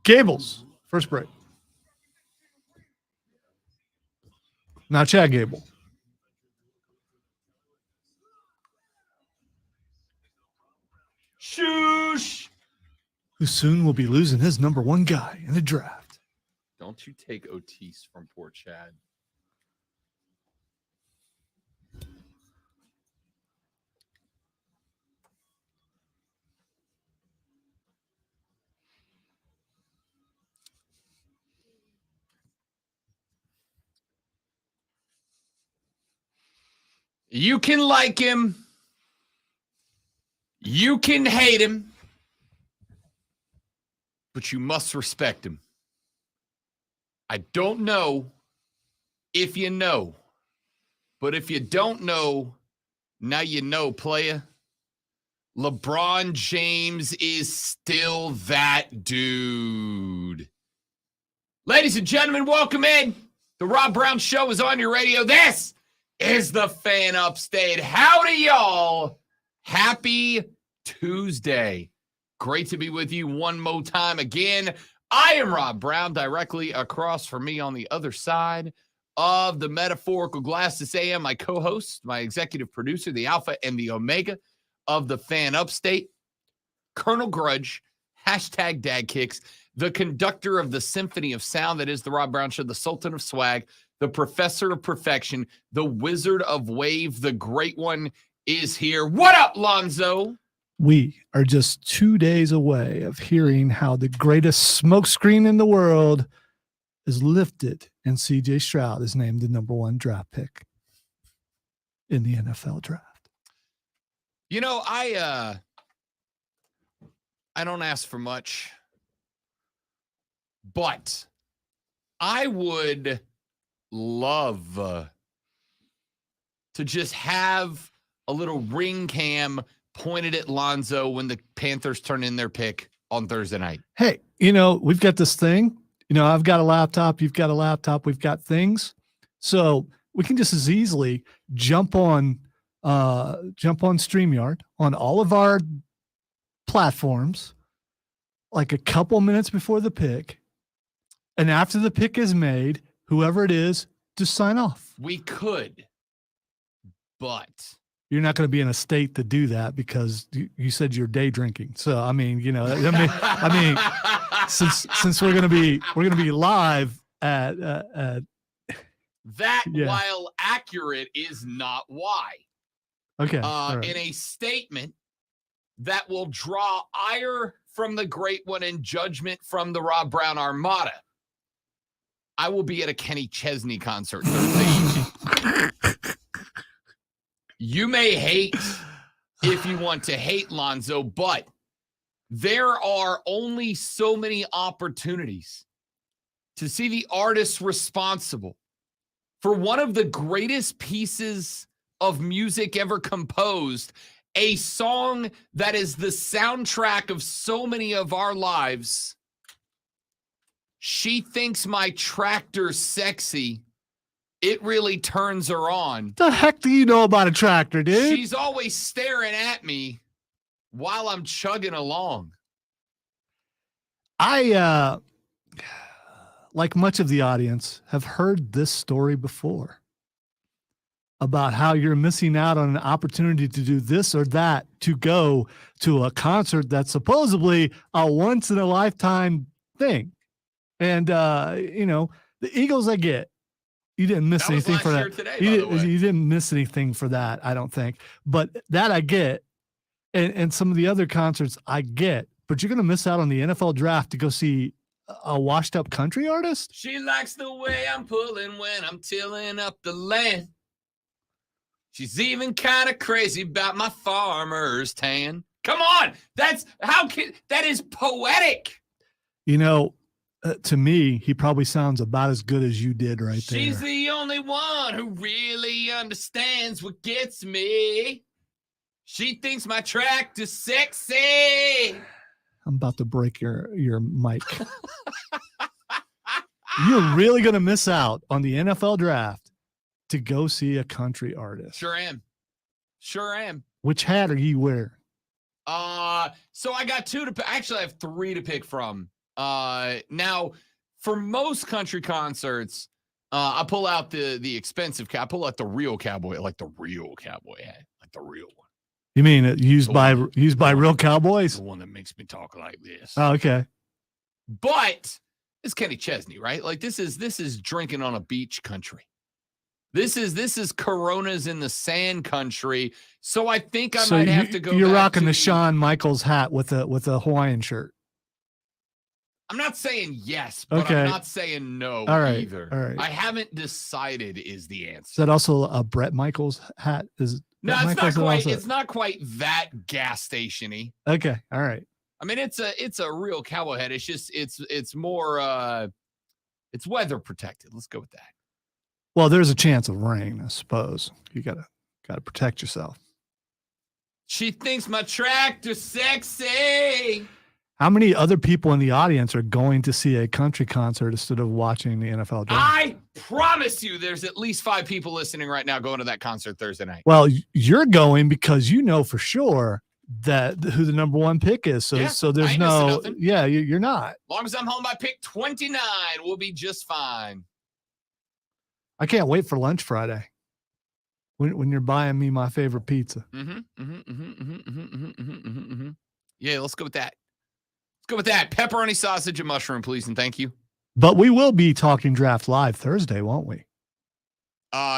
Gables, first break. Now Chad Gable. Shoosh. Who soon will be losing his number one guy in the draft. Don't you take Otis from poor Chad. You can like him. You can hate him. But you must respect him. I don't know if you know. But if you don't know, now you know, playa. LeBron James is still that dude. Ladies and gentlemen, welcome in. The Rob Brown Show is on your radio. This is the Fan Upstate. Howdy, y'all. Happy Tuesday. Great to be with you one more time again. I am Rob Brown. Directly across from me on the other side of the metaphorical glass, this AM, my co-host, my executive producer, the Alpha and the Omega of the Fan Upstate, Colonel Grudge, hashtag Dad Kicks, the conductor of the symphony of sound that is the Rob Brown Show, the Sultan of Swag, the Professor of Perfection, the Wizard of Wave, the Great One is here. What up, Lonzo? We are just 2 days away of hearing how the greatest smokescreen in the world is lifted and CJ Stroud is named the number one draft pick in the NFL draft. You know, I don't ask for much, but I would love to just have a little ring cam pointed at Lonzo when the Panthers turn in their pick on Thursday night. Hey, we've got this thing. I've got a laptop. You've got a laptop. We've got things. So we can just as easily jump on StreamYard on all of our platforms, like a couple minutes before the pick. And after the pick is made, whoever it is, just sign off. We could, but you're not going to be in a state to do that because you said you're day drinking. So, since we're going to be live at that, while accurate, is not why. Okay. Right. In a statement that will draw ire from the Great One and judgment from the Rob Brown Armada, I will be at a Kenny Chesney concert Thursday evening. You may hate if you want to hate, Lonzo, but there are only so many opportunities to see the artist responsible for one of the greatest pieces of music ever composed, a song that is the soundtrack of so many of our lives. She thinks my tractor's sexy. It really turns her on. The heck do you know about a tractor, dude? She's always staring at me while I'm chugging along. I, like much of the audience, have heard this story before about how you're missing out on an opportunity to do this or that, to go to a concert that's supposedly a once-in-a-lifetime thing. And, the Eagles, I get. You didn't miss anything for that. Today, you didn't miss anything for that, I don't think. But that I get. And some of the other concerts I get. But you're going to miss out on the NFL draft to go see a washed-up country artist? She likes the way I'm pulling when I'm tilling up the land. She's even kind of crazy about my farmer's tan. Come on. That is poetic. To me, he probably sounds about as good as you did right there. She's the only one who really understands what gets me. She thinks my tractor's sexy. I'm about to break your mic. You're really going to miss out on the NFL draft to go see a country artist. Sure am. Which hat are you wearing? So I got two to pick. Actually, I have three to pick from Now, for most country concerts, I pull out the expensive I pull out the real cowboy, like the real cowboy hat, like the real one. You mean it used The by one- real cowboys? The one that makes me talk like this. Oh, okay. But it's Kenny Chesney, right? Like this is drinking on a beach country. This is Coronas in the sand country. So I think I might have to go. You're back rocking to the Shawn Michaels hat with a Hawaiian shirt. I'm not saying yes, but Okay. I'm not saying no All right. either. All right. I haven't decided is the Is answer. that also a Brett Michaels hat? Is No, Bret it's not Michaels quite. also- It's not quite that gas station-y. Okay. All right. I mean, it's a real cowboy hat. It's just it's more it's weather protected. Let's go with that. Well, there's a chance of rain, I suppose. You gotta protect yourself. She thinks my tractor's sexy. How many other people in the audience are going to see a country concert instead of watching the NFL draft? I promise you, there's at least 5 people listening right now going to that concert Thursday night. Well, you're going because you know for sure that who the number one pick is. So Yeah, so I there's ain't missing no nothing. yeah, you're not. As long as I'm home by pick 29, we'll be just fine. I can't wait for lunch Friday. When you're buying me my favorite pizza. Yeah, let's go with that. Let's go with that. Pepperoni, sausage, and mushroom, please, and thank you. But we will be talking draft live Thursday, won't we?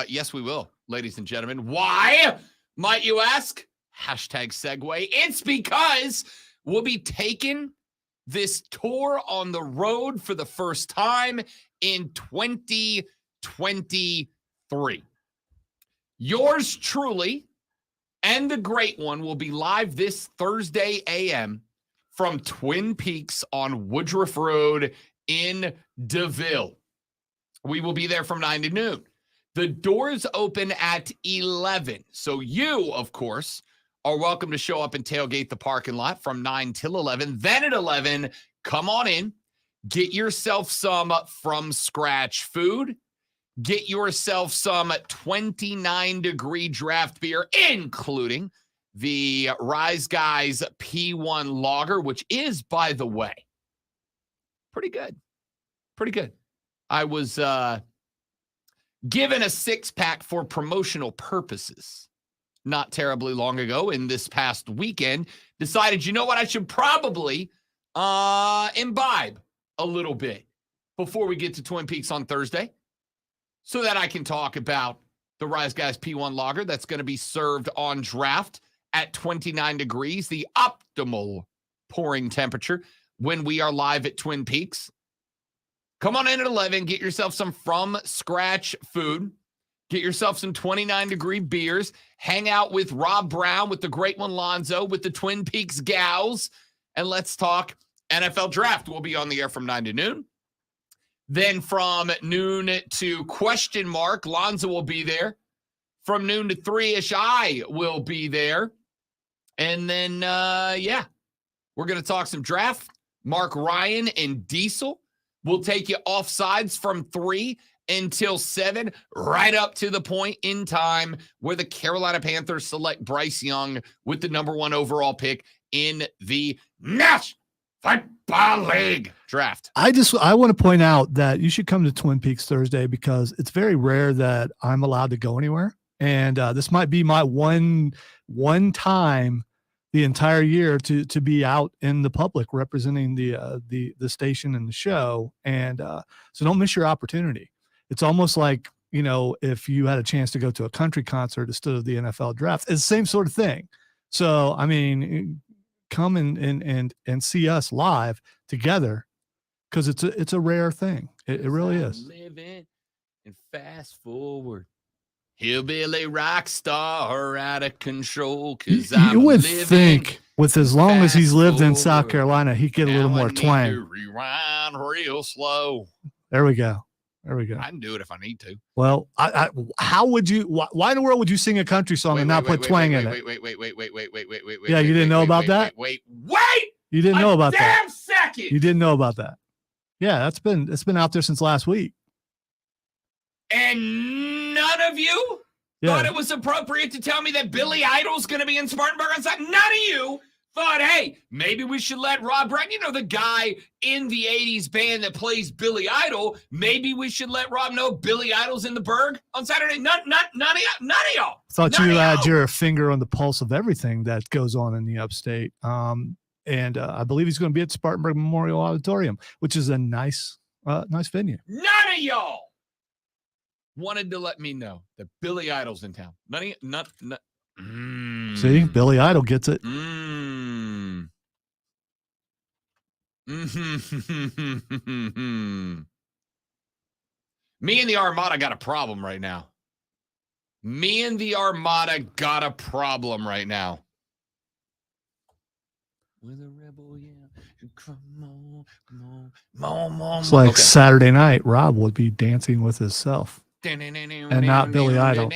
Yes, we will, ladies and gentlemen. Why, might you ask? Hashtag segue. It's because we'll be taking this tour on the road for the first time in 2023. Yours truly and the great one will be live this Thursday a.m. from Twin Peaks on Woodruff Road in DeVille. We will be there from 9 to noon. The doors open at 11. So you, of course, are welcome to show up and tailgate the parking lot from 9 till 11. Then at 11, come on in, get yourself some from scratch food, get yourself some 29-degree draft beer, including the Rise Guys P1 Lager, which is, by the way, pretty good. Pretty good. I was given a 6-pack for promotional purposes not terribly long ago in this past weekend. Decided, you know what, I should probably imbibe a little bit before we get to Twin Peaks on Thursday so that I can talk about the Rise Guys P1 Lager that's going to be served on draft at 29 degrees, the optimal pouring temperature when we are live at Twin Peaks. Come on in at 11, get yourself some from scratch food, get yourself some 29-degree beers, hang out with Rob Brown, with the great one Lonzo, with the Twin Peaks gals, and let's talk NFL draft. We'll be on the air from 9 to noon. Then from noon to question mark, Lonzo will be there. From noon to 3-ish, I will be there. And then, we're going to talk some draft. Mark Ryan and Diesel will take you off sides from 3 until 7, right up to the point in time where the Carolina Panthers select Bryce Young with the number 1 overall pick in the National Football League draft. I want to point out that you should come to Twin Peaks Thursday because it's very rare that I'm allowed to go anywhere. And this might be my one time the entire year to be out in the public representing the station and the show. And so don't miss your opportunity. It's almost like, if you had a chance to go to a country concert instead of the NFL draft, it's the same sort of thing. So, I mean, come and see us live together because it's a rare thing. It really is. Living and fast forward. Hillbilly rock star out of control. Cause You would think with as long as he's lived in South forward. Carolina, he'd get a little Now I more need twang. to rewind real slow. There we go. There we go. I can do it if I need to. Well, how would you? Why in the world would you sing a country song and not put twang in it? Wait. Yeah, you didn't know about that? Wait. You didn't know about that. Damn second. You didn't know about that. Yeah, it's been out there since last week. And none of you Yeah. thought it was appropriate to tell me that Billy Idol's going to be in Spartanburg on Saturday. None of you thought, hey, maybe we should let Rob Brown, the guy in the 80s band that plays Billy Idol, maybe we should let Rob know Billy Idol's in the Berg on Saturday. None of y'all. Thought None you of had y'all. your finger on the pulse of everything that goes on in the upstate. And I believe he's going to be at Spartanburg Memorial Auditorium, which is a nice venue. None of y'all wanted to let me know that Billy Idol's in town. See, Billy Idol gets it. Me and the Armada got a problem right now. With a rebel, yeah. Come on. It's like Saturday night, Rob would be dancing with himself. And not Billy Idol.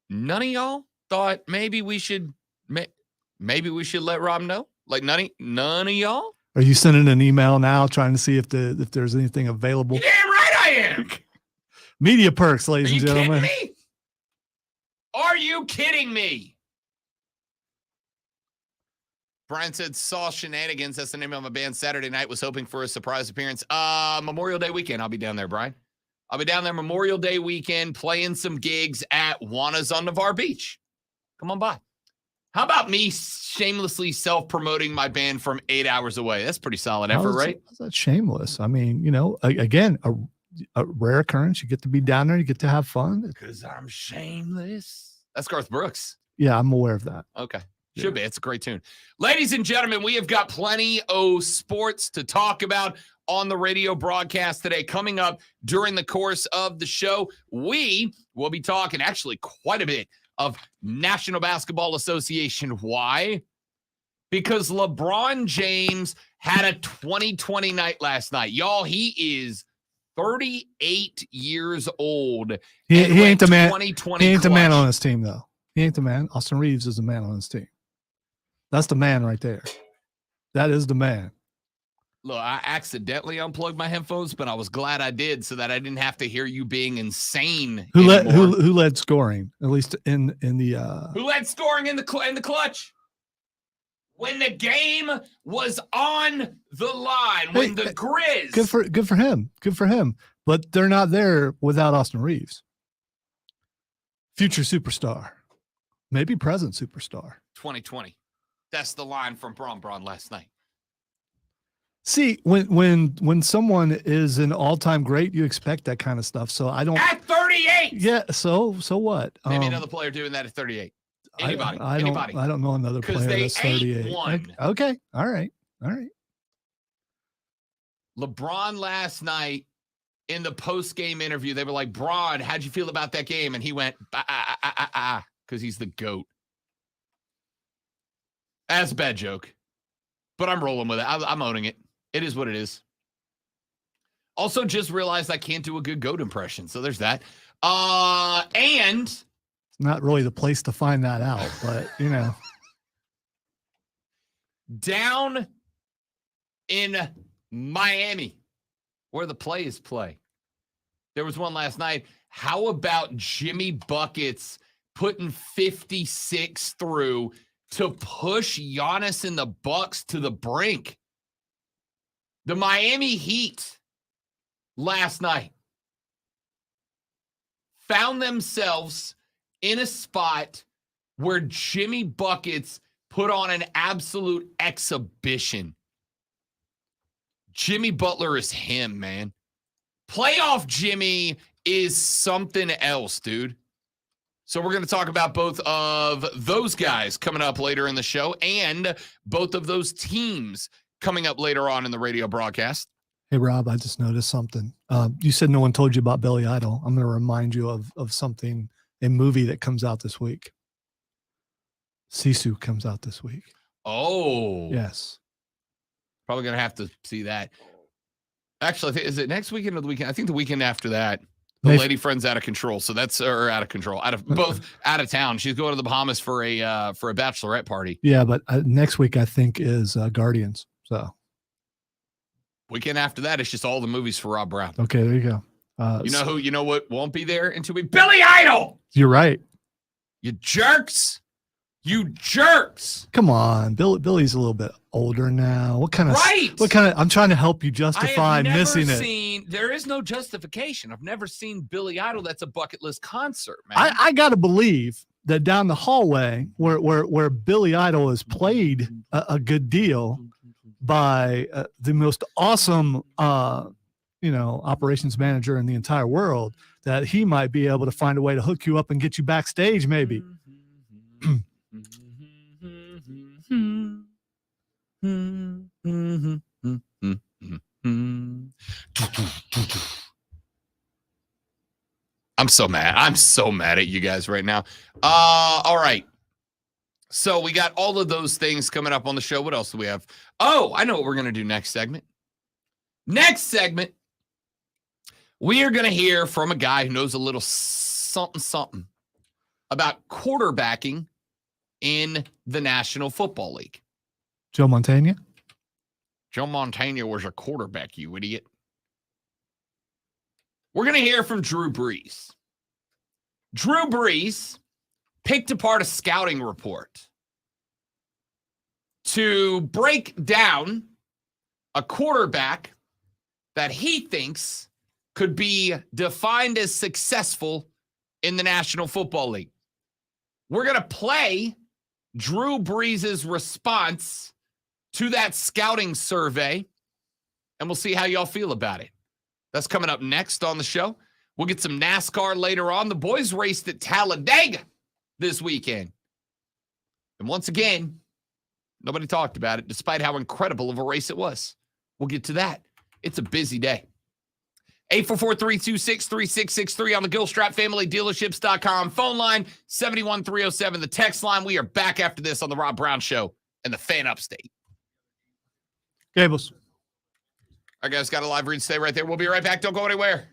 None of y'all thought maybe we should let Rob know? Like none of y'all? Are you sending an email now trying to see if there's anything available? You damn right I am. Media perks, ladies Are you and gentlemen. kidding me? Are you kidding me? Brian said, saw Shenanigans. That's the name of my band. Saturday night, was hoping for a surprise appearance. Memorial Day weekend. I'll be down there, Brian. I'll be down there Memorial Day weekend playing some gigs at Juana's on Navarre Beach. Come on by. How about me shamelessly self-promoting my band from 8 hours away? That's pretty solid effort, right? How's that shameless? I mean, again, a rare occurrence. You get to be down there. You get to have fun. Because I'm shameless. That's Garth Brooks. Yeah, I'm aware of that. Okay. Should be. It's a great tune. Ladies and gentlemen, we have got plenty of sports to talk about on the radio broadcast today. Coming up during the course of the show, we will be talking actually quite a bit of National Basketball Association. Why? Because LeBron James had a 2020 night last night. Y'all, he is 38 years old. He ain't the man. 2020 He ain't the man clutch. on his team, though. He ain't the man. Austin Reeves is the man on his team. That's the man right there. That is the man. Look, I accidentally unplugged my headphones, but I was glad I did so that I didn't have to hear you being insane. Who anymore. led scoring, at least in the Who led scoring in the clutch? When the game was on the line, when the Grizz. Good for him. Good for him. But they're not there without Austin Reeves. Future superstar. Maybe present superstar. 2020. That's the line from Braun last night. See, when someone is an all-time great, you expect that kind of stuff. So I don't. At 38. Yeah. So what? Maybe another player doing that at 38. Anybody? I don't know another player that's 38. Won. Okay. All right. LeBron last night in the post-game interview, they were like, Braun, how'd you feel about that game? And he went, because he's the GOAT. That's a bad joke, but I'm rolling with it. I'm owning it. It is what it is. Also, just realized I can't do a good GOAT impression, so there's that. And it's not really the place to find that out, but down in Miami, where the plays play, there was one last night. How about Jimmy Buckets putting 56 through to push Giannis and the Bucks to the brink? The Miami Heat last night found themselves in a spot where Jimmy Buckets put on an absolute exhibition. Jimmy Butler is him, man. Playoff Jimmy is something else, dude. So we're going to talk about both of those guys coming up later in the show and both of those teams coming up later on in the radio broadcast. Hey, Rob, I just noticed something. You said no one told you about Billy Idol. I'm going to remind you of something, a movie that comes out this week. Sisu comes out this week. Oh. Yes. Probably going to have to see that. Actually, is it next weekend or the weekend? I think the weekend after that. The lady friend's out of control. So that's out of control. Both out of town. She's going to the Bahamas for a bachelorette party. Yeah, but next week I think is Guardians. So weekend after that, it's just all the movies for Rob Brown. Okay, there you go. You know what won't be there in 2 weeks? Billy Idol. You're right. You jerks. You jerks. Come on, Billy's a little bit older now. What kind of Right. I'm trying to help you I justify have never missing it. seen, there is no justification. I've never seen Billy Idol. That's a bucket list concert, man. I got to believe that down the hallway where Billy Idol has played a good deal by the most awesome operations manager in the entire world, that he might be able to find a way to hook you up and get you backstage maybe. I'm so mad. I'm so mad at you guys right now. All right. So we got all of those things coming up on the show. What else do we have? Oh, I know what we're going to do next segment. Next segment, we are going to hear from a guy who knows a little something about quarterbacking in the National Football League. Joe Montana? Joe Montana was a quarterback, you idiot. We're going to hear from Drew Brees. Drew Brees picked apart a scouting report to break down a quarterback that he thinks could be defined as successful in the National Football League. We're going to play Drew Brees' response to that scouting survey, and we'll see how y'all feel about it. That's coming up next on the show. We'll get some NASCAR later on. The boys raced at Talladega this weekend. And once again, nobody talked about it, despite how incredible of a race it was. We'll get to that. It's a busy day. 844-326-3663 on the GillstrapFamilyDealerships.com phone line, 71307, the text line. We are back after this on the Rob Brown Show and the Fan Upstate. Gables. All right, guys, got a live read. Stay right there. We'll be right back. Don't go anywhere.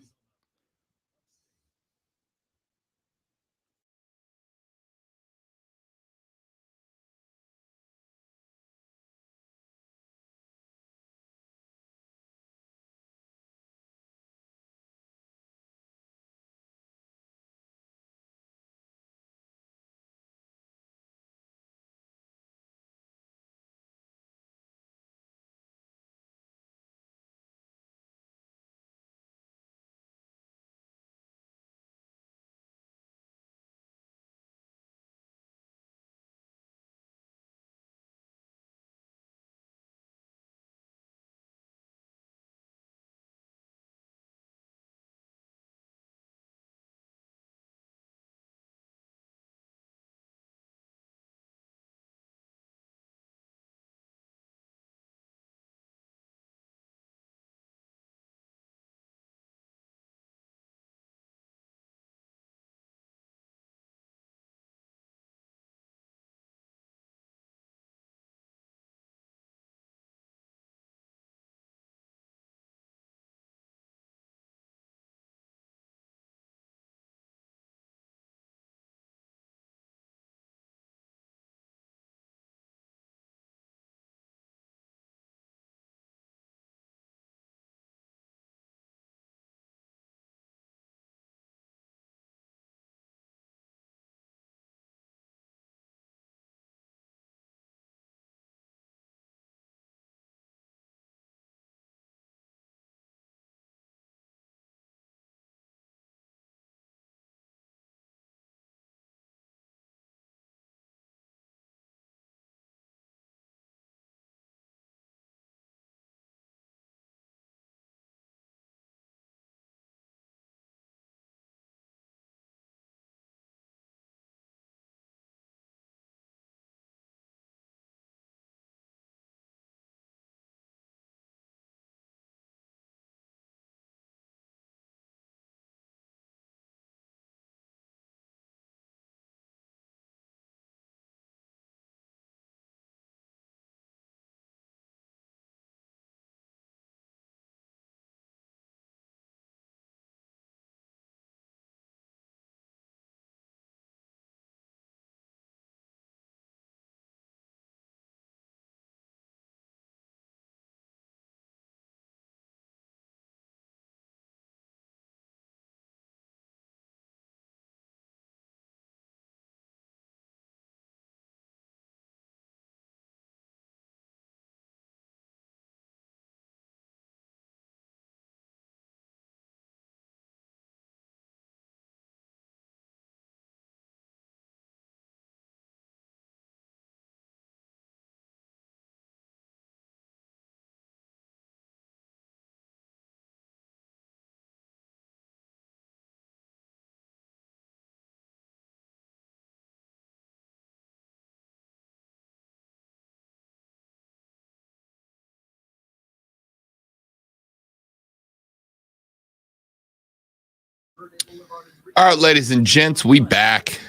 All right, ladies and gents, we back.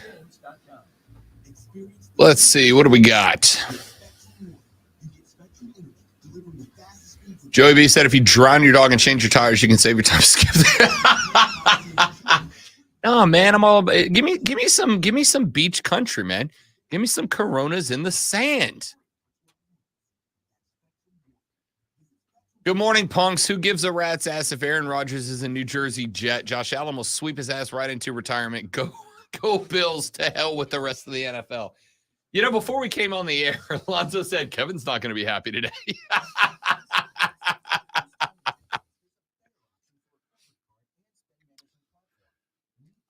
Let's see. What do we got? Joey B said if you drown your dog and change your tires, you can save your time. Skip. No, man, I'm all about it. Give me some beach country, man. Give me some Coronas in the sand. Good morning, punks. Who gives a rat's ass if Aaron Rodgers is a New Jersey Jet? Josh Allen will sweep his ass right into retirement. Go Bills, to hell with the rest of the NFL. You know, before we came on the air, Alonzo said Kevin's not going to be happy today.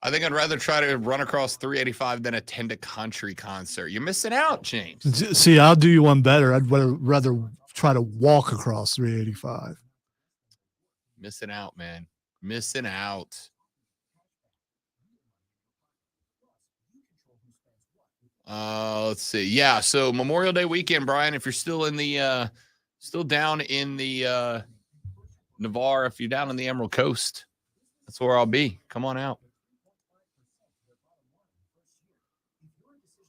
I think I'd rather try to run across 385 than attend a country concert. You're missing out, James. See, I'll do you one better. I'd rather try to walk across 385. Missing out, man. Missing out. Let's see. Yeah, so Memorial Day weekend, Brian, if you're still in the still down in the Navarre, if you're down in the Emerald Coast, that's where I'll be. Come on out.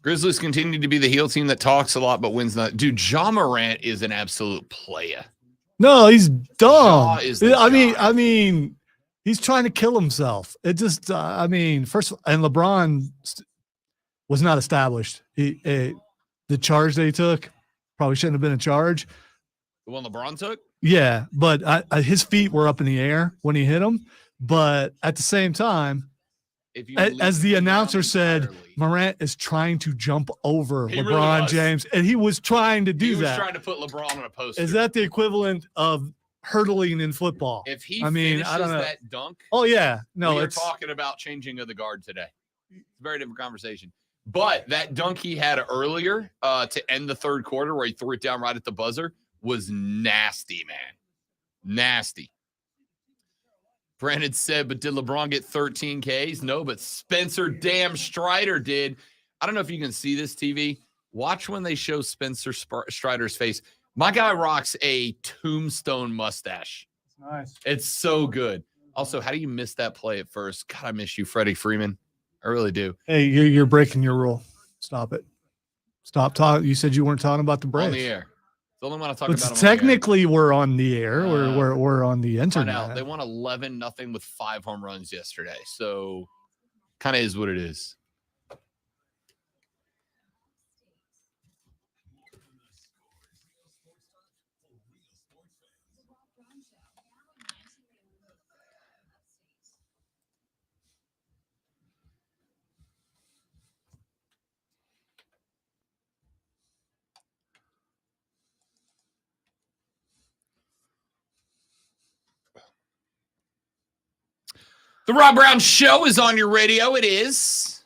Grizzlies continue to be the heel team that talks a lot but wins not. Dude, Ja Morant is an absolute player. No, he's dumb. Ja is the I mean, he's trying to kill himself. It just, first, and LeBron was not established. The charge they took probably shouldn't have been a charge. The one LeBron took? Yeah, but his feet were up in the air when he hit him. But at the same time, as the announcer said, Morant is trying to jump over LeBron James, and he was trying to do that. He was trying to put LeBron on a poster. Is that the equivalent of hurtling in football? If he finishes I don't know. that dunk, oh yeah, no, we're talking about changing of the guard today. It's a very different conversation. But that dunk he had earlier to end the third quarter, where he threw it down right at the buzzer, was nasty, man. Nasty. Brandon said, but did LeBron get 13 Ks? No, but Spencer damn Strider did. I don't know if you can see this, TV. Watch when they show Spencer Strider's face. My guy rocks a tombstone mustache. Nice. It's so good. Also, how do you miss that play at first? God, I miss you, Freddie Freeman. I really do. Hey, you're breaking your rule. Stop it. Stop talking. You said you weren't talking about the Braves. On the air. The only one I talk about. Technically, we're on the air. We're on the internet. They won 11-0 with 5 home runs yesterday. So, kind of is what it is. The Rob Brown Show is on your radio. It is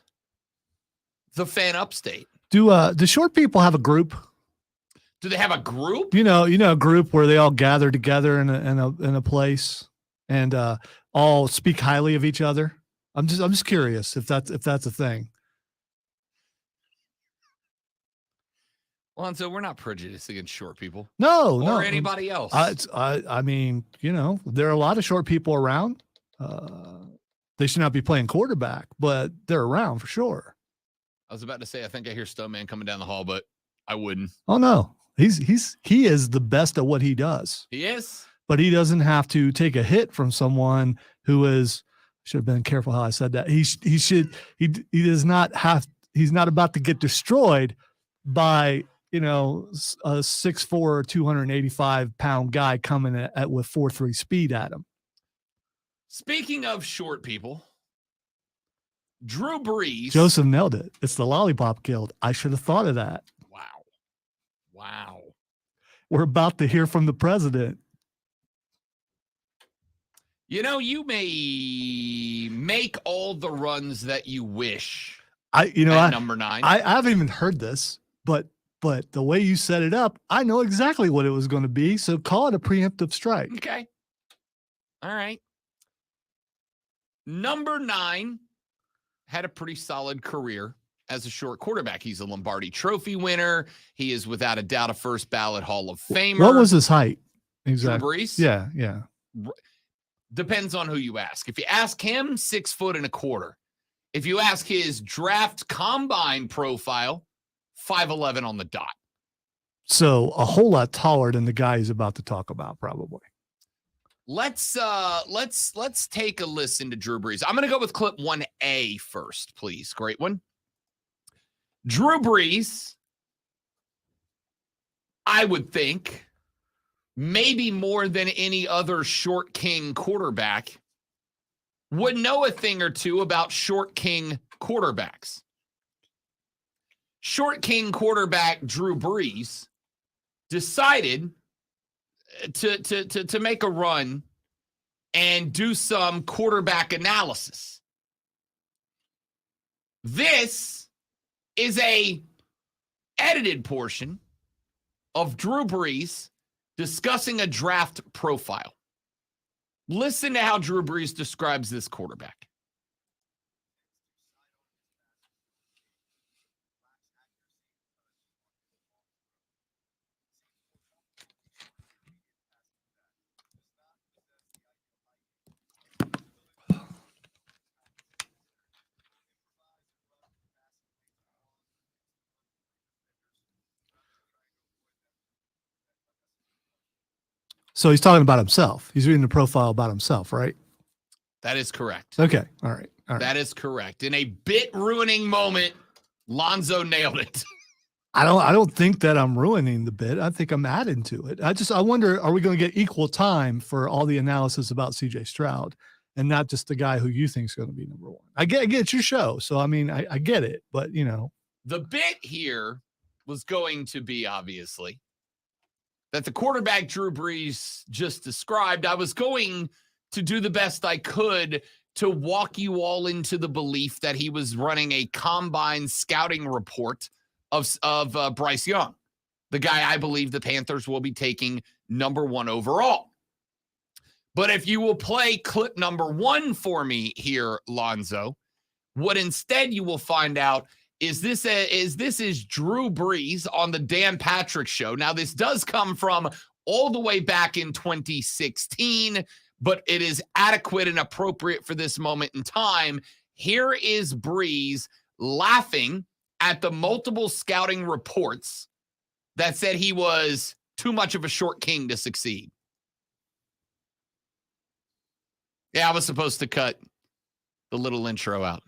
the Fan Upstate. Do short people have a group? Do they have a group? You know, a group where they all gather together in a place and all speak highly of each other. I'm just curious if that's a thing. Well, and so we're not prejudiced against short people. No, or anybody else. I mean, there are a lot of short people around. They should not be playing quarterback, but they're around for sure. I was about to say, I think I hear Stone Man coming down the hall, but I wouldn't. Oh no, he is the best at what he does. He is, but he doesn't have to take a hit from someone who is. Should have been careful how I said that. He does not have. He's not about to get destroyed by a 6'4", 285-pound guy coming at with 4.3 speed at him. Speaking of short people, Drew Brees. Joseph nailed it. It's the lollipop guild. I should have thought of that. Wow. We're about to hear from the president. You may make all the runs that you wish. Number 9. I haven't even heard this, but the way you set it up, I know exactly what it was going to be. So call it a preemptive strike. Okay. All right. Number 9 had a pretty solid career as a short quarterback. He's a Lombardi Trophy winner. He is without a doubt a first ballot Hall of Famer. What was his height? Exactly. Drew Brees? Yeah. Depends on who you ask. If you ask him, 6'125". If you ask his draft combine profile, 5'11" on the dot. So a whole lot taller than the guy he's about to talk about, probably. Let's take a listen to Drew Brees. I'm going to go with clip 1A first, please. Great one. Drew Brees, I would think, maybe more than any other short king quarterback, would know a thing or two about short king quarterbacks. Short king quarterback Drew Brees decided to make a run and do some quarterback analysis. This is a edited portion of Drew Brees discussing a draft profile. Listen to how Drew Brees describes this quarterback. So he's talking about himself. He's reading the profile about himself, right? That is correct. Okay. All right. All right. That is correct. In a bit ruining moment, Lonzo nailed it. I don't think that I'm ruining the bit. I think I'm adding to it. I wonder, are we going to get equal time for all the analysis about CJ Stroud and not just the guy who you think is going to be number one? I get it's your show. So, I mean, I get it, but you know. The bit here was going to be obviously that the quarterback Drew Brees just described, I was going to do the best I could to walk you all into the belief that he was running a combine scouting report of Bryce Young, the guy I believe the Panthers will be taking number 1 overall. But if you will play clip number 1 for me here, Lonzo, what instead you will find out is this is Drew Brees on the Dan Patrick Show. Now, this does come from all the way back in 2016, but it is adequate and appropriate for this moment in time. Here is Brees laughing at the multiple scouting reports that said he was too much of a short king to succeed. Yeah, I was supposed to cut the little intro out.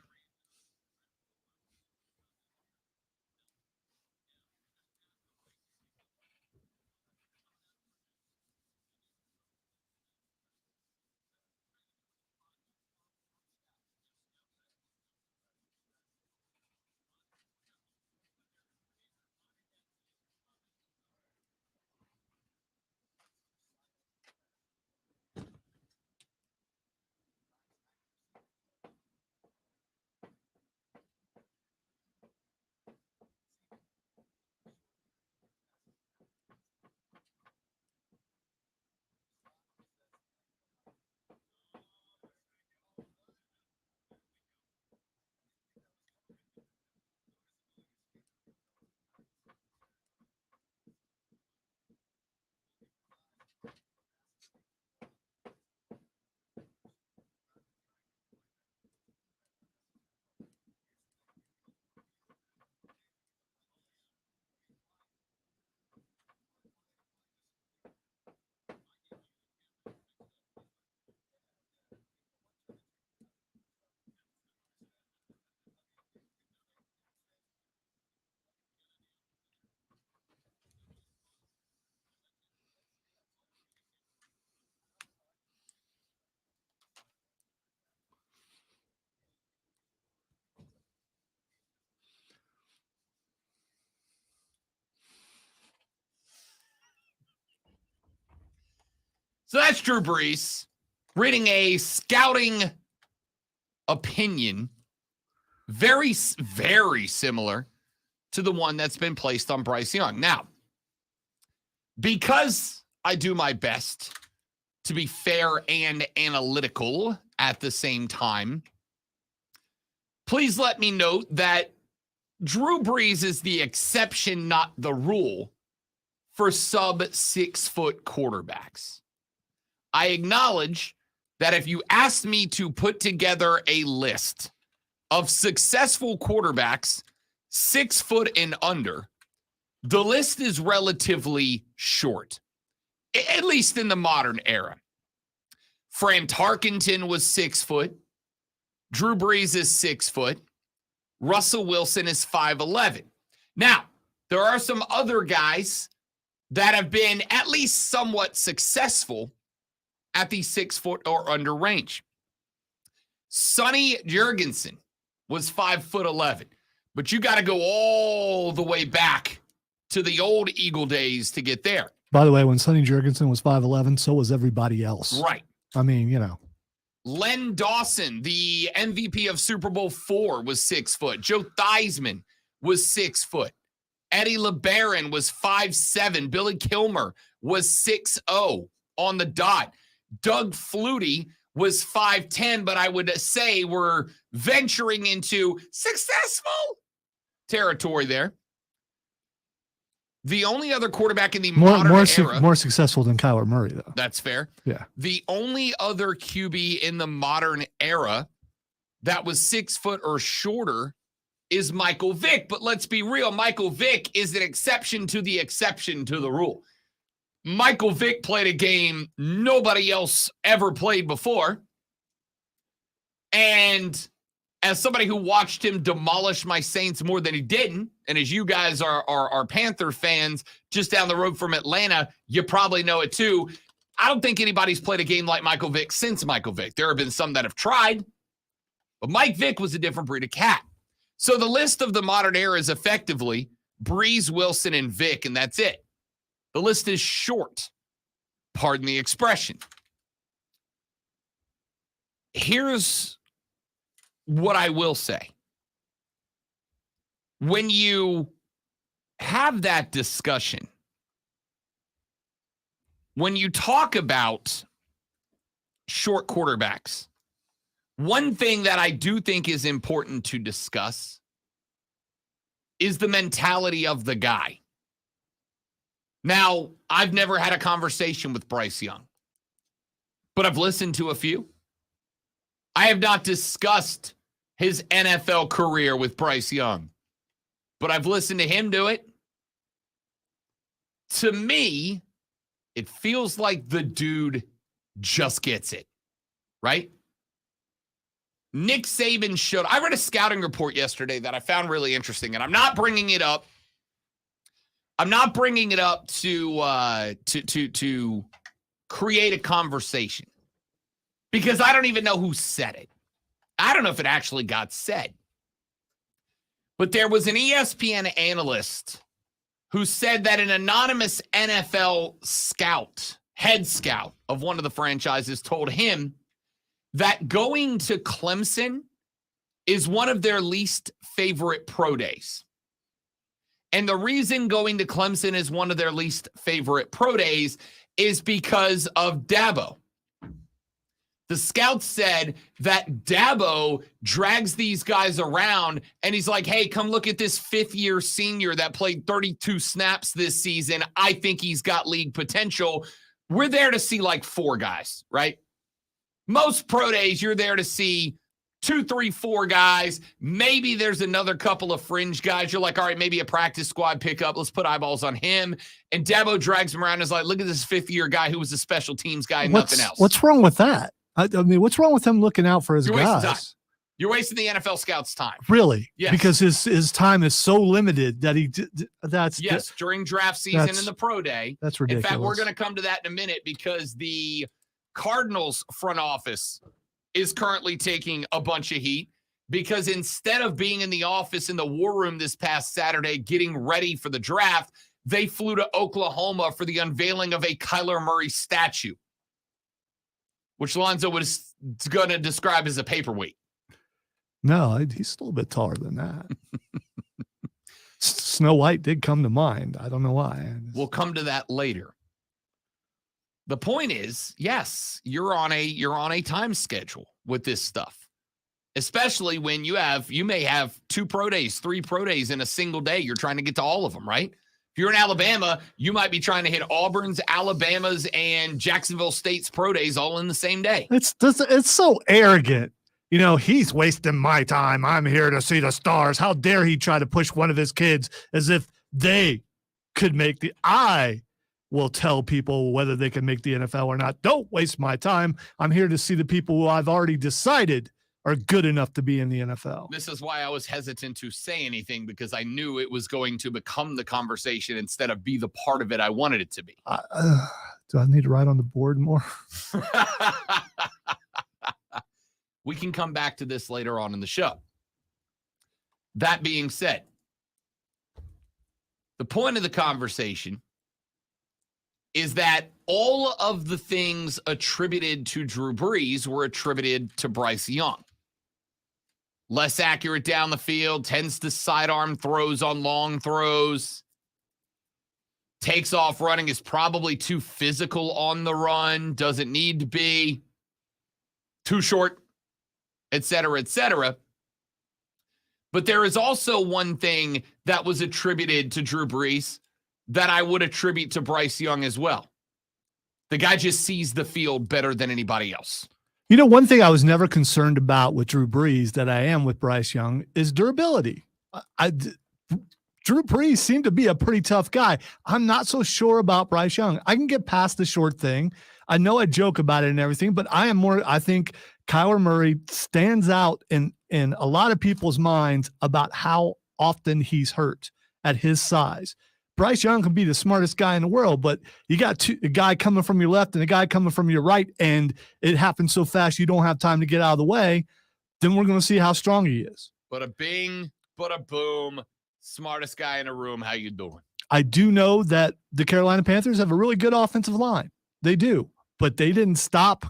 So that's Drew Brees reading a scouting opinion, very, very similar to the one that's been placed on Bryce Young. Now, because I do my best to be fair and analytical at the same time, please let me note that Drew Brees is the exception, not the rule, for sub 6 foot quarterbacks. I acknowledge that if you asked me to put together a list of successful quarterbacks 6 foot and under, the list is relatively short, at least in the modern era. Fran Tarkenton was 6 foot. Drew Brees is 6 foot. Russell Wilson is 5'11". Now, there are some other guys that have been at least somewhat successful at the 6 foot or under range. Sonny Jurgensen was 5'11", but you got to go all the way back to the old Eagle days to get there. By the way, when Sonny Jurgensen was 5'11", so was everybody else. Right. I mean, you know. Len Dawson, the MVP of Super Bowl IV, was 6 foot. Joe Theismann was 6 foot. Eddie LeBaron was 5'7". Billy Kilmer was 6'0" on the dot. Doug Flutie was 5'10", but I would say we're venturing into successful territory there. The only other quarterback in the modern era. More successful than Kyler Murray, though. That's fair. Yeah. The only other QB in the modern era that was 6 foot or shorter is Michael Vick. But let's be real. Michael Vick is an exception to the rule. Michael Vick played a game nobody else ever played before. And as somebody who watched him demolish my Saints more than he didn't, and as you guys are Panther fans just down the road from Atlanta, you probably know it too. I don't think anybody's played a game like Michael Vick since Michael Vick. There have been some that have tried, but Mike Vick was a different breed of cat. So the list of the modern era is effectively Brees, Wilson, and Vick, and that's it. The list is short. Pardon the expression. Here's what I will say. When you have that discussion, when you talk about short quarterbacks, one thing that I do think is important to discuss is the mentality of the guy. Now, I've never had a conversation with Bryce Young, but I've listened to a few. I have not discussed his NFL career with Bryce Young, but I've listened to him do it. To me, it feels like the dude just gets it, right? Nick Saban showed. I read a scouting report yesterday that I found really interesting, and I'm not bringing it up. I'm not bringing it up to create a conversation because I don't even know who said it. I don't know if it actually got said. But there was an ESPN analyst who said that an anonymous NFL scout, head scout of one of the franchises, told him that going to Clemson is one of their least favorite pro days. And the reason going to Clemson is one of their least favorite pro days is because of Dabo. The scout said that Dabo drags these guys around and he's like, hey, come look at this fifth-year senior that played 32 snaps this season. I think he's got league potential. We're there to see like 4 guys, right? Most pro days, you're there to see 2, 3, 4 guys. Maybe there's another couple of fringe guys. You're like, all right, maybe a practice squad pickup. Let's put eyeballs on him. And Dabo drags him around and is like, look at this fifth-year guy who was a special teams guy and nothing else. What's wrong with that? I mean, what's wrong with him looking out for his guys? Time. You're wasting the NFL scout's time. Really? Yes. Because his time is so limited that during draft season and the pro day. That's ridiculous. In fact, we're going to come to that in a minute because the Cardinals front office is currently taking a bunch of heat because instead of being in the office in the war room this past Saturday getting ready for the draft, they flew to Oklahoma for the unveiling of a Kyler Murray statue, which Lonzo was going to describe as a paperweight. No, he's still a bit taller than that. Snow White did come to mind. I don't know why. We'll come to that later. The point is, yes, you're on a time schedule with this stuff, especially when you may have 2 pro days, 3 pro days in a single day. You're trying to get to all of them, right? If you're in Alabama, you might be trying to hit Auburn's, Alabama's, and Jacksonville State's pro days all in the same day. It's so arrogant. You know, he's wasting my time. I'm here to see the stars. How dare he try to push one of his kids as if they could make the – I will tell people whether they can make the NFL or not. Don't waste my time. I'm here to see the people who I've already decided are good enough to be in the NFL. This is why I was hesitant to say anything, because I knew it was going to become the conversation instead of be the part of it I wanted it to be. Do I need to write on the board more? We can come back to this later on in the show. That being said, the point of the conversation is that all of the things attributed to Drew Brees were attributed to Bryce Young. Less accurate down the field, tends to sidearm throws on long throws. Takes off running, is probably too physical on the run, doesn't need to be. Too short, et cetera, et cetera. But there is also one thing that was attributed to Drew Brees that I would attribute to Bryce Young as well. The guy just sees the field better than anybody else. You know, one thing I was never concerned about with Drew Brees that I am with Bryce Young is durability. Drew Brees seemed to be a pretty tough guy. I'm not so sure about Bryce Young. I can get past the short thing. I know I joke about it and everything, but I think Kyler Murray stands out in a lot of people's minds about how often he's hurt at his size. Bryce Young can be the smartest guy in the world, but you got a guy coming from your left and a guy coming from your right, and it happens so fast you don't have time to get out of the way. Then we're going to see how strong he is. But a bing, but a boom, smartest guy in a room. How you doing? I do know that the Carolina Panthers have a really good offensive line. They do, but they didn't stop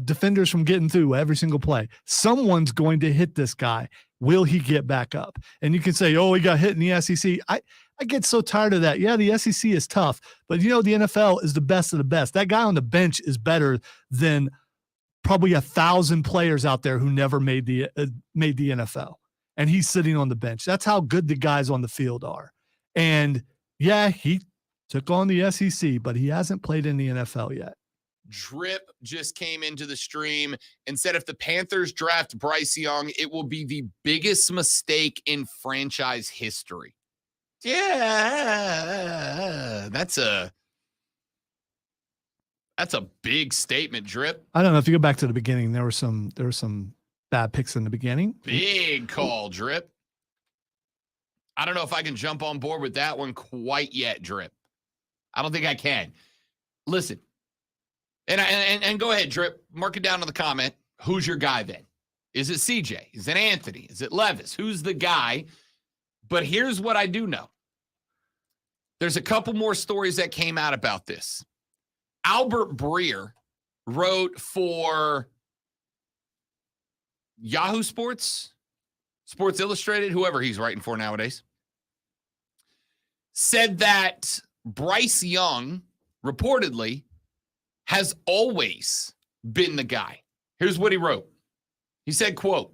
defenders from getting through every single play. Someone's going to hit this guy. Will he get back up? And you can say, oh, he got hit in the SEC. I get so tired of that. Yeah, the SEC is tough, but you know, the NFL is the best of the best. That guy on the bench is better than probably 1,000 players out there who never made the NFL. And he's sitting on the bench. That's how good the guys on the field are. And yeah, he took on the SEC, but he hasn't played in the NFL yet. Drip just came into the stream and said if the Panthers draft Bryce Young, it will be the biggest mistake in franchise history. Yeah, that's a big statement, Drip. I don't know if you go back to the beginning, there were some bad picks in the beginning. Big call, Drip. I don't know if I can jump on board with that one quite yet, Drip. I don't think I can. Listen, and go ahead, Drip. Mark it down in the comment. Who's your guy then? Is it CJ? Is it Anthony? Is it Levis? Who's the guy? But here's what I do know. There's a couple more stories that came out about this. Albert Breer wrote for Yahoo Sports, Sports Illustrated, whoever he's writing for nowadays, said that Bryce Young reportedly has always been the guy. Here's what he wrote. He said, quote,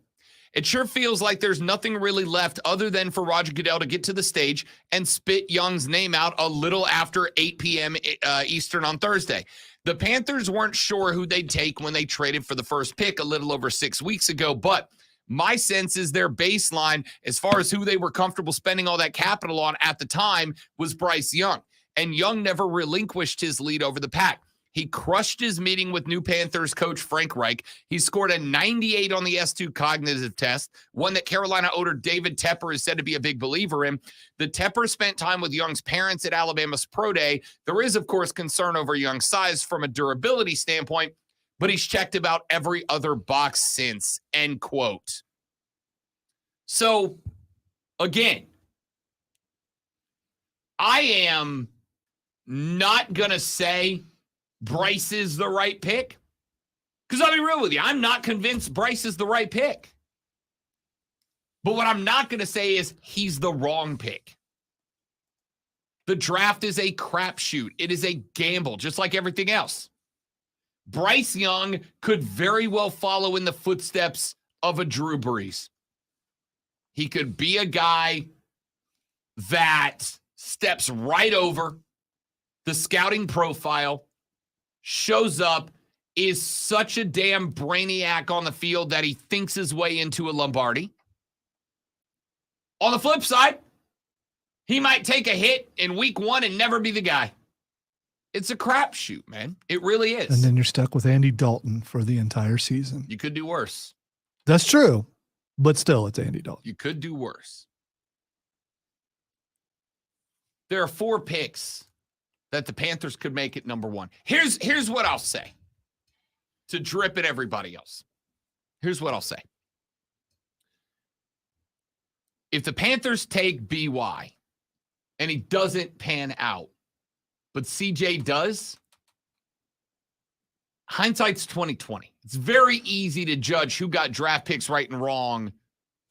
"It sure feels like there's nothing really left other than for Roger Goodell to get to the stage and spit Young's name out a little after 8 p.m. Eastern on Thursday. The Panthers weren't sure who they'd take when they traded for the first pick a little over 6 weeks ago, but my sense is their baseline as far as who they were comfortable spending all that capital on at the time was Bryce Young. And Young never relinquished his lead over the pack. He crushed his meeting with new Panthers coach Frank Reich. He scored a 98 on the S2 cognitive test, one that Carolina owner David Tepper is said to be a big believer in. The Tepper spent time with Young's parents at Alabama's Pro Day. There is, of course, concern over Young's size from a durability standpoint, but he's checked about every other box since," end quote. So, again, I am not going to say Bryce is the right pick, because I'll be real with you, I'm not convinced Bryce is the right pick. But what I'm not going to say is he's the wrong pick. The draft is a crapshoot. It is a gamble, just like everything else. Bryce Young could very well follow in the footsteps of a Drew Brees. He could be a guy that steps right over the scouting profile, shows up, is such a damn brainiac on the field that he thinks his way into a Lombardi. On the flip side, he might take a hit in week 1 and never be the guy. It's a crapshoot, man. It really is. And then you're stuck with Andy Dalton for the entire season. You could do worse. That's true, but still, it's Andy Dalton. You could do worse. There are 4 picks that the Panthers could make at number 1. Here's what I'll say to drip at everybody else. Here's what I'll say. If the Panthers take BY and he doesn't pan out, but CJ does, hindsight's 20/20. It's very easy to judge who got draft picks right and wrong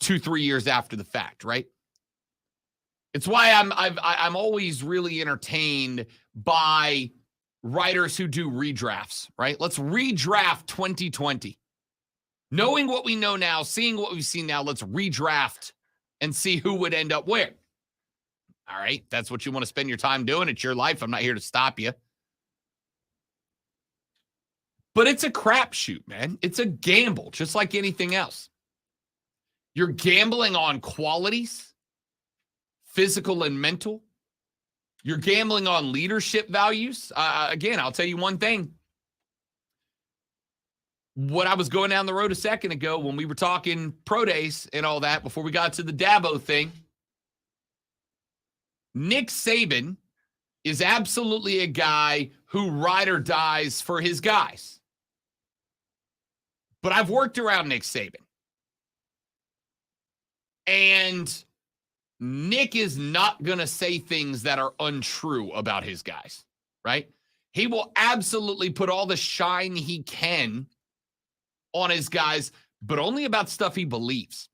2-3 years after the fact, right? It's why I'm always really entertained by writers who do redrafts, right? Let's redraft 2020. Knowing what we know now, seeing what we've seen now, let's redraft and see who would end up where. All right, that's what you want to spend your time doing. It's your life. I'm not here to stop you. But it's a crapshoot, man. It's a gamble, just like anything else. You're gambling on qualities, physical and mental. You're gambling on leadership values. Again, I'll tell you one thing. When I was going down the road a second ago, when we were talking pro days and all that, before we got to the Dabo thing, Nick Saban is absolutely a guy who ride or dies for his guys. But I've worked around Nick Saban. And Nick is not going to say things that are untrue about his guys, right? He will absolutely put all the shine he can on his guys, but only about stuff he believes.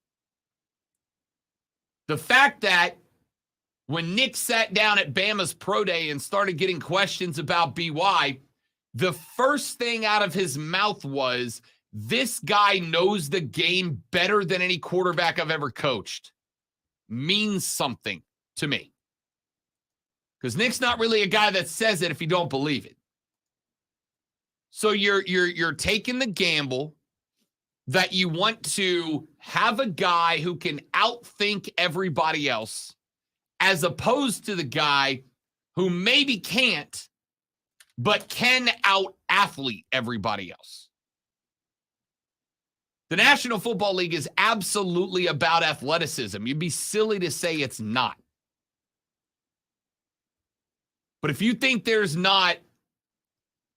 The fact that when Nick sat down at Bama's Pro Day and started getting questions about BY, the first thing out of his mouth was, this guy knows the game better than any quarterback I've ever coached. Means something to me. Because Nick's not really a guy that says it if you don't believe it. So you're taking the gamble that you want to have a guy who can outthink everybody else, as opposed to the guy who maybe can't, but can out-athlete everybody else. The National Football League is absolutely about athleticism. You'd be silly to say it's not. But if you think there's not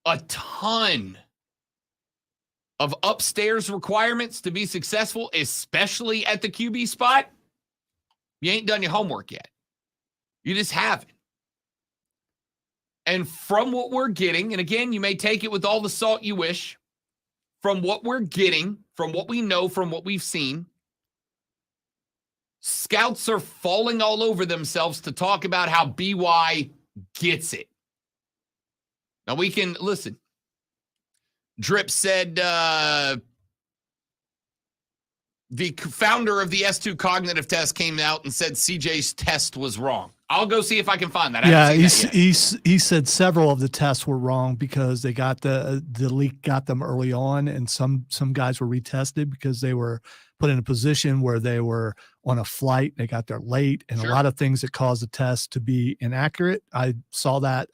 a ton of upstairs requirements to be successful, especially at the QB spot, you ain't done your homework yet. You just haven't. And from what we're getting, and again, you may take it with all the salt you wish, from what we're getting, from what we know, from what we've seen, scouts are falling all over themselves to talk about how BY gets it. Now we can, listen, Drip said the founder of the S2 cognitive test came out and said CJ's test was wrong. I'll go see if I can find that. Yeah, he said several of the tests were wrong because they got the leak got them early on, and some guys were retested because they were put in a position where they were on a flight. They got there late, and Sure. a lot of things that caused the test to be inaccurate. I saw that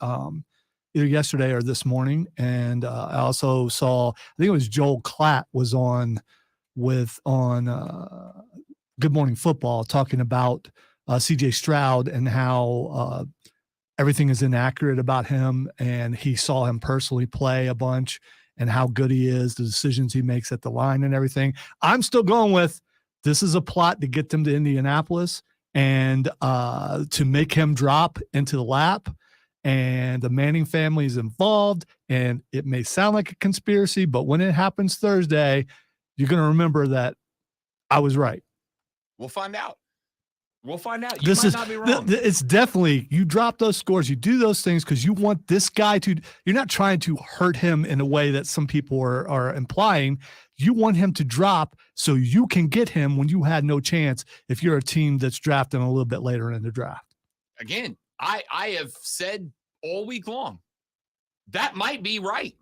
either yesterday or this morning, and I also saw, I think it was Joel Klatt was on Good Morning Football talking about CJ Stroud and how everything is inaccurate about him, and he saw him personally play a bunch and how good he is, the decisions he makes at the line and everything. I'm still going with, this is a plot to get them to Indianapolis and to make him drop into the lap, and the Manning family is involved, and it may sound like a conspiracy, but when it happens Thursday, you're going to remember that I was right. We'll find out. We'll find out. You might not be wrong. It's definitely, you drop those scores, you do those things because you want this guy to, you're not trying to hurt him in a way that some people are implying. You want him to drop so you can get him when you had no chance if you're a team that's drafting a little bit later in the draft. Again, I have said all week long, that might be right.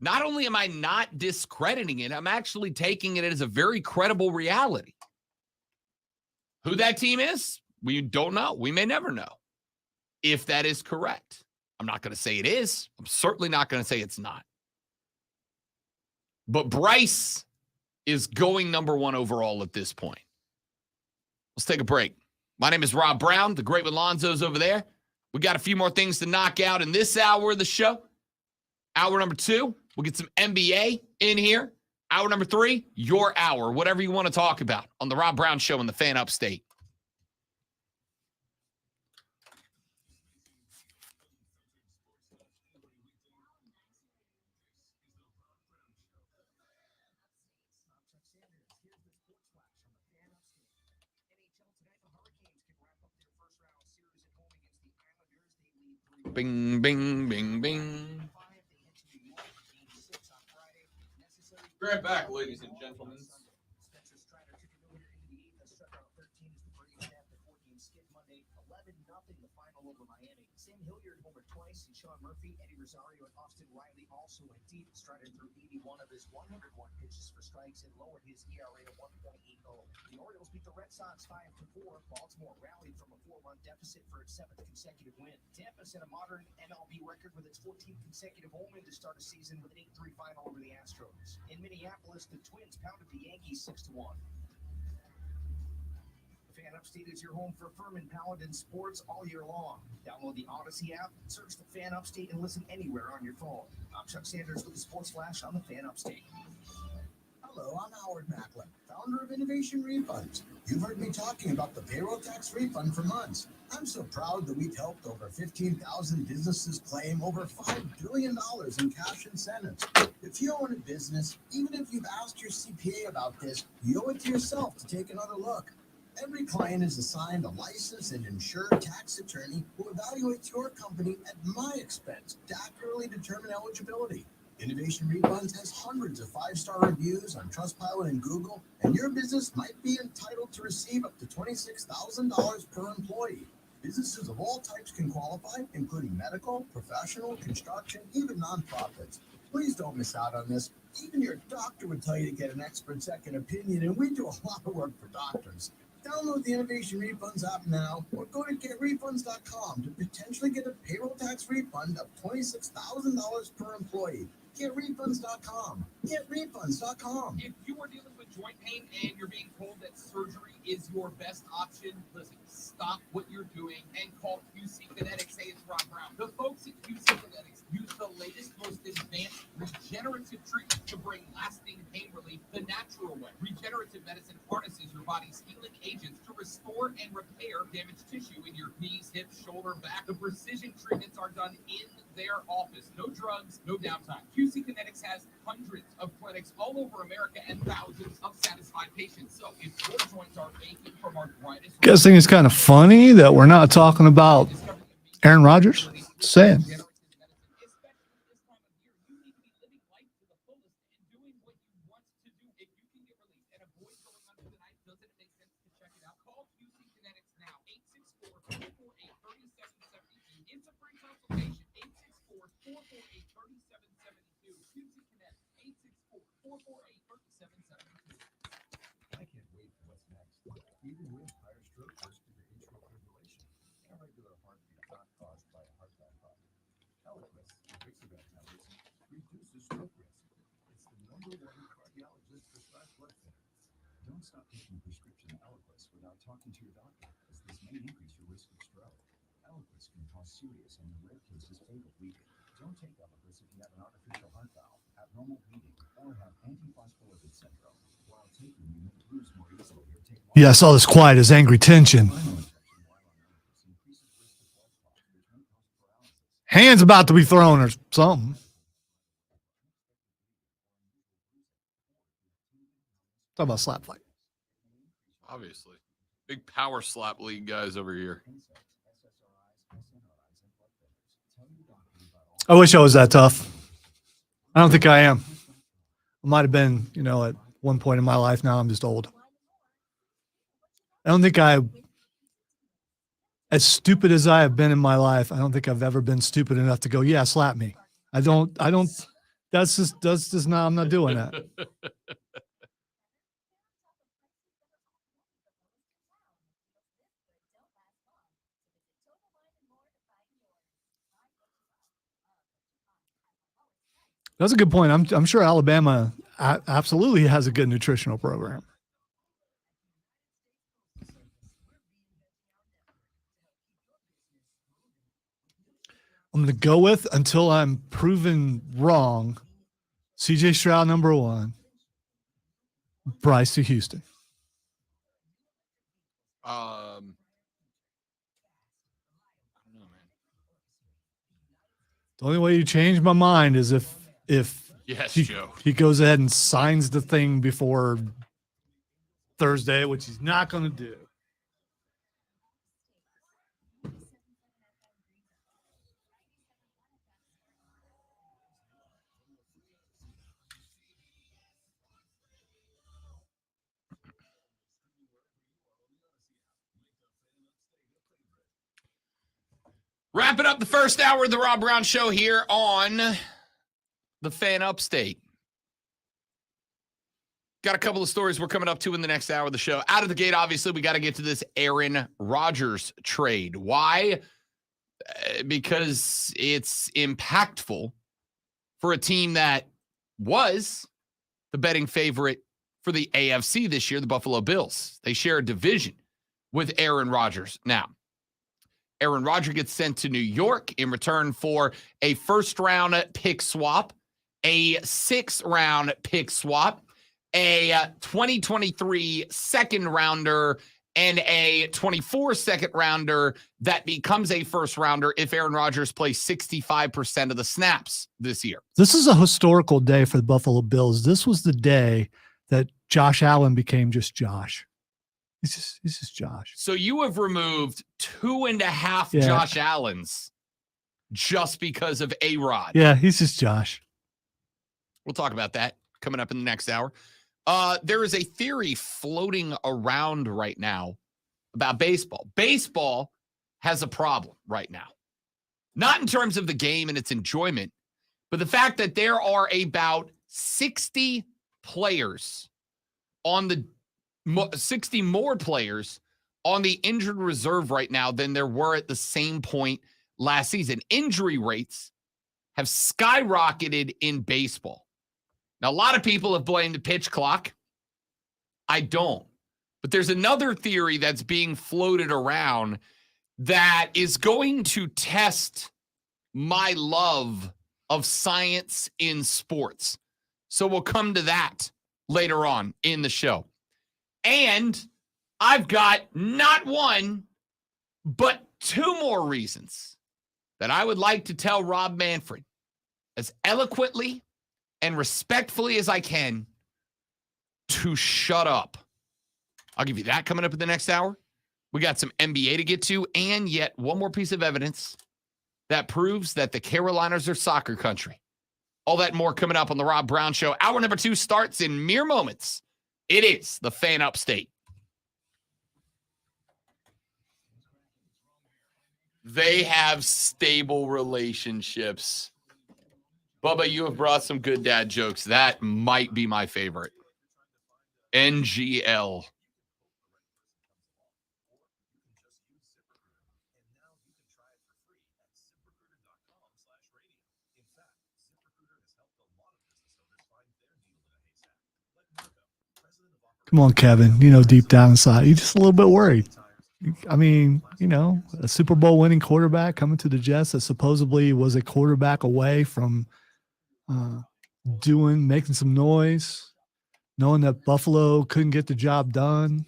Not only am I not discrediting it, I'm actually taking it as a very credible reality. Who that team is, we don't know. We may never know if that is correct. I'm not going to say it is. I'm certainly not going to say it's not. But Bryce is going number one overall at this point. Let's take a break. My name is Rob Brown. The Great with Lonzo's over there. We got a few more things to knock out in this hour of the show. Hour number 2, we'll get some NBA in here. Hour number 3, your hour, whatever you want to talk about on the Rob Brown Show in the Fan Upstate. Bing, bing, bing, bing. Grab back, ladies and gentlemen. Sam Hilliard homered twice, and Sean Murphy, Eddie Rosario, and Austin Riley also went deep. Strider threw 81 of his 101 pitches for strikes and lowered his ERA to 1.80. The Orioles beat the Red Sox 5-4. Baltimore rallied from a 4-run deficit for its 7th consecutive win. Tampa set a modern MLB record with its 14th consecutive home win to start a season with an 8-3 final over the Astros. In Minneapolis, the Twins pounded the Yankees 6-1. Fan Upstate is your home for Furman Paladin sports all year long. Download the Odyssey app, search the Fan Upstate, and listen anywhere on your phone. I'm Chuck Sanders with the Sports Flash on the Fan Upstate. Hello, I'm Howard Macklin, founder of Innovation Refunds. You've heard me talking about the payroll tax refund for months. I'm so proud that we've helped over 15,000 businesses claim over $5 billion in cash incentives. If you own a business, even if you've asked your CPA about this, you owe it to yourself to take another look. Every client is assigned a licensed and insured tax attorney who evaluates your company at my expense to accurately determine eligibility. Innovation Refunds has hundreds of 5-star reviews on Trustpilot and Google, and your business might be entitled to receive up to $26,000 per employee. Businesses of all types can qualify, including medical, professional, construction, even nonprofits. Please don't miss out on this. Even your doctor would tell you to get an expert second opinion, and we do a lot of work for doctors. Download the Innovation Refunds app now or go to getrefunds.com to potentially get a payroll tax refund of $26,000 per employee. Getrefunds.com. Getrefunds.com. If you are dealing with joint pain and you're being told that surgery is your best option, listen, stop what you're doing and call QC Kinetics. Hey, it's Rob Brown. The folks at QC Kinetics use the latest, most advanced regenerative treatment to bring lasting pain relief the natural way. Regenerative medicine harnesses your body's healing agents to restore and repair damaged tissue in your knees, hips, shoulder, back. The precision treatments are done in their office. No drugs, no downtime. QC Kinetics has hundreds of clinics all over America and thousands of satisfied patients. So if your joints are aching from arthritis, You guys think it's kind of funny that we're not talking about Aaron Rodgers? Saying. I can't wait for what's next. Even with higher stroke risk due to atrial fibrillation, irregular heartbeat not caused by a heart valve problem. Eliquis, Vixaret tablets, reduces stroke risk. It's the #1 cardiologist prescribed blood thinner. Don't stop taking prescription Eliquis without talking to your doctor, as this may increase your risk of stroke. Eliquis can cause serious and in rare cases fatal bleeding. Don't take Eliquis if you have an artificial heart valve, abnormal bleeding, or have antiphospholipid syndrome. While taking, you may lose more easily or take longer. Yeah, I saw this quiet as angry tension. Hands about to be thrown or something. Talk about slap fight. Obviously. Big power slap league guys over here. I wish I was that tough. I don't think I am. I might have been, at one point in my life. Now I'm just old. I don't think I As stupid as I have been in my life, I don't think I've ever been stupid enough to go, yeah, slap me. I don't, that's just not, I'm not doing that. That's a good point. I'm sure Alabama absolutely has a good nutritional program. I'm going to go with, until I'm proven wrong, CJ Stroud number 1, Bryce to Houston. I don't know, man. The only way you change my mind is if Yes, he, Joe. he goes ahead and signs the thing before Thursday, which he's not going to do. Wrapping up the first hour of the Rob Brown Show here on the Fan Upstate. Got a couple of stories we're coming up to in the next hour of the show. Out of the gate, obviously, we got to get to this Aaron Rodgers trade. Why? Because it's impactful for a team that was the betting favorite for the AFC this year, the Buffalo Bills. They share a division with Aaron Rodgers. Now, Aaron Rodgers gets sent to New York in return for a first-round pick swap, a sixth-round pick swap, a 2023 second-rounder, and a 24 second-rounder that becomes a first-rounder if Aaron Rodgers plays 65% of the snaps this year. This is a historical day for the Buffalo Bills. This was the day that Josh Allen became just Josh. He's just Josh. So you have removed 2.5 Yeah. Josh Allens just because of A-Rod. Yeah, he's just Josh. We'll talk about that coming up in the next hour. There is a theory floating around right now about baseball. Baseball has a problem right now. Not in terms of the game and its enjoyment, but the fact that there are about 60 players on the 60 more players on the injured reserve right now than there were at the same point last season. Injury rates have skyrocketed in baseball. Now, a lot of people have blamed the pitch clock. I don't. But there's another theory that's being floated around that is going to test my love of science in sports. So we'll come to that later on in the show. And I've got not one, but 2 more reasons that I would like to tell Rob Manfred as eloquently and respectfully as I can to shut up. I'll give you that coming up in the next hour. We got some NBA to get to, and yet one more piece of evidence that proves that the Carolinas are soccer country. All that and more coming up on the Rob Brown Show. Hour number 2 starts in mere moments. It is the Fan Upstate. They have stable relationships. Bubba, you have brought some good dad jokes. That might be my favorite. NGL. Come on, Kevin. You know, deep down inside, you're just a little bit worried. I mean, you know, a Super Bowl winning quarterback coming to the Jets that supposedly was a quarterback away from making some noise, knowing that Buffalo couldn't get the job done.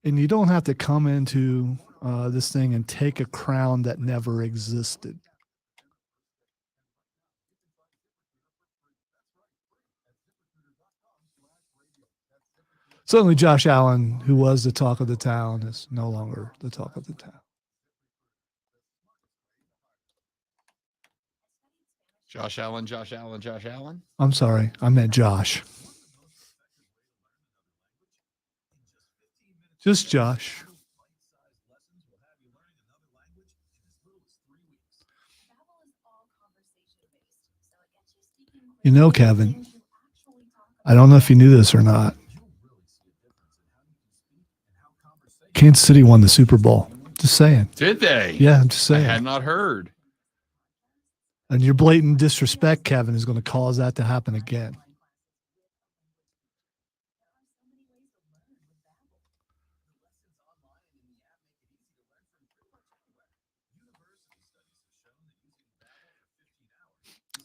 And you don't have to come into this thing and take a crown that never existed. Certainly Josh Allen, who was the talk of the town, is no longer the talk of the town. Josh Allen, Josh Allen, Josh Allen. I'm sorry. I meant Josh. Just Josh. You know, Kevin, I don't know if you knew this or not. Kansas City won the Super Bowl. Just saying. Did they? Yeah, I'm just I saying. had not heard. And your blatant disrespect, Kevin, is going to cause that to happen again.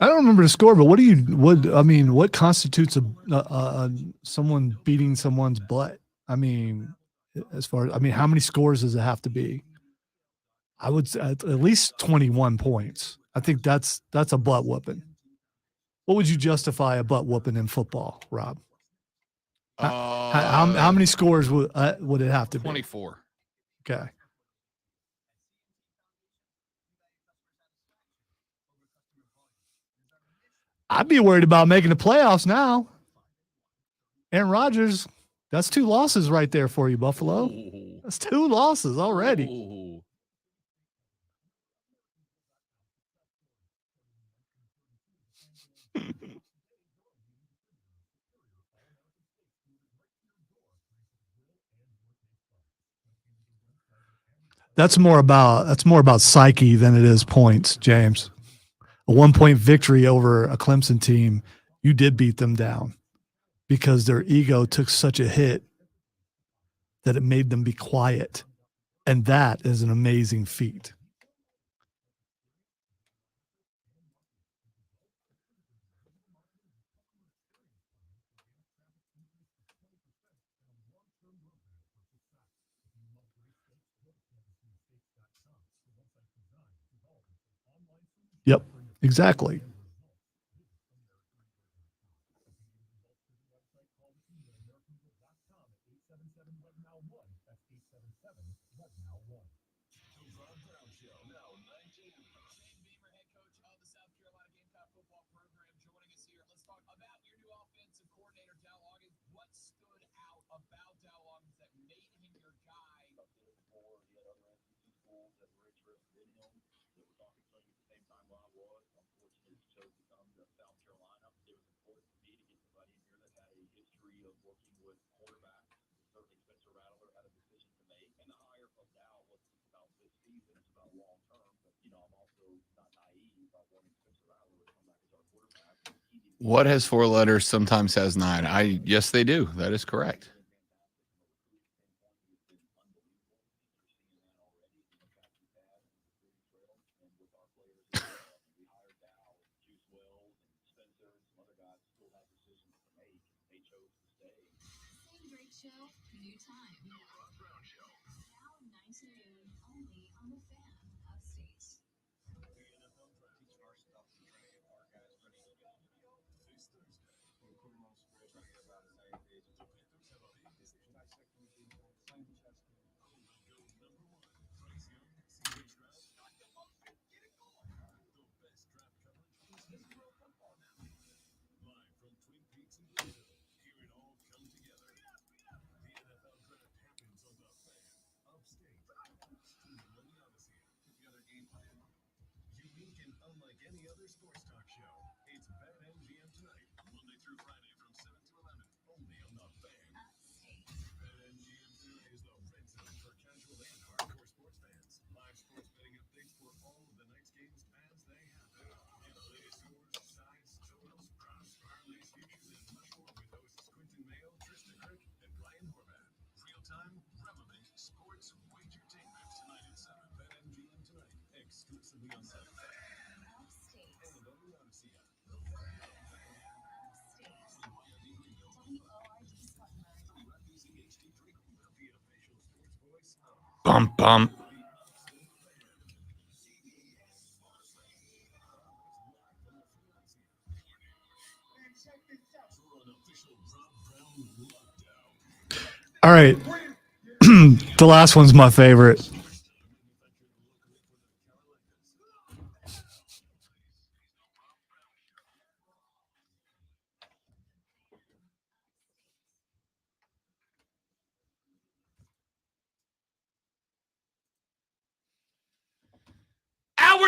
I don't remember the score, but what constitutes a someone beating someone's butt? I mean, how many scores does it have to be? I would say at least 21 points. I think that's a butt whooping. What would you justify a butt whooping in football, Rob? How many scores would it have to be? 24. Okay. I'd be worried about making the playoffs now. Aaron Rodgers, that's 2 losses right there for you, Buffalo. Ooh. That's 2 losses already. Ooh. That's more about psyche than it is points, James. A 1-point victory over a Clemson team, you did beat them down because their ego took such a hit that it made them be quiet. And that is an amazing feat. Yep, exactly. Beamer, head coach of the South Carolina Gamecock football program, joining us here. Let's talk about your new offensive coordinator, Dow Loggins. What stood out about Dow Loggins that made him your guy? Before he had other SEC schools that were interested in him, that were talking to him at the same time while I was. Unfortunately, he chose to come to South Carolina. It was important for me to get somebody in here that had a history of working with quarterbacks. Certainly, Spencer Rattler had a decision to make, and the hire of Dow wasn't just about this season; it's about long term. But I'm also not naive about wanting Spencer Rattler to come back as our quarterback. What has 4 letters sometimes has 9? Yes, they do. That is correct. Great show, new time. Rob Brown Show. Now 9 to noon, only on the Fan Upstate. Unique and unlike any other sports talk show, it's BetMGM tonight, Monday through Friday from 7 to 11, only on the Fan. BetMGM tonight is the red zone for casual and hardcore sports fans. Live sports betting updates for all of the night's games as they happen. And the latest scores, sides, totals, props, parlays, futures, and much more with hosts Quentin Mayo, Tristan Crick, and Ryan Horvath. Real-time, relevant sports wagertainment tonight at 7. BetMGM tonight, exclusively on 7. Bump, bump. All right. The last one's my favorite.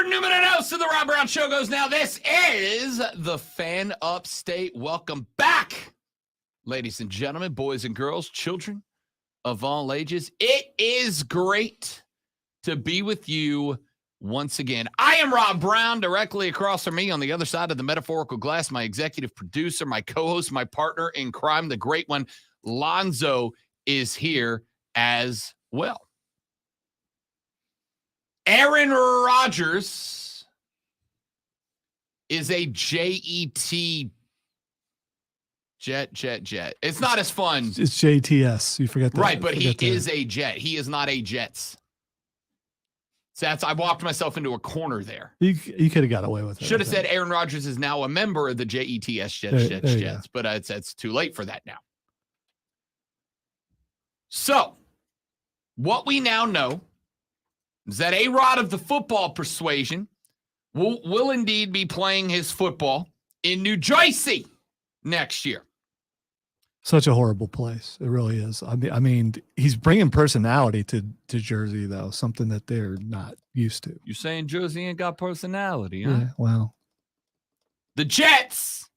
Jordan Newman and host of the Rob Brown Show goes now. This is the Fan Upstate. Welcome back, ladies and gentlemen, boys and girls, children of all ages. It is great to be with you once again. I am Rob Brown. Directly across from me on the other side of the metaphorical glass, my executive producer, my co-host, my partner in crime, the great one, Lonzo, is here as well. Aaron Rodgers is a Jet. It's not as fun. It's JTS. You forget that. Right, but he forget that. is a Jet. He is not a Jets. So I walked myself into a corner there. You could have got away with it. Should have I said think. Aaron Rodgers is now a member of the JETS There you Jets, but it's too late for that now. So, what we now know is that A-Rod of the football persuasion will indeed be playing his football in New Jersey next year. Such a horrible place. It really is. I mean, he's bringing personality to Jersey, though, something that they're not used to. You're saying Jersey ain't got personality, huh? Yeah, well, The Jets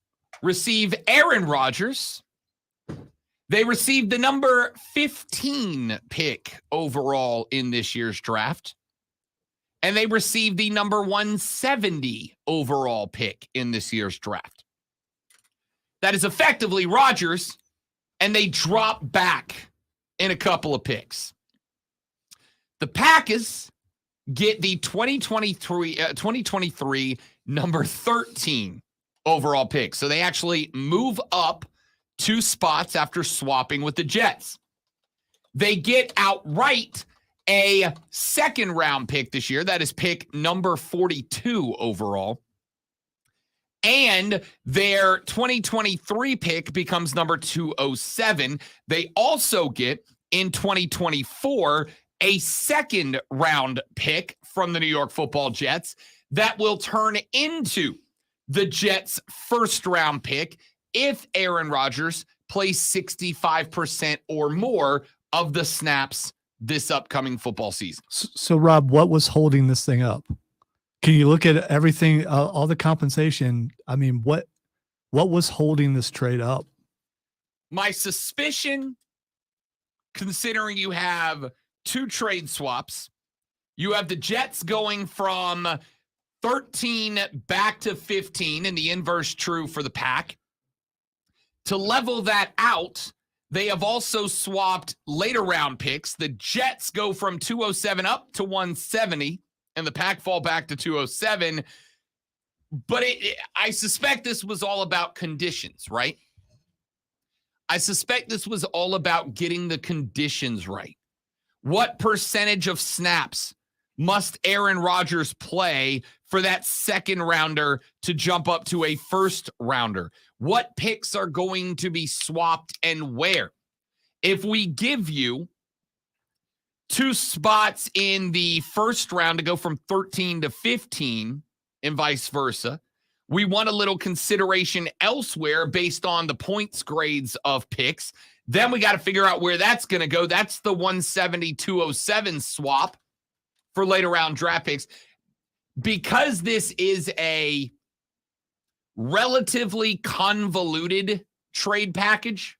receive Aaron Rodgers. They received the number 15 pick overall in this year's draft. And they received the number 170 overall pick in this year's draft. That is effectively Rodgers, and they drop back in a couple of picks. The Packers get the 2023 number 13 overall pick. So they actually move up 2 spots after swapping with the Jets. They get outright a second-round pick this year. That is pick number 42 overall. And their 2023 pick becomes number 207. They also get, in 2024, a second-round pick from the New York Football Jets that will turn into the Jets' first-round pick if Aaron Rodgers plays 65% or more of the snaps this upcoming football season. so Rob, what was holding this thing up? Can you look at everything, all the compensation? I mean, what was holding this trade up? My suspicion, considering you have 2 trade swaps, you have the Jets going from 13 back to 15, and the inverse true for the Pack. To level that out, they have also swapped later round picks. The Jets go from 207 up to 170, and the Pack fall back to 207. But I suspect this was all about conditions, right? I suspect this was all about getting the conditions right. What percentage of snaps must Aaron Rodgers play for that second rounder to jump up to a first rounder? What picks are going to be swapped and where? If we give you 2 spots in the first round to go from 13 to 15 and vice versa, we want a little consideration elsewhere based on the points grades of picks. Then we got to figure out where that's going to go. That's the 170-207 swap for later round draft picks. Because this is a relatively convoluted trade package,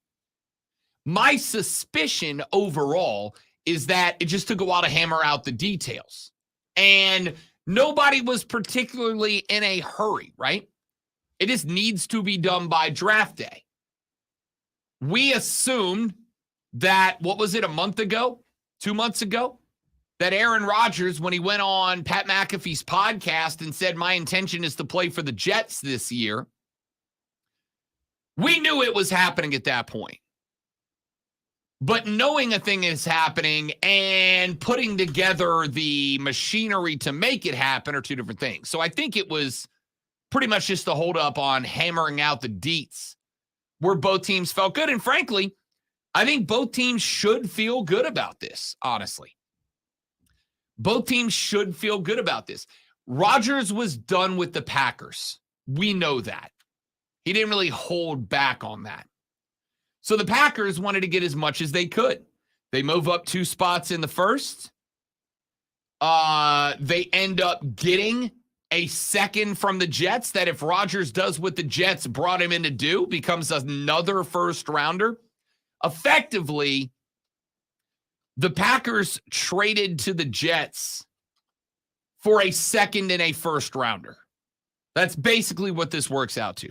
my suspicion overall is that it just took a while to hammer out the details. And nobody was particularly in a hurry, right? It just needs to be done by draft day. We assumed that, what was it, a month ago, 2 months ago, that Aaron Rodgers, when he went on Pat McAfee's podcast and said, my intention is to play for the Jets this year, we knew it was happening at that point. But knowing a thing is happening and putting together the machinery to make it happen are 2 different things. So I think it was pretty much just a hold up on hammering out the deets where both teams felt good. And frankly, I think both teams should feel good about this, honestly. Both teams should feel good about this. Rodgers was done with the Packers. We know that. He didn't really hold back on that. So the Packers wanted to get as much as they could. They move up 2 spots in the first. They end up getting a second from the Jets that if Rodgers does what the Jets brought him in to do, becomes another first rounder. Effectively, the Packers traded to the Jets for a second and a first rounder. That's basically what this works out to.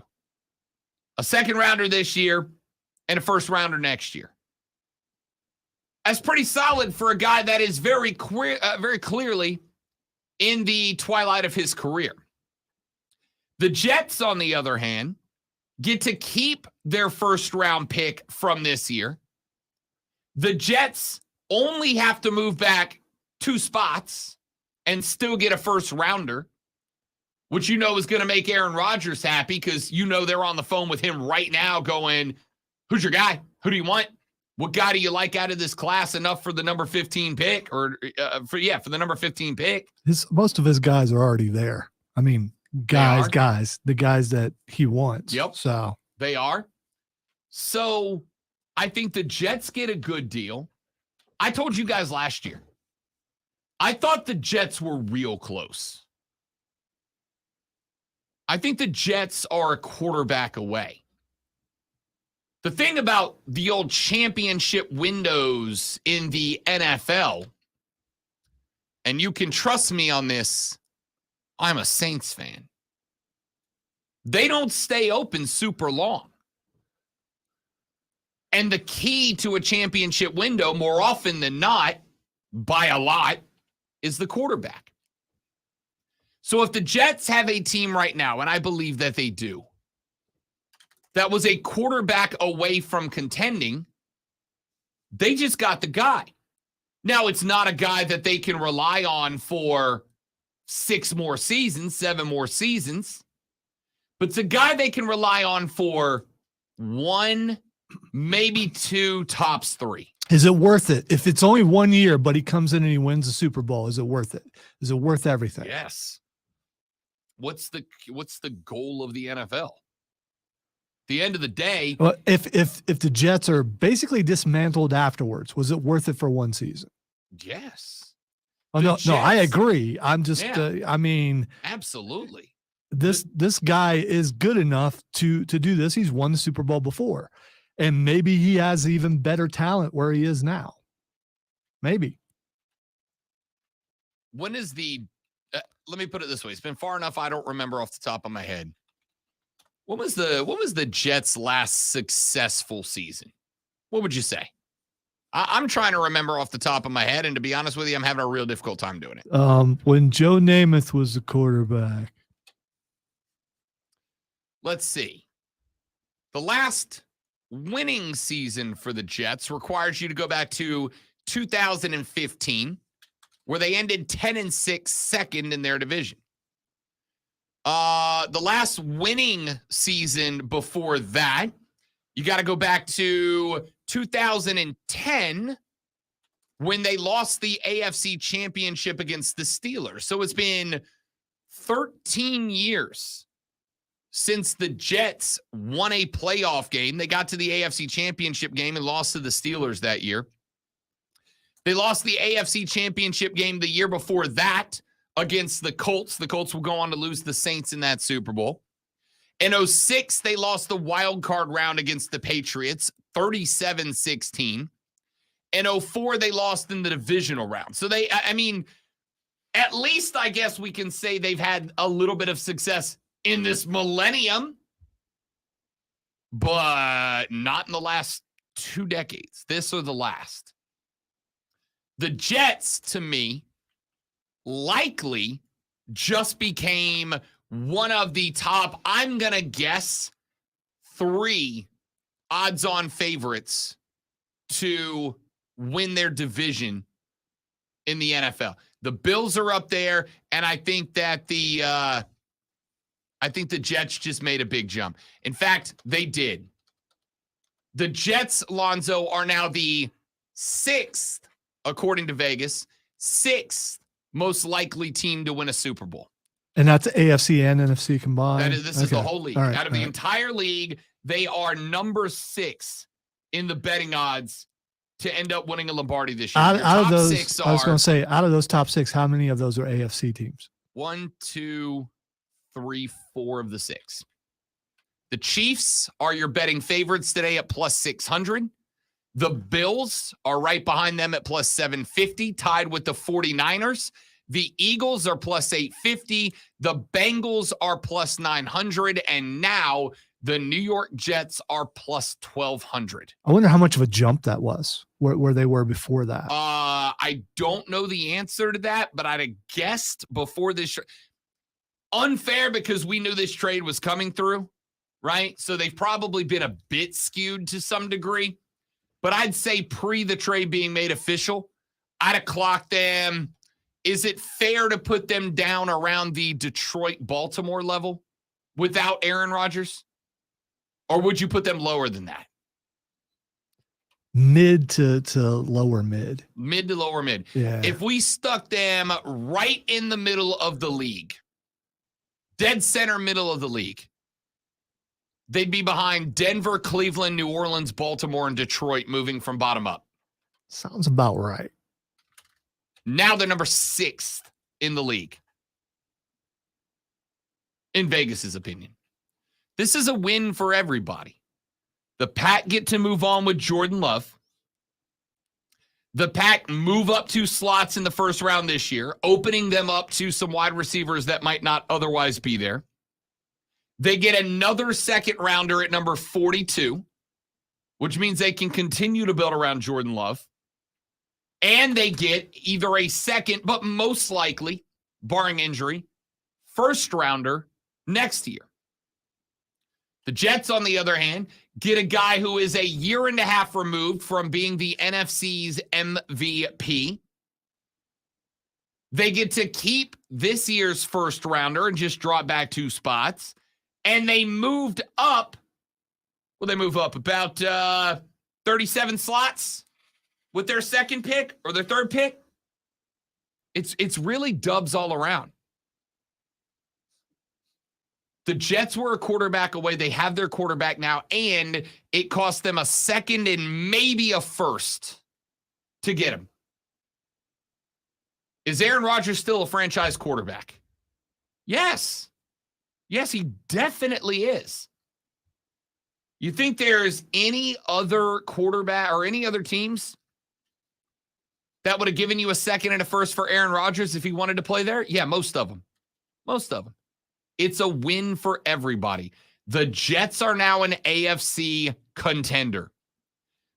A second rounder this year and a first rounder next year. That's pretty solid for a guy that is very clearly in the twilight of his career. The Jets, on the other hand, get to keep their first round pick from this year. The Jets only have to move back 2 spots and still get a first rounder, which you know is going to make Aaron Rodgers happy because you know they're on the phone with him right now going, who's your guy? Who do you want? What guy do you like out of this class enough for the number 15 pick or for the number 15 pick? Most of his guys are already there. I mean, the guys that he wants. Yep. So they are. So I think the Jets get a good deal. I told you guys last year, I thought the Jets were real close. I think the Jets are a quarterback away. The thing about the old championship windows in the NFL, and you can trust me on this, I'm a Saints fan. They don't stay open super long. And the key to a championship window, more often than not, by a lot, is the quarterback. So if the Jets have a team right now, and I believe that they do, that was a quarterback away from contending, they just got the guy. Now, it's not a guy that they can rely on for 6 more seasons, 7 more seasons, but it's a guy they can rely on for 1, maybe 2, tops 3. is it worth it? If it's only 1 year, but he comes in and he wins the Super Bowl, is it worth it? Is it worth everything? Yes. What's the goal of the NFL? The end of the day, Well, if the Jets are basically dismantled afterwards, was it worth it for 1 season? yes, Oh, The no, I Jets- agree. I'm just, Yeah. I mean, absolutely. this guy is good enough to do this. He's won the Super Bowl before, and maybe he has even better talent where he is now. Maybe. When is the let me put it this way. It's been far enough I don't remember off the top of my head. When was the Jets' last successful season? What would you say? I'm trying to remember off the top of my head, and to be honest with you, I'm having a real difficult time doing it. When Joe Namath was the quarterback. Let's see. The last winning season for the Jets requires you to go back to 2015, where they ended 10-6, second in their division. The last winning season before that, you got to go back to 2010 when they lost the AFC Championship against the Steelers. So it's been 13 years since the Jets won a playoff game. They got to the AFC Championship game and lost to the Steelers that year. They lost the AFC Championship game the year before that against the Colts. The Colts will go on to lose the Saints in that Super Bowl. In 2006, they lost the wild card round against the Patriots, 37-16. In 2004, they lost in the divisional round. So at least I guess we can say they've had a little bit of success in this millennium, but not in the last 2 decades. This or the last. The Jets, to me, likely just became one of the top, I'm going to guess, 3 odds-on favorites to win their division in the NFL. The Bills are up there, and I think that the Jets just made a big jump. In fact, they did. The Jets, Lonzo, are now the 6th, according to Vegas, 6th most likely team to win a Super Bowl. And that's AFC and NFC combined. This is the whole league. All right, Out of the all right. entire league, they are number 6 in the betting odds to end up winning a Lombardi this year. Out, Your out of top those, six I was are going to say, out of those top 6, how many of those are AFC teams? 1, 2, 3, 4 of the 6. The Chiefs are your betting favorites today at plus 600. The Bills are right behind them at plus 750, tied with the 49ers. The Eagles are plus 850. The Bengals are plus 900. And now the New York Jets are plus 1,200. I wonder how much of a jump that was where they were before that. I don't know the answer to that, but I'd have guessed before this. Unfair because we knew this trade was coming through, right? So they've probably been a bit skewed to some degree. But I'd say pre the trade being made official, I'd have clocked them. Is it fair to put them down around the Detroit-Baltimore level without Aaron Rodgers? Or would you put them lower than that? Mid to lower mid. Mid to lower mid. Yeah. If we stuck them right in the middle of the league, dead center middle of the league, they'd be behind Denver, Cleveland, New Orleans, Baltimore, and Detroit, moving from bottom up. Sounds about right. Now they're number 6th in the league, in Vegas's opinion. This is a win for everybody. The Pack get to move on with Jordan Love. The Pack move up 2 slots in the first round this year, opening them up to some wide receivers that might not otherwise be there. They get another second rounder at number 42, which means they can continue to build around Jordan Love. And they get either a second, but most likely, barring injury, first rounder next year. The Jets, on the other hand, get a guy who is a year and a half removed from being the NFC's MVP. They get to keep this year's first rounder and just drop back 2 spots. And they moved up. Well, they move up about 37 slots with their second pick or their third pick. It's really dubs all around. The Jets were a quarterback away. They have their quarterback now, and it cost them a second and maybe a first to get him. Is Aaron Rodgers still a franchise quarterback? Yes. Yes, he definitely is. You think there's any other quarterback or any other teams that would have given you a second and a first for Aaron Rodgers if he wanted to play there? Yeah, most of them. Most of them. It's a win for everybody. The Jets are now an AFC contender.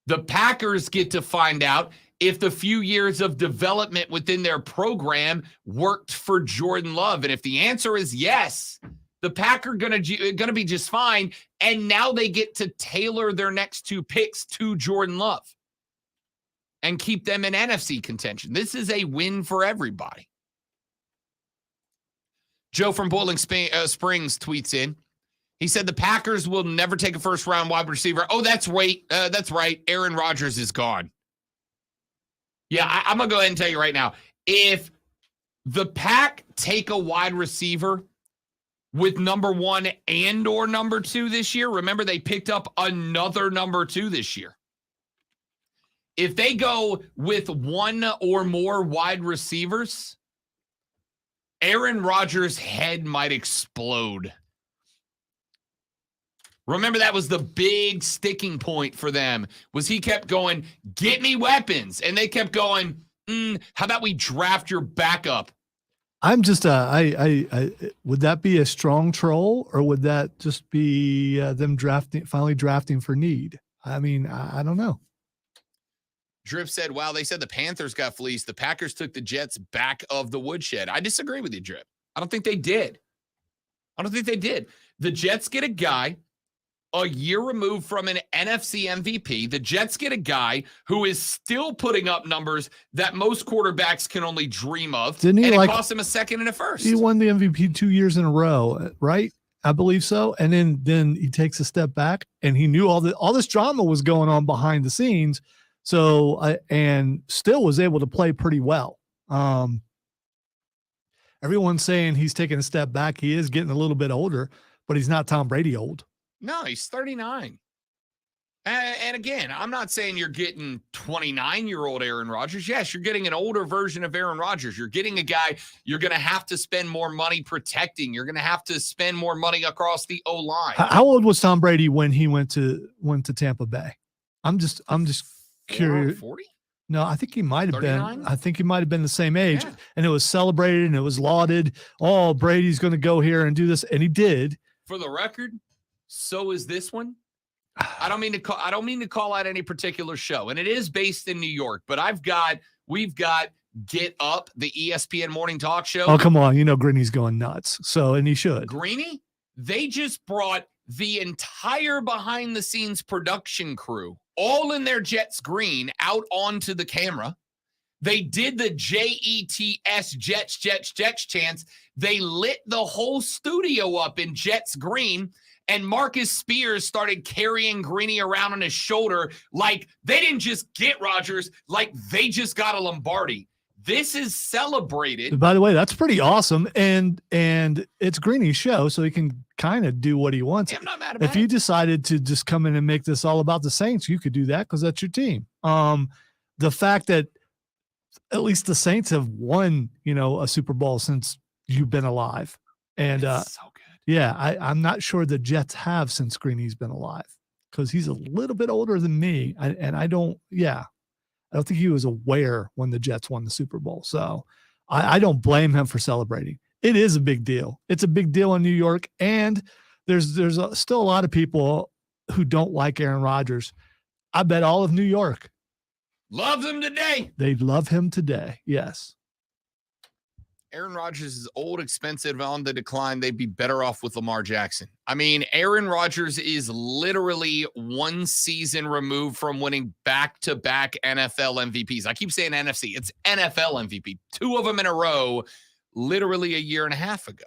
The Packers get to find out if the few years of development within their program worked for Jordan Love. And if the answer is yes, the Packers are going to be just fine. And now they get to tailor their next 2 picks to Jordan Love and keep them in NFC contention. This is a win for everybody. Joe from Boiling Springs tweets in. He said the Packers will never take a first-round wide receiver. Oh, that's right. That's right. Aaron Rodgers is gone. Yeah, I'm going to go ahead and tell you right now. If the Pack take a wide receiver with number 1 and or number 2 this year, remember they picked up another number 2 this year. If they go with 1 or more wide receivers, Aaron Rodgers' head might explode. Remember, that was the big sticking point for them, was he kept going, get me weapons. And they kept going, how about we draft your backup? I'm just, would that be a strong troll, or would that just be them finally drafting for need? I mean, I don't know. Drip said, wow, they said the Panthers got fleeced. The Packers took the Jets back of the woodshed. I disagree with you, Drip. I don't think they did. The Jets get a guy a year removed from an NFC MVP. The Jets get a guy who is still putting up numbers that most quarterbacks can only dream of. Didn't he, and like, it cost him a second and a first. He won the MVP 2 years in a row, right? I believe so. And then he takes a step back, and he knew all this drama was going on behind the scenes. So, and still was able to play pretty well. Everyone's saying he's taking a step back. He is getting a little bit older, but he's not Tom Brady old. No, he's 39. And again, I'm not saying you're getting 29-year-old Aaron Rodgers. Yes, you're getting an older version of Aaron Rodgers. You're getting a guy you're going to have to spend more money protecting. You're going to have to spend more money across the O-line. How old was Tom Brady when he went to Tampa Bay? I'm just curious. 40? No, I think he might have been. 39? I think he might have been the same age, Yeah. and it was celebrated and it was lauded. Oh, Brady's going to go here and do this, and he did. For the record, so is this one. I don't mean to call out any particular show, and it is based in New York, but we've got Get Up, the ESPN morning talk show. Oh, come on. You know, Grinny's going nuts. So, and he should. Greeny, they just brought the entire behind the scenes production crew, all in their Jets green, out onto the camera. They did the JETS Jets chants. They lit the whole studio up in Jets green. And Marcus Spears started carrying Greeny around on his shoulder like they didn't just get Rodgers, like they just got a Lombardi. This is celebrated. By the way, that's pretty awesome. And it's Greeny's show, so he can kind of do what he wants. I'm not mad about If you it. decided to just come in and make this all about the Saints, you could do that because that's your team. The fact that at least the Saints have won, a Super Bowl since you've been alive. And It's so good. yeah, I'm not sure the Jets have since Greeny's been alive because he's a little bit older than me. I don't think he was aware when the Jets won the Super Bowl. So I don't blame him for celebrating. It is a big deal. It's a big deal in New York. And there's still a lot of people who don't like Aaron Rodgers. I bet all of New York, Love them today. they love him today. Yes. Aaron Rodgers is old, expensive, on the decline. They'd be better off with Lamar Jackson. I mean, Aaron Rodgers is literally one season removed from winning back-to-back NFL MVPs. I keep saying NFC. It's NFL MVP. 2 of them in a row, literally a year and a half ago.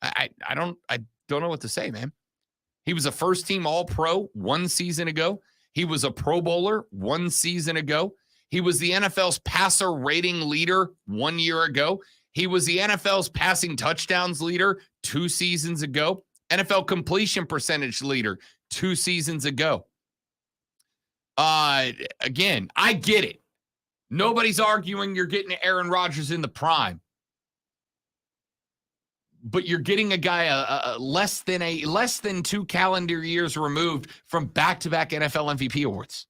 I don't know what to say, man. He was a first-team All-Pro 1 season ago. He was a Pro Bowler 1 season ago. He was the NFL's passer rating leader 1 year ago. He was the NFL's passing touchdowns leader 2 seasons ago. NFL completion percentage leader 2 seasons ago. Again, I get it. Nobody's arguing you're getting Aaron Rodgers in the prime. But you're getting a guy less than 2 calendar years removed from back-to-back NFL MVP awards.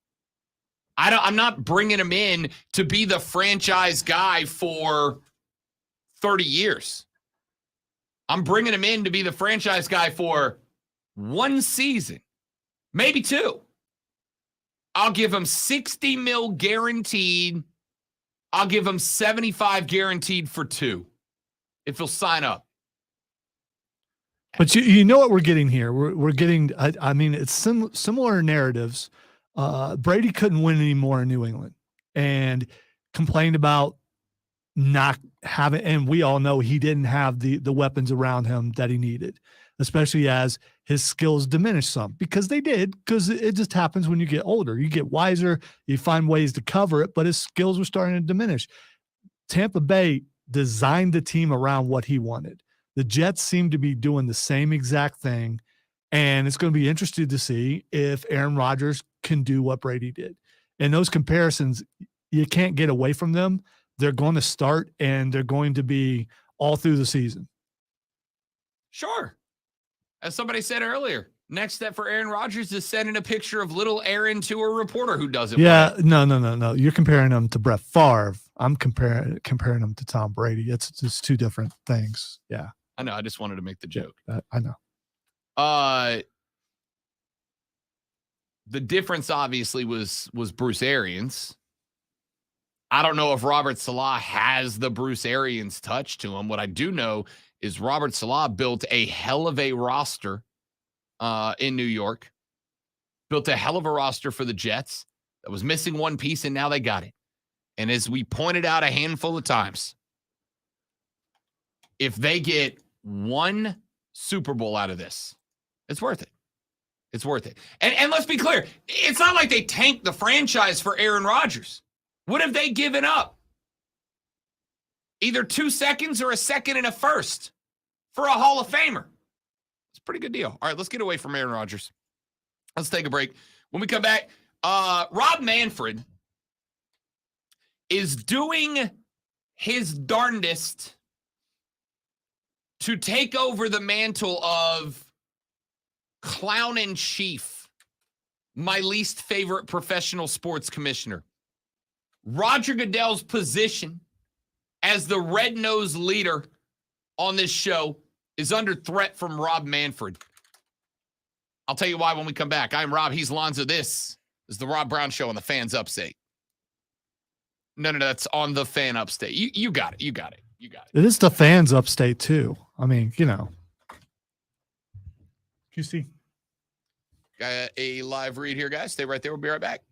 I'm not bringing him in to be the franchise guy for 30 years. I'm bringing him in to be the franchise guy for 1 season, maybe 2. I'll give him $60 million guaranteed. I'll give him $75 guaranteed for 2 if he'll sign up. But you know what we're getting here? We're getting, I mean, it's similar narratives. Brady couldn't win anymore in New England and complained about not having, and we all know he didn't have the weapons around him that he needed, especially as his skills diminished some, because they did, because it just happens when you get older. You get wiser, you find ways to cover it, but his skills were starting to diminish. Tampa Bay designed the team around what he wanted. The Jets seem to be doing the same exact thing, and it's going to be interesting to see if Aaron Rodgers can do what Brady did. And those comparisons, you can't get away from them. They're going to start, and they're going to be all through the season. Sure. As somebody said earlier, next step for Aaron Rodgers is sending a picture of little Aaron to a reporter who does it. Yeah, no. You're comparing them to Brett Favre. I'm comparing them to Tom Brady. It's just 2 different things. Yeah, I know. I just wanted to make the joke. I know. The difference obviously was Bruce Arians. I don't know if Robert Saleh has the Bruce Arians touch to him. What I do know is Robert Saleh built a hell of a roster in New York, built a hell of a roster for the Jets that was missing one piece, and now they got it. And as we pointed out a handful of times, if they get 1 Super Bowl out of this, it's worth it. It's worth it. And let's be clear, it's not like they tanked the franchise for Aaron Rodgers. What have they given up? Either 2 seconds or a second and a first for a Hall of Famer. It's a pretty good deal. All right, let's get away from Aaron Rodgers. Let's take a break. When we come back, Rob Manfred is doing his darndest to take over the mantle of clown in chief, my least favorite professional sports commissioner. Roger Goodell's position as the red-nosed leader on this show is under threat from Rob Manfred. I'll tell you why when we come back. I'm Rob. He's Lonzo. This is the Rob Brown Show on the Fans Upstate. No, that's on the Fan Upstate. You got it. You got it. You got it. It is the Fans Upstate too. I mean, you know. QC. Got a live read here, guys. Stay right there. We'll be right back.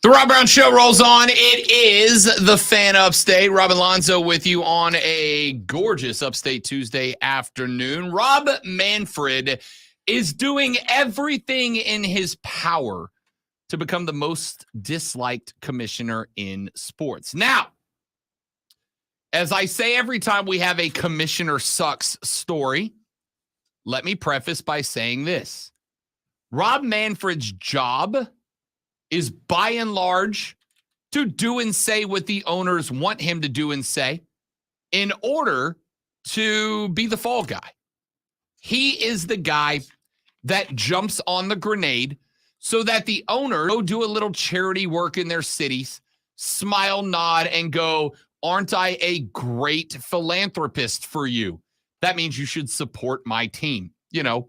The Rob Brown Show rolls on. It is the Fan Upstate. Rob and Lonzo with you on a gorgeous Upstate Tuesday afternoon. Rob Manfred is doing everything in his power to become the most disliked commissioner in sports. Now, as I say every time we have a commissioner sucks story, let me preface by saying this. Rob Manfred's job is by and large to do and say what the owners want him to do and say in order to be the fall guy. He is the guy that jumps on the grenade so that the owner go do a little charity work in their cities, smile, nod, and go, aren't I a great philanthropist for you? That means you should support my team. You know,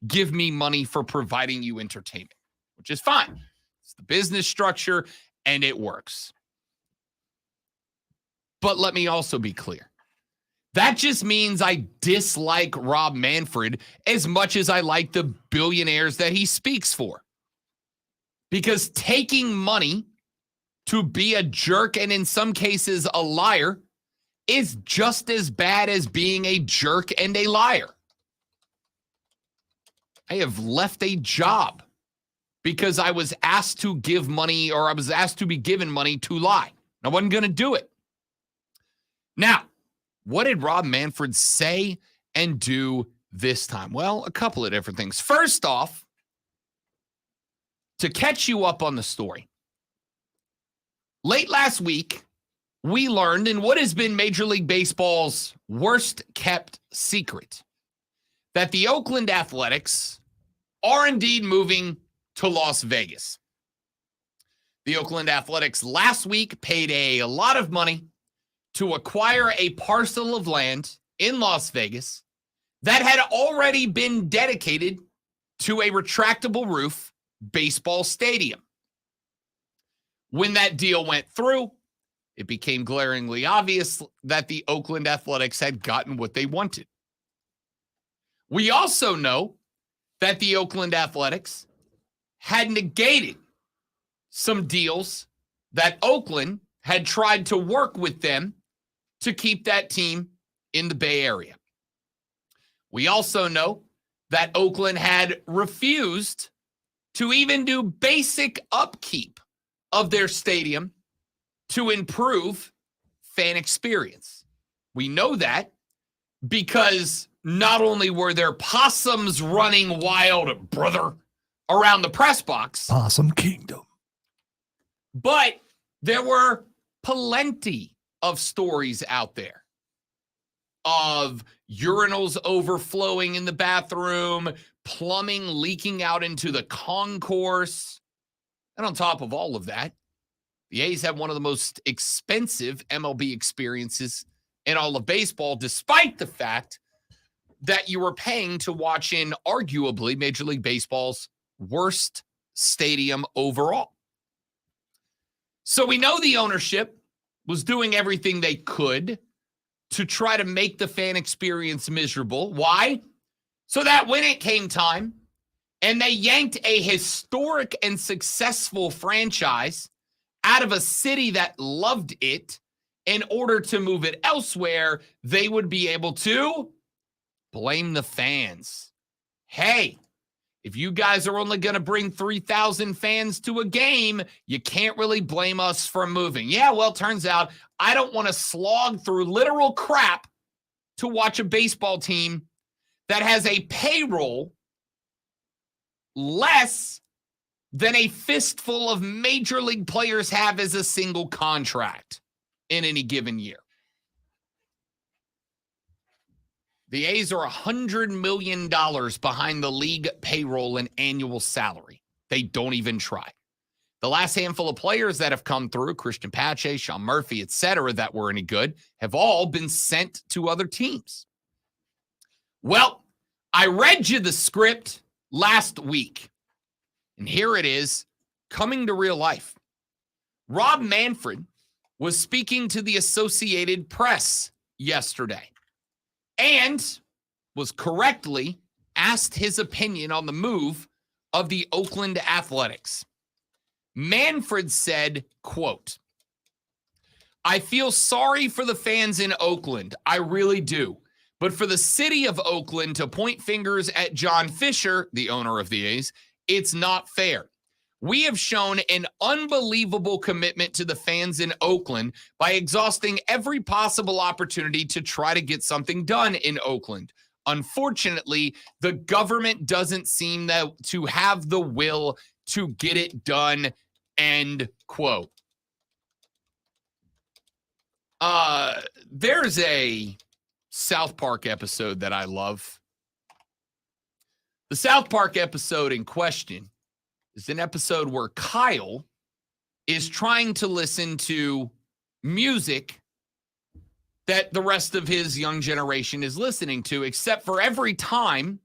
give me money for providing you entertainment, which is fine. It's the business structure, and it works. But let me also be clear. That just means I dislike Rob Manfred as much as I like the billionaires that he speaks for. Because taking money to be a jerk and in some cases a liar is just as bad as being a jerk and a liar. I have left a job because I was asked to give money, or I was asked to be given money to lie. I wasn't going to do it. Now, what did Rob Manfred say and do this time? Well, a couple of different things. First off, to catch you up on the story, late last week, we learned in what has been Major League Baseball's worst kept secret that the Oakland Athletics are indeed moving to Las Vegas. The Oakland Athletics last week paid a lot of money to acquire a parcel of land in Las Vegas that had already been dedicated to a retractable roof baseball stadium. When that deal went through, it became glaringly obvious that the Oakland Athletics had gotten what they wanted. We also know that the Oakland Athletics had negated some deals that Oakland had tried to work with them to keep that team in the Bay Area. We also know that Oakland had refused to even do basic upkeep of their stadium to improve fan experience. We know that because not only were there possums running wild, brother, around the press box, Possum Kingdom, but there were plenty of stories out there of urinals overflowing in the bathroom, plumbing leaking out into the concourse. And on top of all of that, the A's have one of the most expensive MLB experiences in all of baseball, despite the fact that you were paying to watch in arguably Major League Baseball's worst stadium overall. So we know the ownership was doing everything they could to try to make the fan experience miserable. Why? So that when it came time and they yanked a historic and successful franchise out of a city that loved it in order to move it elsewhere, they would be able to blame the fans. Hey, if you guys are only going to bring 3,000 fans to a game, you can't really blame us for moving. Yeah, well, turns out I don't want to slog through literal crap to watch a baseball team that has a payroll less than a fistful of major league players have as a single contract in any given year. The A's are $100 million behind the league payroll and annual salary. They don't even try. The last handful of players that have come through, Christian Pache, Sean Murphy, etc., that were any good, have all been sent to other teams. Well, I read you the script last week, and here it is, coming to real life. Rob Manfred was speaking to the Associated Press yesterday and was correctly asked his opinion on the move of the Oakland Athletics. Manfred said, quote, I feel sorry for the fans in Oakland. I really do. But for the city of Oakland to point fingers at John Fisher, the owner of the A's, it's not fair. We have shown an unbelievable commitment to the fans in Oakland by exhausting every possible opportunity to try to get something done in Oakland. Unfortunately, the government doesn't seem to have the will to get it done, end quote. There's a South Park episode that I love. The South Park episode in question is an episode where Kyle is trying to listen to music that the rest of his young generation is listening to, except for every time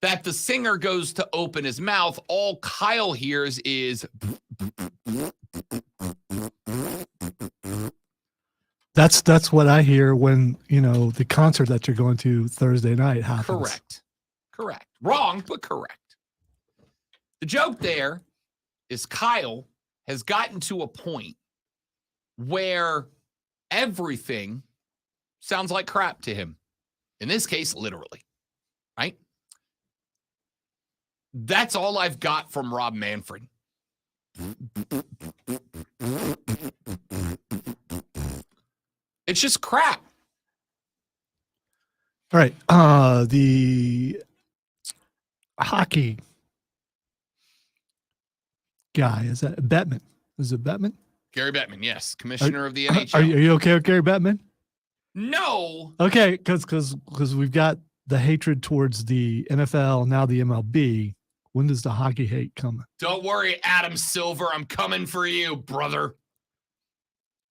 that the singer goes to open his mouth, all Kyle hears is That's what I hear when, the concert that you're going to Thursday night happens. Correct. Wrong, but correct. The joke there is Kyle has gotten to a point where everything sounds like crap to him. In this case, literally, right? That's all I've got from Rob Manfred. It's just crap. All right. The hockey guy, is that Bettman? Is it Bettman? Gary Bettman, yes. Commissioner of the NHL. Are you okay with Gary Bettman? No. Okay, because we've got the hatred towards the NFL, now the MLB. When does the hockey hate come? Don't worry, Adam Silver. I'm coming for you, brother.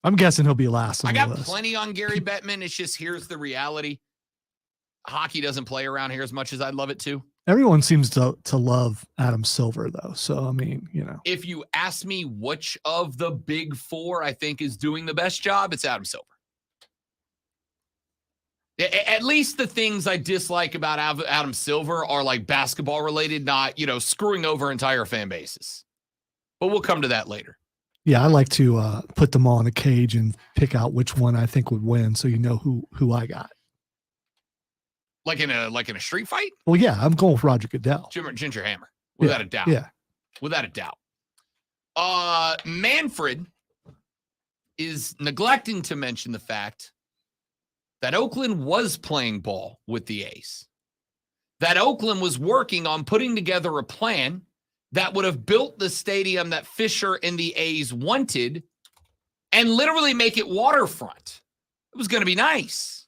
I'm guessing he'll be last on I the got list. plenty on Gary Bettman. It's just, here's the reality. Hockey doesn't play around here as much as I'd love it to. Everyone seems to love Adam Silver, though. So, I mean, If you ask me which of the big four I think is doing the best job, it's Adam Silver. At least the things I dislike about Adam Silver are like basketball related, not, screwing over entire fan bases. But we'll come to that later. Yeah, I like to put them all in a cage and pick out which one I think would win, so you know who I got. Like in a street fight? Well, yeah, I'm going with Roger Goodell. Ginger Hammer, without a doubt. Yeah. Without a doubt. Manfred is neglecting to mention the fact that Oakland was playing ball with the A's. That Oakland was working on putting together a plan that would have built the stadium that Fisher and the A's wanted and literally make it waterfront. It was going to be nice.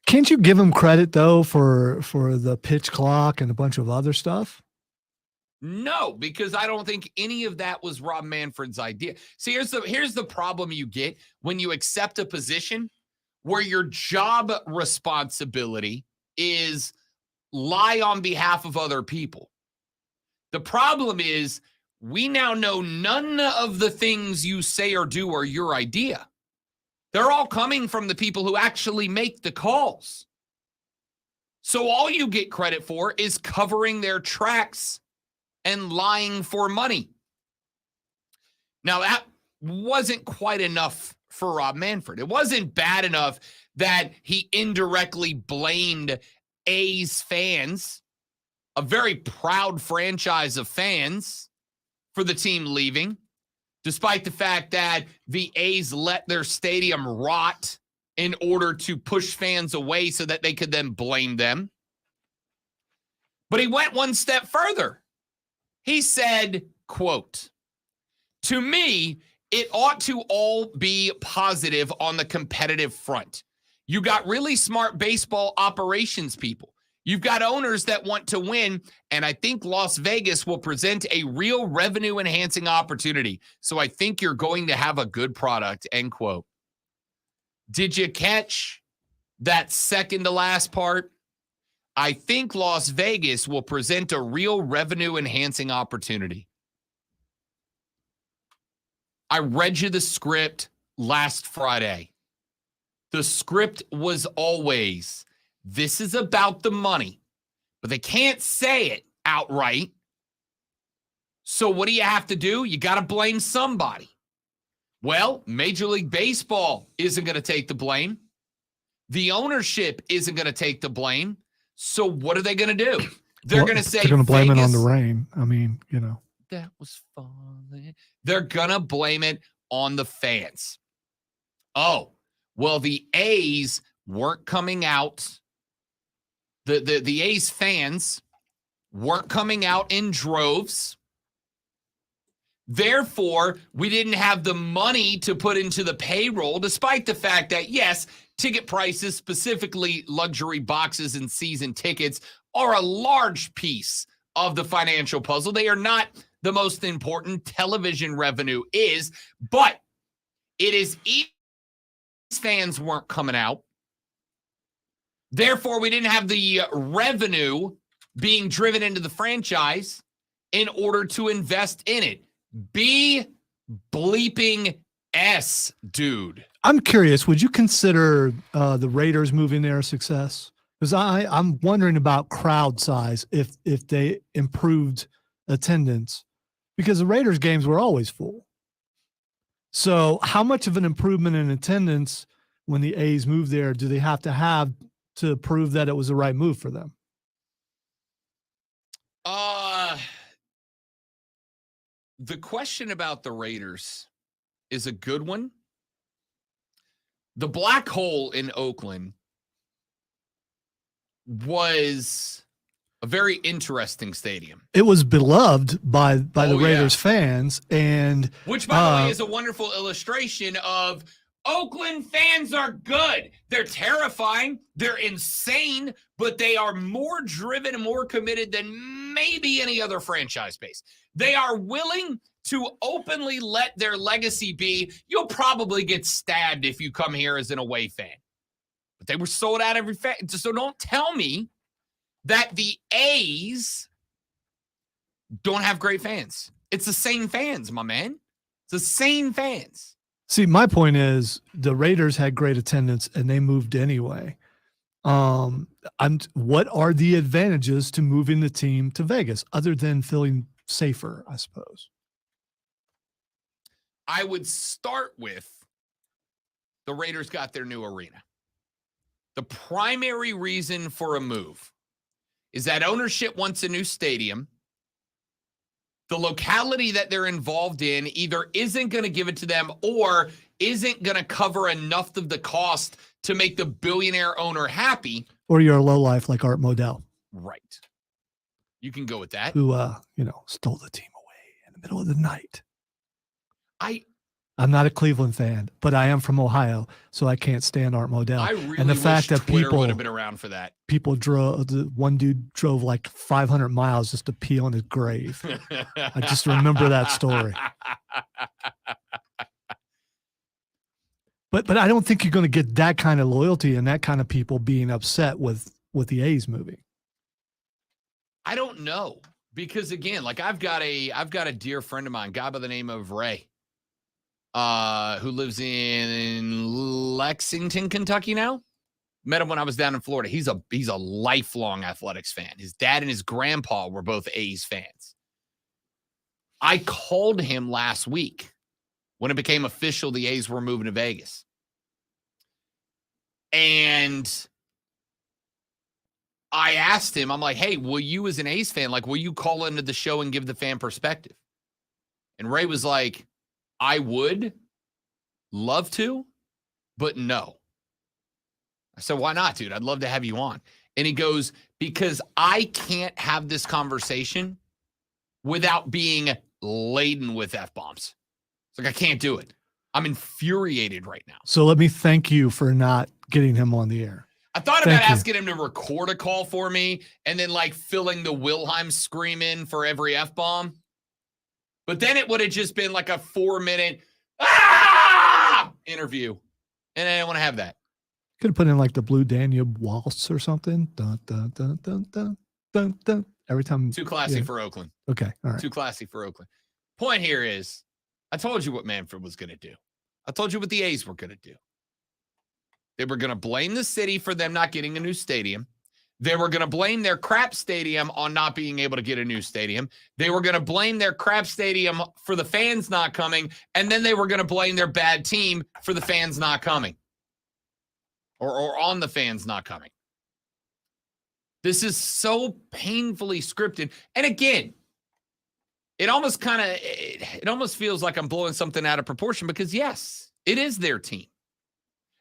Can't you give him credit, though, for the pitch clock and a bunch of other stuff? No, because I don't think any of that was Rob Manfred's idea. See, here's the problem you get when you accept a position where your job responsibility is lie on behalf of other people. The problem is we now know none of the things you say or do are your idea. They're all coming from the people who actually make the calls. So all you get credit for is covering their tracks and lying for money. Now, that wasn't quite enough for Rob Manfred. It wasn't bad enough that he indirectly blamed A's fans, a very proud franchise of fans, for the team leaving, despite the fact that the A's let their stadium rot in order to push fans away so that they could then blame them. But he went one step further. He said, quote, "To me, it ought to all be positive on the competitive front. You got really smart baseball operations people. You've got owners that want to win, and I think Las Vegas will present a real revenue-enhancing opportunity. So I think you're going to have a good product," end quote. Did you catch that second to last part? I think Las Vegas will present a real revenue-enhancing opportunity. I read you the script last Friday. The script was always, this is about the money, but they can't say it outright. So what do you have to do? You got to blame somebody. Well, Major League Baseball isn't going to take the blame. The ownership isn't going to take the blame. So what are they going to do? They're Well, going to say they're going to blame it on the Vegas, rain. I mean, you know. that was falling. They're going to blame it on the fans. Oh, well, the A's weren't coming out. The A's fans weren't coming out in droves. Therefore, we didn't have the money to put into the payroll, despite the fact that, yes, ticket prices, specifically luxury boxes and season tickets, are a large piece of the financial puzzle. They are not the most important. Television revenue is, but it is East fans weren't coming out. Therefore, we didn't have the revenue being driven into the franchise in order to invest in it. Be bleeping S, dude. I'm curious, would you consider the Raiders moving there a success? Because I'm wondering about crowd size if they improved attendance, because the Raiders games were always full. So how much of an improvement in attendance when the A's move there do they have to prove that it was the right move for them? The question about the Raiders is a good one. The Black Hole in Oakland was a very interesting stadium. It was beloved by the Oh, Raiders yeah. fans, and Which, by the way, is a wonderful illustration of Oakland fans are good. They're terrifying. They're insane, but they are more driven and more committed than maybe any other franchise base. They are willing to openly let their legacy be, you'll probably get stabbed if you come here as an away fan. But they were sold out every fan. So don't tell me that the A's don't have great fans. It's the same fans, my man. It's the same fans. see, my point is the Raiders had great attendance and they moved anyway. What are the advantages to moving the team to Vegas other than feeling safer, I suppose? I would start with the Raiders got their new arena. The primary reason for a move is that ownership wants a new stadium. The locality that they're involved in either isn't going to give it to them or isn't going to cover enough of the cost to make the billionaire owner happy. Or you're a lowlife like Art Modell, Right. You can go with that. who stole the team away in the middle of the night. I'm not a Cleveland fan, but I am from Ohio, so I can't stand Art Modell. I really and the wish fact that Twitter people would have been around for that. one dude drove like 500 miles just to pee on his grave. I just remember that story. But I don't think you're going to get that kind of loyalty and that kind of people being upset with the A's moving. I don't know, because again, like I've got a dear friend of mine, guy by the name of Ray, who lives in Lexington, Kentucky now. Met him when I was down in Florida. He's a lifelong athletics fan. His dad and his grandpa were both A's fans. I called him last week when it became official the A's were moving to Vegas. And I asked him, I'm like, hey, will you as an A's fan, will you call into the show and give the fan perspective? And Ray was like, I would love to, but no. I said, why not, dude? I'd love to have you on. And he goes, because I can't have this conversation without being laden with F-bombs. It's like, I can't do it. I'm infuriated right now. So let me thank you for not getting him on the air. I thought Thank about you. asking him to record a call for me and then filling the Wilhelm scream in for every F-bomb. But then it would have just been like a 4-minute interview. And I didn't want to have that. Could have put in like the Blue Danube waltz or something. Dun, dun, dun, dun, dun, dun, dun. Every time. Too classy Yeah. for Oakland. Okay. All right. Too classy for Oakland. Point here is, I told you what Manfred was going to do. I told you what the A's were going to do. They were going to blame the city for them not getting a new stadium. They were going to blame their crap stadium on not being able to get a new stadium. They were going to blame their crap stadium for the fans not coming. And then they were going to blame their bad team for the fans not coming. Or on the fans not coming. This is so painfully scripted. And again, it almost feels like I'm blowing something out of proportion because, yes, it is their team.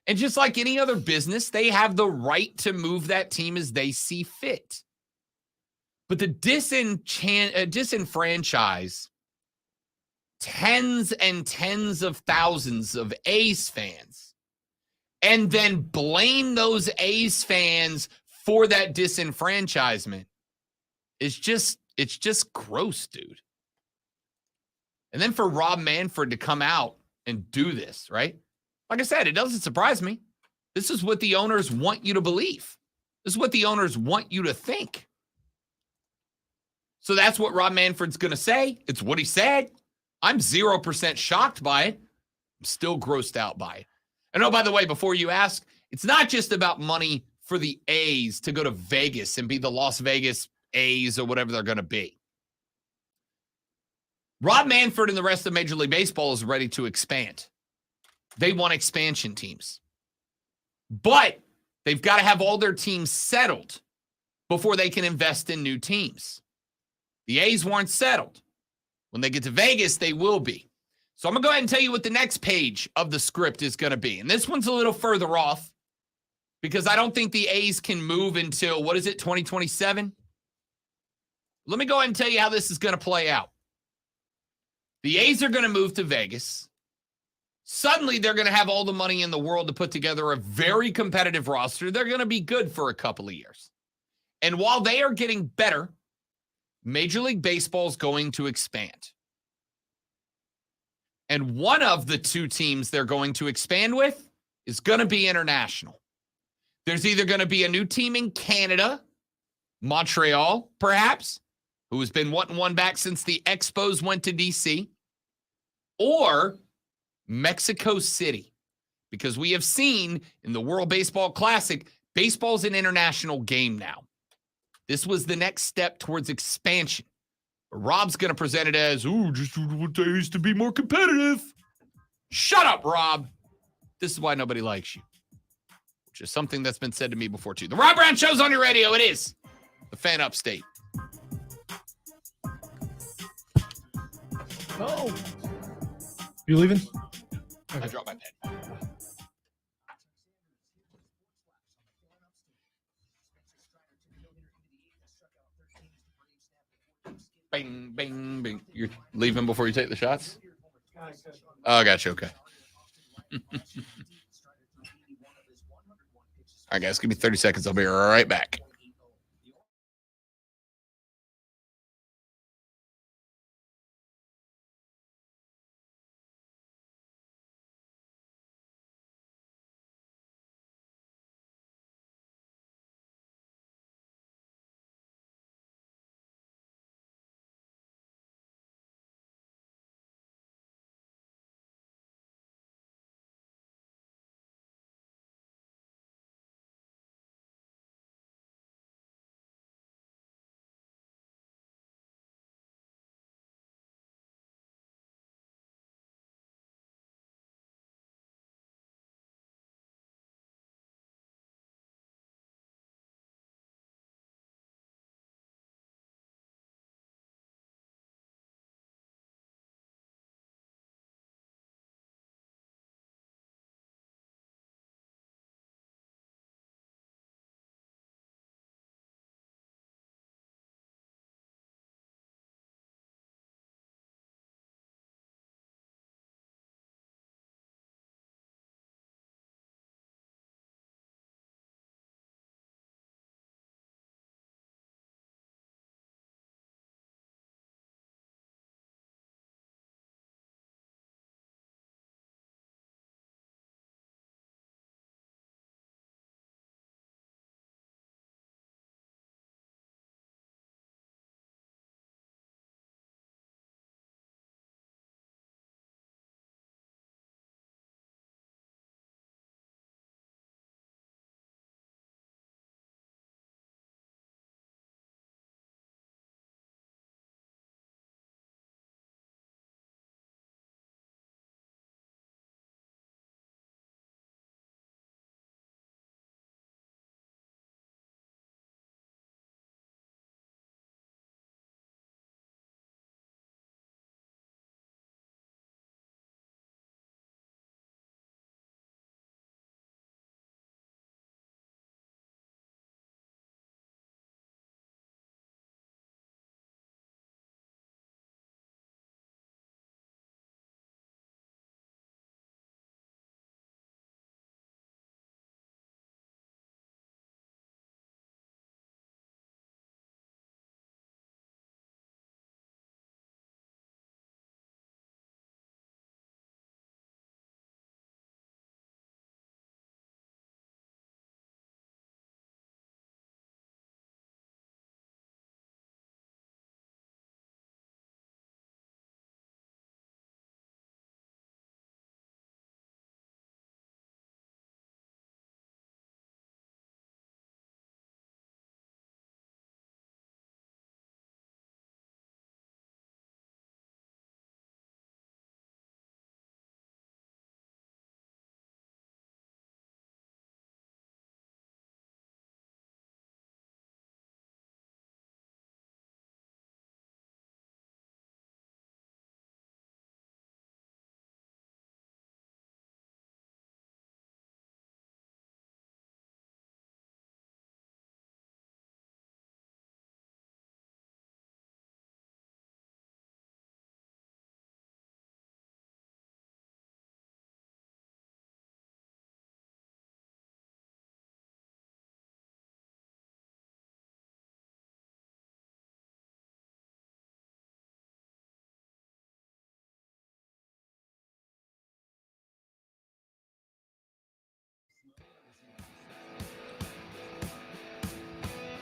And just like any other business, they have the right to move that team as they see fit. But the disenfranchise tens and tens of thousands of A's fans and then blame those A's fans for that disenfranchisement is just gross, dude. And then for Rob Manfred to come out and do this, right? Like I said, it doesn't surprise me. This is what the owners want you to believe. This is what the owners want you to think. So that's what Rob Manfred's going to say. It's what he said. I'm 0% shocked by it. I'm still grossed out by it. And oh, by the way, before you ask, it's not just about money for the A's to go to Vegas and be the Las Vegas A's or whatever they're going to be. Rob Manfred and the rest of Major League Baseball is ready to expand. They want expansion teams. But they've got to have all their teams settled before they can invest in new teams. The A's weren't settled. When they get to Vegas, they will be. So I'm going to go ahead and tell you what the next page of the script is going to be. And this one's a little further off because I don't think the A's can move until, 2027? Let me go ahead and tell you how this is going to play out. The A's are going to move to Vegas. Suddenly, they're going to have all the money in the world to put together a very competitive roster. They're going to be good for a couple of years. And while they are getting better, Major League Baseball is going to expand. And one of the two teams they're going to expand with is going to be international. There's either going to be a new team in Canada, Montreal, perhaps, who has been wanting one back since the Expos went to D.C., or Mexico City, because we have seen in the World Baseball Classic, baseball's an international game now. This was the next step towards expansion. But Rob's going to present it as, just what they used to be more competitive. Shut up, Rob. This is why nobody likes you, which is something that's been said to me before, too. The Rob Brown Show's on your radio. It is the Fan Upstate. Oh. You leaving? I dropped my pen. Bing, bing, bing. You're leaving before you take the shots? Oh, I got you. Okay. All right, guys, give me 30 seconds. I'll be right back.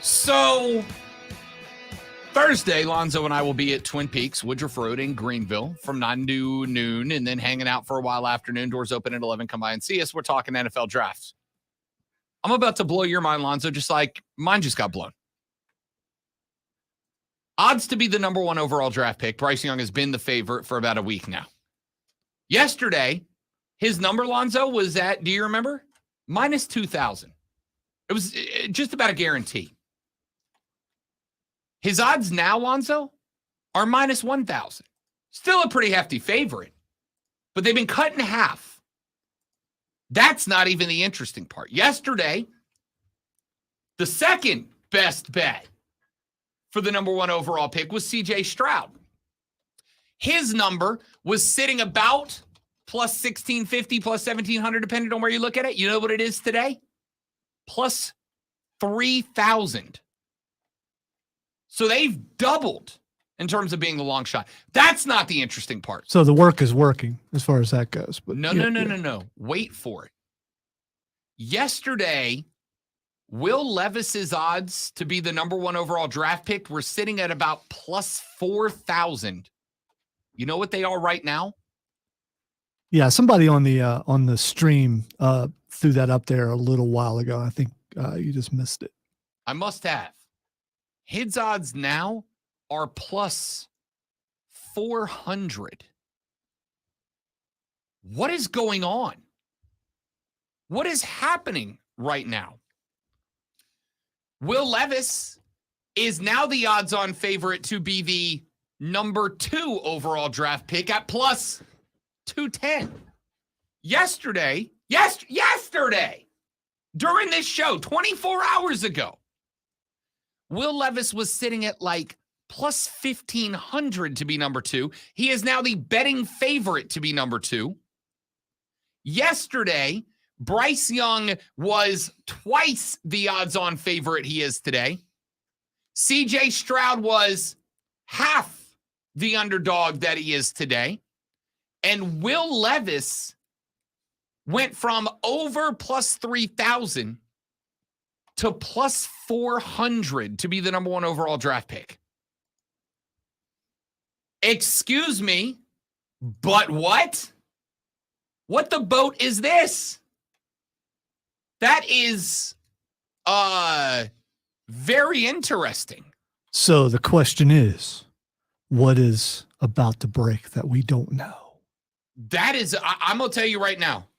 So Thursday, Lonzo and I will be at Twin Peaks, Woodruff Road in Greenville from 9 to noon, and then hanging out for a while afternoon. Doors open at 11. Come by and see us. We're talking NFL drafts. I'm about to blow your mind, Lonzo, just like mine just got blown. Odds to be the number 1 overall draft pick. Bryce Young has been the favorite for about a week now. Yesterday, his number, Lonzo, was at, do you remember? Minus 2,000. It was just about a guarantee. His odds now, Lonzo, are minus 1,000. Still a pretty hefty favorite, but they've been cut in half. That's not even the interesting part. Yesterday, the second best bet for the number 1 overall pick was C.J. Stroud. His number was sitting about plus 1,650, plus 1,700, depending on where you look at it. You know what it is today? Plus 3,000. So they've doubled in terms of being the long shot. That's not the interesting part. So the work is working as far as that goes. But No. Wait for it. Yesterday, Will Levis's odds to be the number 1 overall draft pick were sitting at about plus 4,000. You know what they are right now? Yeah, somebody on the stream threw that up there a little while ago. I think you just missed it. I must have. His odds now are plus 400. What is going on? What is happening right now? Will Levis is now the odds-on favorite to be the number 2 overall draft pick at plus 210. Yesterday, during this show, 24 hours ago, Will Levis was sitting at like plus 1,500 to be number 2. He is now the betting favorite to be number 2. Yesterday, Bryce Young was twice the odds-on favorite he is today. C.J. Stroud was half the underdog that he is today. And Will Levis went from over plus 3,000 to plus 400 to be the number 1 overall draft pick. Excuse me, but what? What the boat is this? That is very interesting. So the question is, what is about to break that we don't know? That is, I'm going to tell you right now,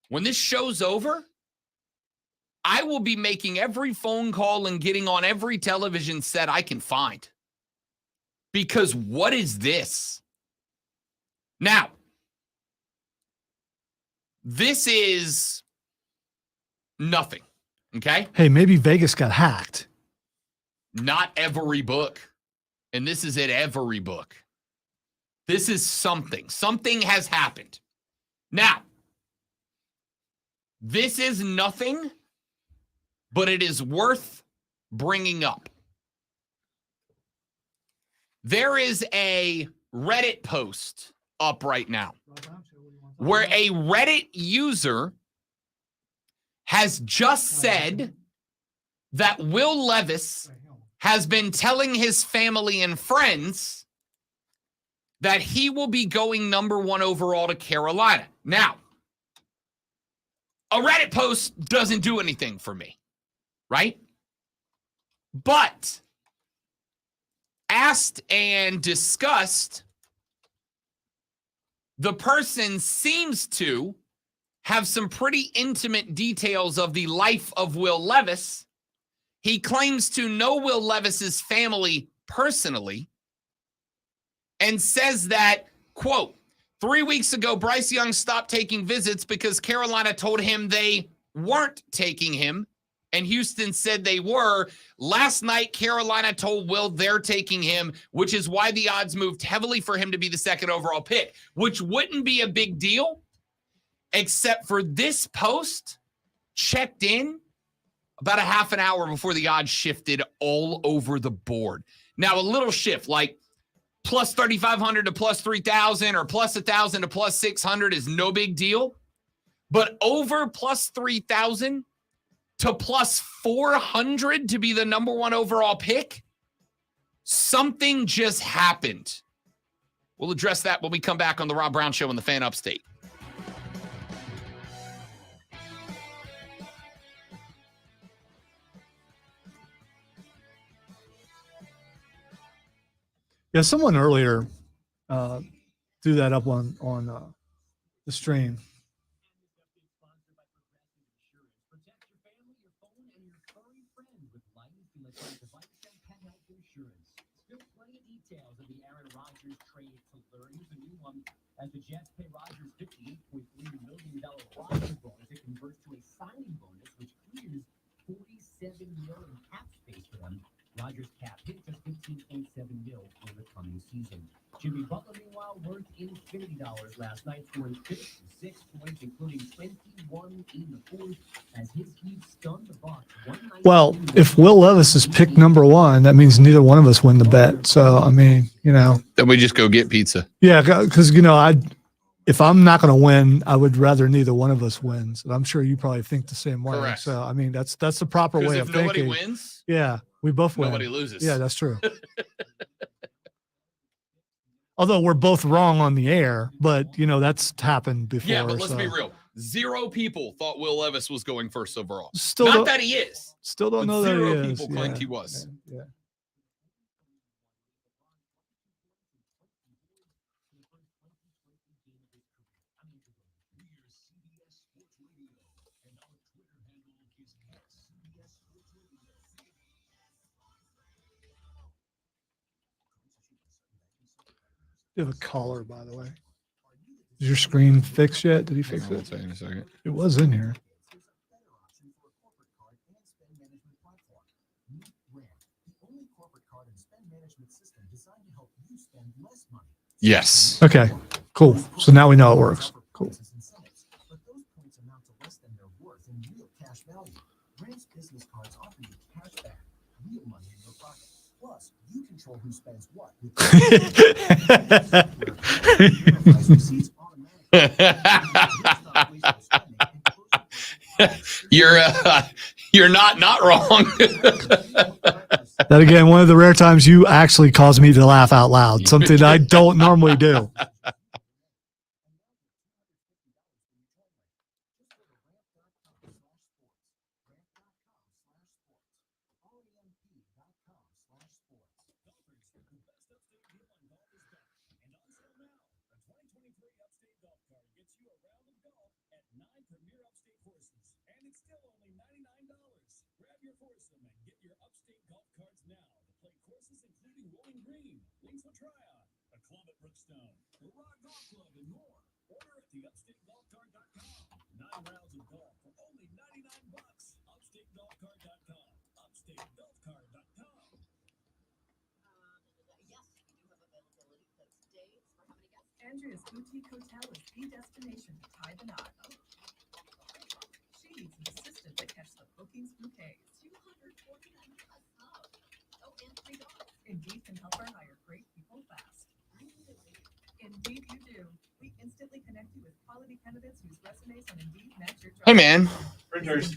when this show's over, I will be making every phone call and getting on every television set I can find. Because what is this? Now, this is nothing, okay? Hey, maybe Vegas got hacked. Not every book. And this is at every book. This is something. Something has happened. Now, this is nothing, but it is worth bringing up. There is a Reddit post up right now where a Reddit user has just said that Will Levis has been telling his family and friends that he will be going number 1 overall to Carolina. Now, a Reddit post doesn't do anything for me, right? But asked and discussed, the person seems to have some pretty intimate details of the life of Will Levis. He claims to know Will Levis's family personally and says that, quote, 3 weeks ago, Bryce Young stopped taking visits because Carolina told him they weren't taking him, and Houston said they were. Last night, Carolina told Will they're taking him, which is why the odds moved heavily for him to be the 2nd overall pick, which wouldn't be a big deal, except for this post checked in about a half an hour before the odds shifted all over the board. Now, a little shift, like plus 3,500 to plus 3,000 or plus 1,000 to plus 600 is no big deal. But over plus 3,000 to plus 400 to be the number 1 overall pick? Something just happened. We'll address that when we come back on the Rob Brown Show on the Fan Upstate. Yeah, someone earlier threw that up on the stream. Protect your family, your phone, and your furry friend with Life Electronic Devices and Pet Health Insurance. Still plenty of details of the Aaron Rodgers trade to learn. Here's a new one. As the Jets pay Rodgers $58.3 million roster bonus, it converts to a signing bonus, which clears $47 million cap space for them. Rodgers cap hit just $15.7 million for the coming season. Jimmy Butler, meanwhile, worked infinity dollars last night, scoring 56 points, including 21 in the fourth, as his Heat stunned the Bucks. Well, if Will Levis is pick number 1, that means neither one of us win the bet. So, I mean, Then we just go get pizza. yeah, because, if I'm not going to win, I would rather neither one of us wins. And I'm sure you probably think the same way. Correct. So, I mean, that's the proper Because way if of nobody thinking. wins, Yeah, we both win. nobody loses. Yeah, that's true. Although we're both wrong on the air, but that's happened before. Yeah, but let's so. be real. 0 people thought Will Levis was going first overall. Still Not don't, that he is. still don't but know that 0 he is. people claimed Yeah, he was. Yeah. You have a caller, by the way. Is your screen fixed yet? Did he fix Hang on it? a second. It was in here. Yes. Okay, cool. So now we know it works. Cool. But those points amount to less than their worth in real cash value. Rams business cards offer you cash back, real money in your pocket. Plus, you control who spends what. With receipts You're not wrong. That again, one of the rare times you actually caused me to laugh out loud, something I don't normally do. Andrea's Boutique Hotel is the destination to tie the knot. She needs an assistant to catch the bookings bouquets. 249 plus oh, and $3. Indeed can help her hire great people fast. Indeed you do. We instantly connect you with quality candidates whose resumes on Indeed match your job. Hey, man. Printers.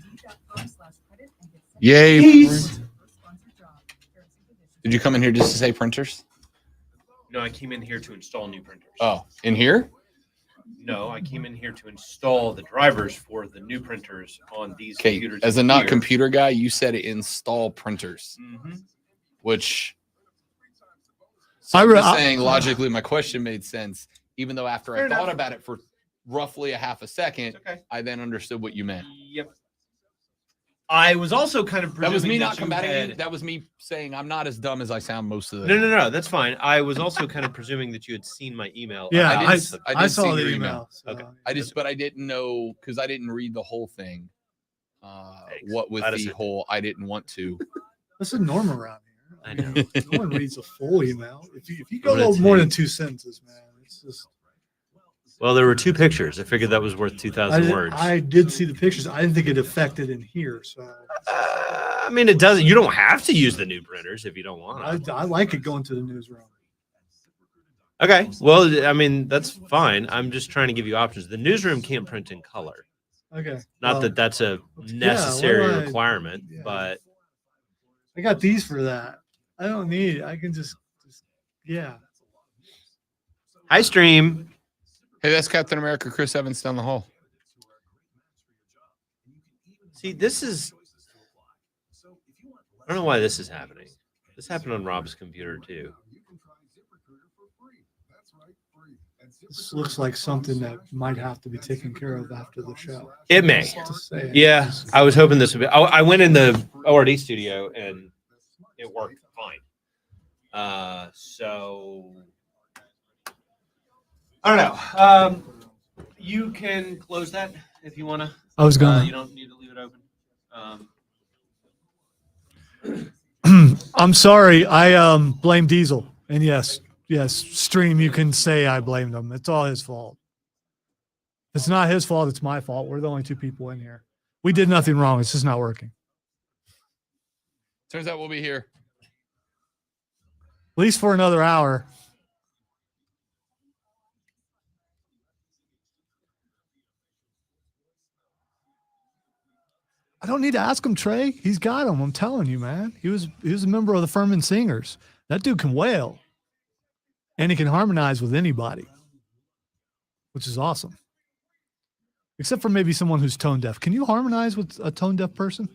Yay. Did Did you come in here just to say printers? No, I came in here to install new printers. Oh, in here? No, I came in here to install the drivers for the new printers on these Okay, computers. as a not here. computer guy, you said install printers, Mhm. which I I'm re- just I- saying logically my question made sense, even though after Fair I thought enough. about it for roughly a half a second, It's okay. I then understood what you meant. Yep. I was also kind of That was me presuming not you combating you. had- That was me saying I'm not as dumb as I sound most of the No, that's fine. I was also kind of presuming that you had seen my email. Yeah, I did I, s- I I did saw see the your email. email. So, Okay. but I didn't know because I didn't read the whole thing. What with That is the it. whole I didn't want to. This is norm around here. I know. No one reads a full email. If you go I'm gonna more than take- 2 sentences, man, it's just. Well, there were 2 pictures. I figured that was worth 2,000 words. I did see the pictures. I didn't think it affected in here, so I mean, it doesn't. You don't have to use the new printers if you don't want to. I like it going to the newsroom. Okay. Well, I mean, that's fine. I'm just trying to give you options. The newsroom can't print in color. Okay. Not well, that that's a yeah, necessary why do I- requirement, yeah. but I got these for that. I don't need it. I can just yeah. hi stream. Hey, that's Captain America Chris Evans down the hall. See, this is. I don't know why this is happening. This happened on Rob's computer too. This looks like something that might have to be taken care of after the show. It may. Just saying. Yeah, I was hoping this would be. I went in the ORD studio and it worked fine. So I don't know. You can close that if you want to. I was gonna. You don't need to leave it open. I'm sorry. I blame Diesel. And yes, stream, you can say I blamed him. It's all his fault. It's not his fault, it's my fault. We're the only two people in here. We did nothing wrong. It's just not working. Turns out we'll be here. At least for another hour. I don't need to ask him, Trey. He's got him. I'm telling you, man. He was a member of the Furman Singers. That dude can wail. And he can harmonize with anybody, which is awesome. Except for maybe someone who's tone deaf. Can you harmonize with a tone deaf person?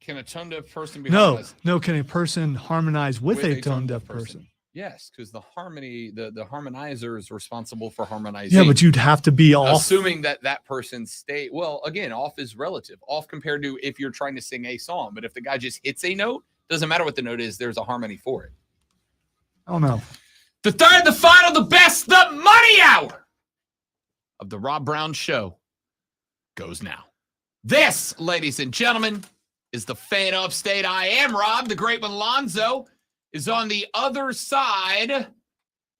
Can a tone deaf person be No, harmonized? no. Can a person harmonize with a tone deaf person? Yes, because the harmony, the harmonizer is responsible for harmonizing. Yeah, but you'd have to be off. Assuming that person's state. Well, again, off is relative. Off compared to if you're trying to sing a song. But if the guy just hits a note, doesn't matter what the note is, there's a harmony for it. I don't know. The third, the final, the best, the money hour of the Rob Brown Show goes now. This, ladies and gentlemen, is the fan upstate. I am Rob. The great one, Lonzo, is on the other side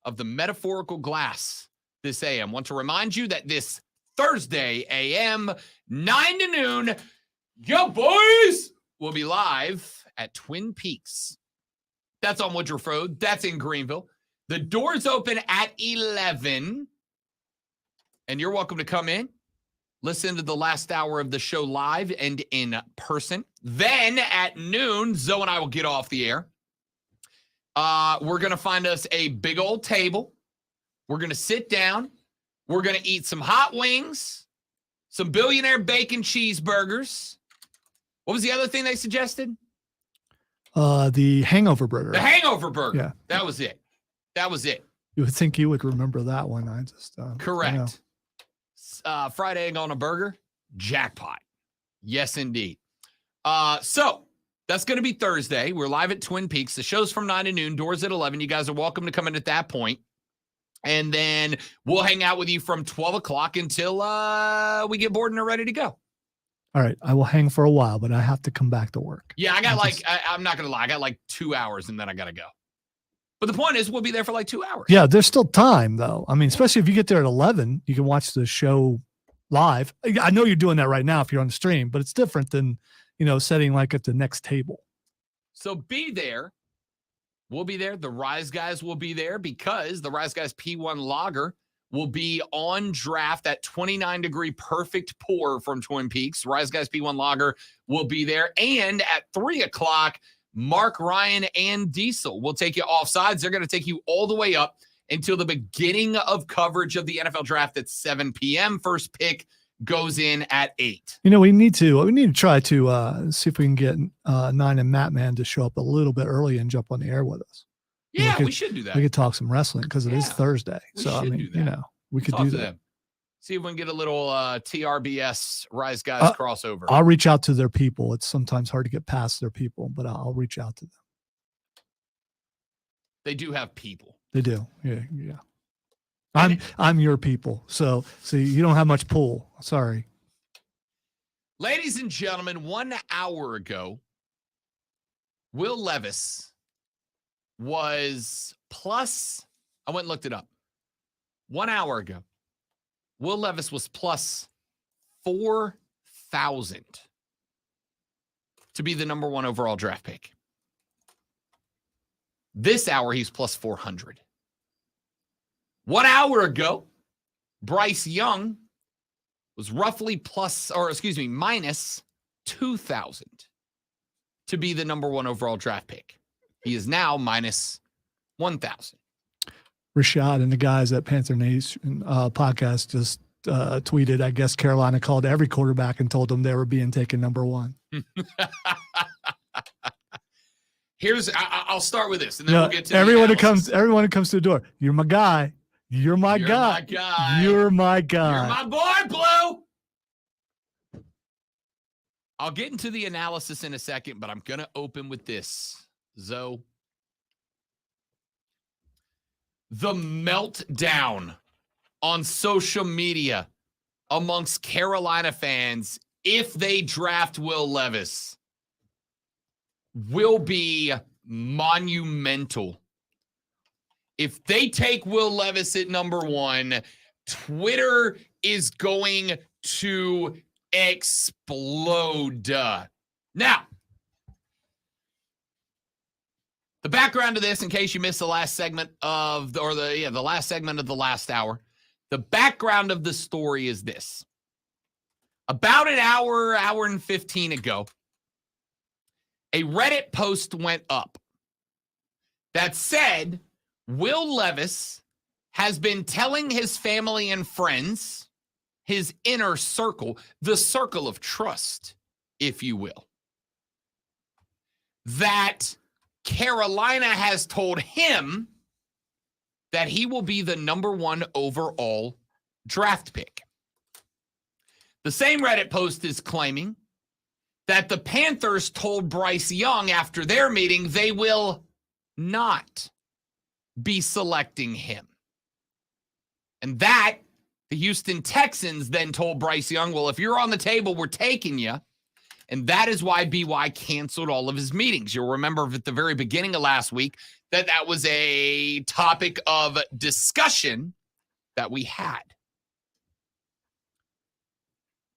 of the metaphorical glass this AM. Want to remind you that this Thursday AM, 9 to noon, yo boys, will be live at Twin Peaks. That's on Woodruff Road. That's in Greenville. The doors open at 11. And you're welcome to come in, listen to the last hour of the show live and in person. Then at noon, Zoe and I will get off the air. We're going to find us a big old table. We're going to sit down. We're going to eat some hot wings, some billionaire bacon cheeseburgers. What was the other thing they suggested? The hangover burger. The hangover burger. Yeah. That was it. That was it. You would think you would remember that one. I just Correct. Fried egg on a burger. Jackpot. Yes, indeed. So that's going to be Thursday. We're live at Twin Peaks. The show's from 9 to noon. Doors at 11. You guys are welcome to come in at that point. And then we'll hang out with you from 12 o'clock until we get bored and are ready to go. All right. I will hang for a while, but I have to come back to work. Yeah, I got I'm not going to lie. I got like 2 hours and then I got to go. But the point is we'll be there for like 2 hours. Yeah, there's still time, though. I mean, especially if you get there at 11, you can watch the show live. I know you're doing that right now if you're on the stream, but it's different than, sitting like at the next table. So be there. We'll be there. The Rise Guys will be there because the Rise Guys P1 Lager will be on draft at 29-degree perfect pour from Twin Peaks. Rise Guys P1 Lager will be there. And at 3 o'clock, Mark, Ryan, and Diesel will take you off sides. They're going to take you all the way up until the beginning of coverage of the NFL draft at 7 p.m. First pick goes in at 8. We need to try to see if we can get Nine and Matt Man to show up a little bit early and jump on the air with us. Yeah, we should do that. We could talk some wrestling because it is Thursday. We So, I should mean, do that. we could Talk do to that. them. See if we can get a little TRBS Rise Guys crossover. I'll reach out to their people. It's sometimes hard to get past their people, but I'll reach out to them. They do have people. They do. Yeah. I'm your people. So you don't have much pull. Sorry. Ladies and gentlemen, 1 hour ago, Will Levis was plus, I went and looked it up. 1 hour ago, Will Levis was plus 4,000 to be the number 1 overall draft pick. This hour, he's plus 400. 1 hour ago, Bryce Young was roughly minus 2,000 to be the number 1 overall draft pick. He is now minus 1,000. Rashad and the guys at Panther Nation podcast just tweeted, I guess Carolina called every quarterback and told them they were being taken number 1. I'll start with this, and then we'll get to everyone the who comes to the door. You're my guy. You're my guy. You're my guy. You're my boy, Blue. I'll get into the analysis in a second, but I'm going to open with this. Zoe. The meltdown on social media amongst Carolina fans if they draft Will Levis will be monumental. If they take Will Levis at number 1, Twitter is going to explode. Now, the background to this, in case you missed the last segment of the last segment of the last hour, the background of the story is this. About an hour and 15 ago, a Reddit post went up that said Will Levis has been telling his family and friends, his inner circle, the circle of trust, if you will, that Carolina has told him that he will be the number 1 overall draft pick. The same Reddit post is claiming that the Panthers told Bryce Young after their meeting they will not be selecting him. And that the Houston Texans then told Bryce Young, well, if you're on the table, we're taking you. And that is why BY canceled all of his meetings. You'll remember at the very beginning of last week that was a topic of discussion that we had.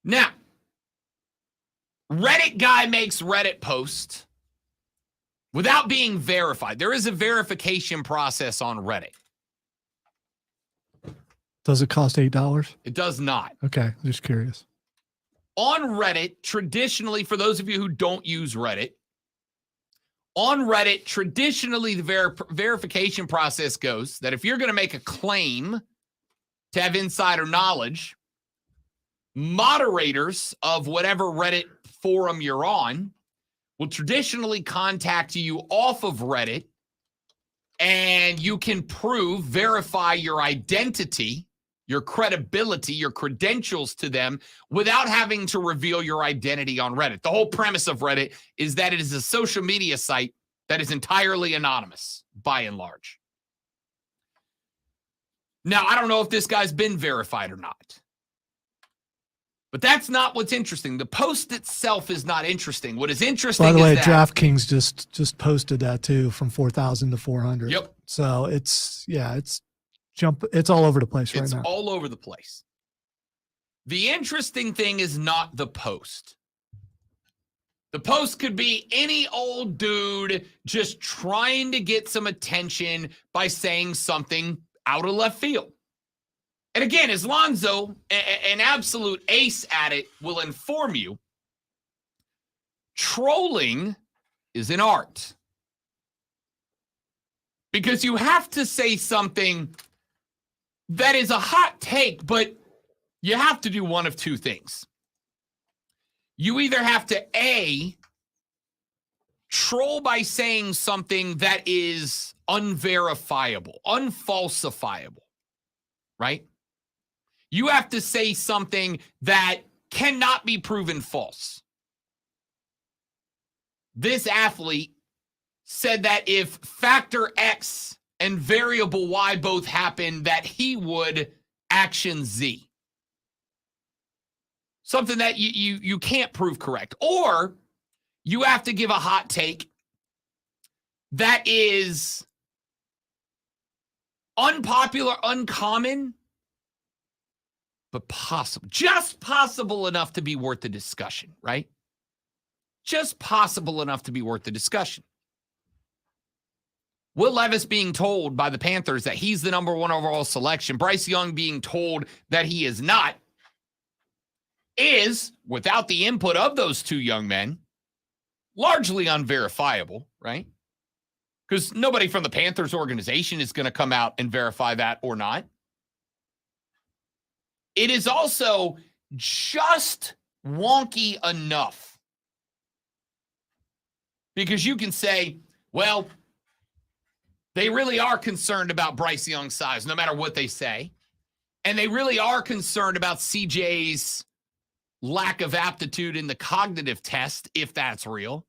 Now, Reddit guy makes Reddit post without being verified. There is a verification process on Reddit. Does it cost $8? It does not. Okay, just curious. On Reddit, traditionally, for those of you who don't use Reddit, on Reddit, traditionally, the verification process goes that if you're going to make a claim to have insider knowledge, moderators of whatever Reddit forum you're on will traditionally contact you off of Reddit, and you can verify your identity, your credibility, your credentials to them without having to reveal your identity on Reddit. The whole premise of Reddit is that it is a social media site that is entirely anonymous, by and large. Now, I don't know if this guy's been verified or not, but that's not what's interesting. The post itself is not interesting. What is interesting By the way, is that DraftKings just posted that too, from 4,000 to 400. Yep. So it's all over the place right it's now. all over the place. The interesting thing is not the post. The post could be any old dude just trying to get some attention by saying something out of left field. And again, as Lonzo, an absolute ace at it, will inform you, trolling is an art. Because you have to say something that is a hot take, but you have to do one of two things. You either have to, A, troll by saying something that is unverifiable, unfalsifiable, right? You have to say something that cannot be proven false. This athlete said that if factor X and variable Y both happen, that he would action Z. Something that you can't prove correct. Or you have to give a hot take that is unpopular, uncommon, but possible. Just possible enough to be worth the discussion, right? Just possible enough to be worth the discussion. Will Levis being told by the Panthers that he's the number 1 overall selection, Bryce Young being told that he is not, is, without the input of those two young men, largely unverifiable, right? Because nobody from the Panthers organization is going to come out and verify that or not. It is also just wonky enough because you can say, well, they really are concerned about Bryce Young's size, no matter what they say. And they really are concerned about CJ's lack of aptitude in the cognitive test, if that's real.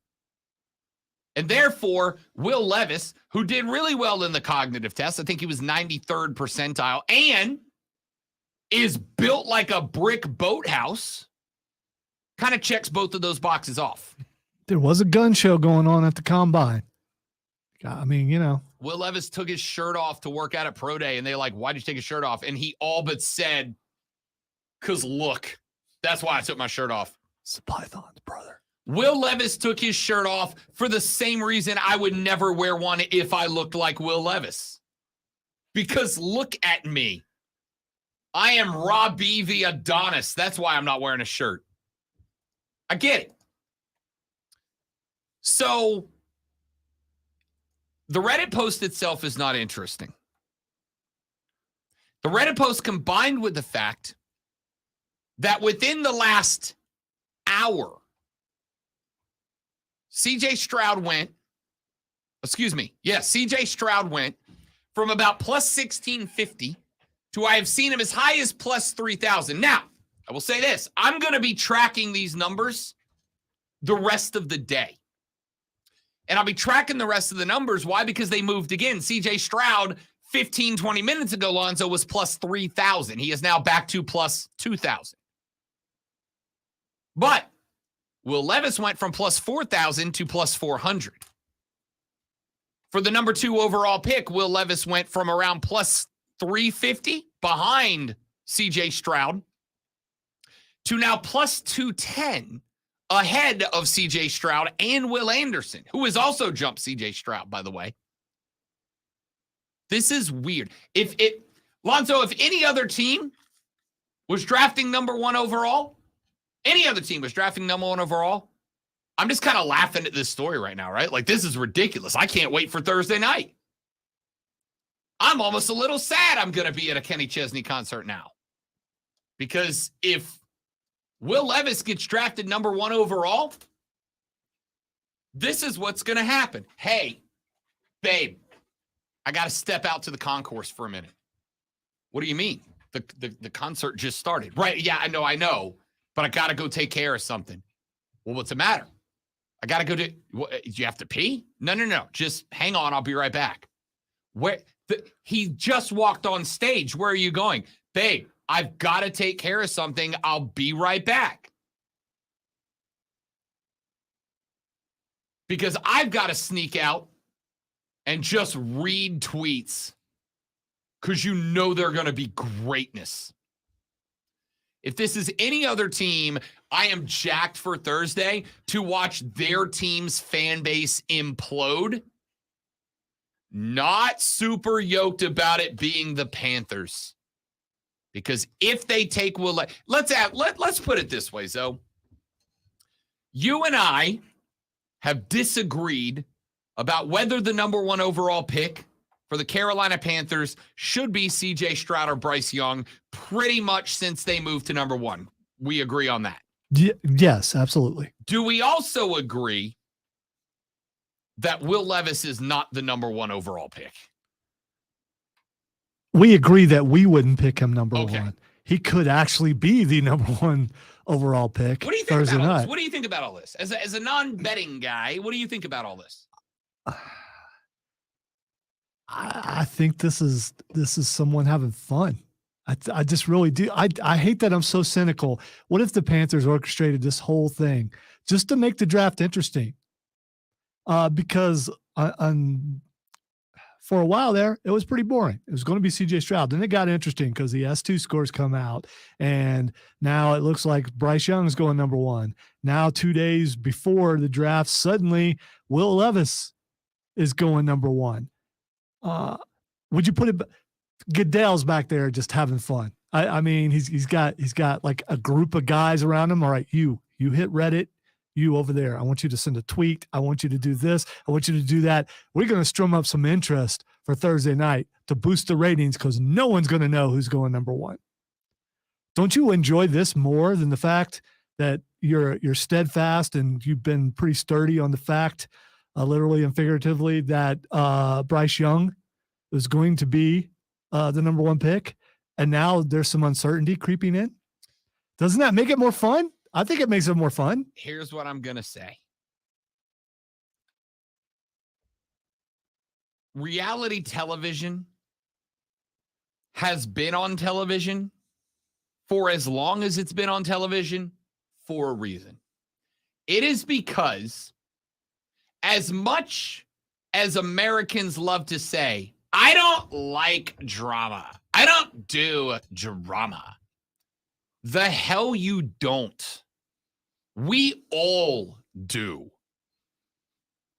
And therefore, Will Levis, who did really well in the cognitive test, I think he was 93rd percentile, and is built like a brick boathouse, kind of checks both of those boxes off. There was a gun show going on at the combine. I mean, you know. Will Levis took his shirt off to work out at Pro Day, and they're like, why'd you take your shirt off? And he all but said, because look, that's why I took my shirt off. It's the Pythons, brother. Will Levis took his shirt off for the same reason I would never wear one if I looked like Will Levis. Because look at me. I am Robbie the Adonis. That's why I'm not wearing a shirt. I get it. So the Reddit post itself is not interesting. The Reddit post combined with the fact that within the last hour, CJ Stroud went from about plus 1650 to I have seen him as high as plus 3,000. Now, I will say this. I'm going to be tracking these numbers the rest of the day. And I'll be tracking the rest of the numbers. Why? Because they moved again. CJ Stroud, 15, 20 minutes ago, Lonzo, was plus 3,000. He is now back to plus 2,000. But Will Levis went from plus 4,000 to plus 400. For the number 2 overall pick, Will Levis went from around plus 350 behind CJ Stroud to now plus 210 ahead of CJ Stroud and Will Anderson, who has also jumped CJ Stroud, by the way. This is weird. Lonzo, if any other team was drafting number 1 overall, I'm just kind of laughing at this story right now, right? Like, this is ridiculous. I can't wait for Thursday night. I'm almost a little sad I'm going to be at a Kenny Chesney concert now. Because if Will Levis gets drafted number 1 overall, this is what's going to happen. Hey, babe, I got to step out to the concourse for a minute. What do you mean? The concert just started. Right, yeah, I know. But I got to go take care of something. Well, what's the matter? I got to go do you have to pee? No. Just hang on. I'll be right back. He just walked on stage. Where are you going? Babe, I've got to take care of something. I'll be right back. Because I've got to sneak out and just read tweets because you know they're going to be greatness. If this is any other team, I am jacked for Thursday to watch their team's fan base implode. Not super yoked about it being the Panthers. Because if they take Will, let's put it this way, Zoe. You and I have disagreed about whether the number 1 overall pick for the Carolina Panthers should be CJ Stroud or Bryce Young pretty much since they moved to number 1. We agree on that. Yes, absolutely. Do we also agree that Will Levis is not the number 1 overall pick? We agree that we wouldn't pick him number Okay. 1. He could actually be the number 1 overall pick. What do you think Thursday about all night. this? What do you think about all this? As a non-betting guy, what do you think about all this? I think this is someone having fun. I just really do. I hate that I'm so cynical. What if the Panthers orchestrated this whole thing just to make the draft interesting? Because for a while there, it was pretty boring. It was going to be CJ Stroud. Then it got interesting because the S2 scores come out, and now it looks like Bryce Young's going number 1. Now, 2 days before the draft, suddenly Will Levis is going number 1. Would you put it? Goodell's back there just having fun. I mean, he's got like a group of guys around him. All right, you hit Reddit, you over there. I want you to send a tweet. I want you to do this. I want you to do that. We're going to strum up some interest for Thursday night to boost the ratings because no one's going to know who's going number one. Don't you enjoy this more than the fact that you're steadfast and you've been pretty sturdy on the fact, literally and figuratively, that Bryce Young is going to be the number one pick, and now there's some uncertainty creeping in? Doesn't that make it more fun? I think it makes it more fun. Here's what I'm going to say. Reality television has been on television for as long as it's been on television for a reason. It is because, as much as Americans love to say, I don't like drama, I don't do drama. The hell you don't. We all do.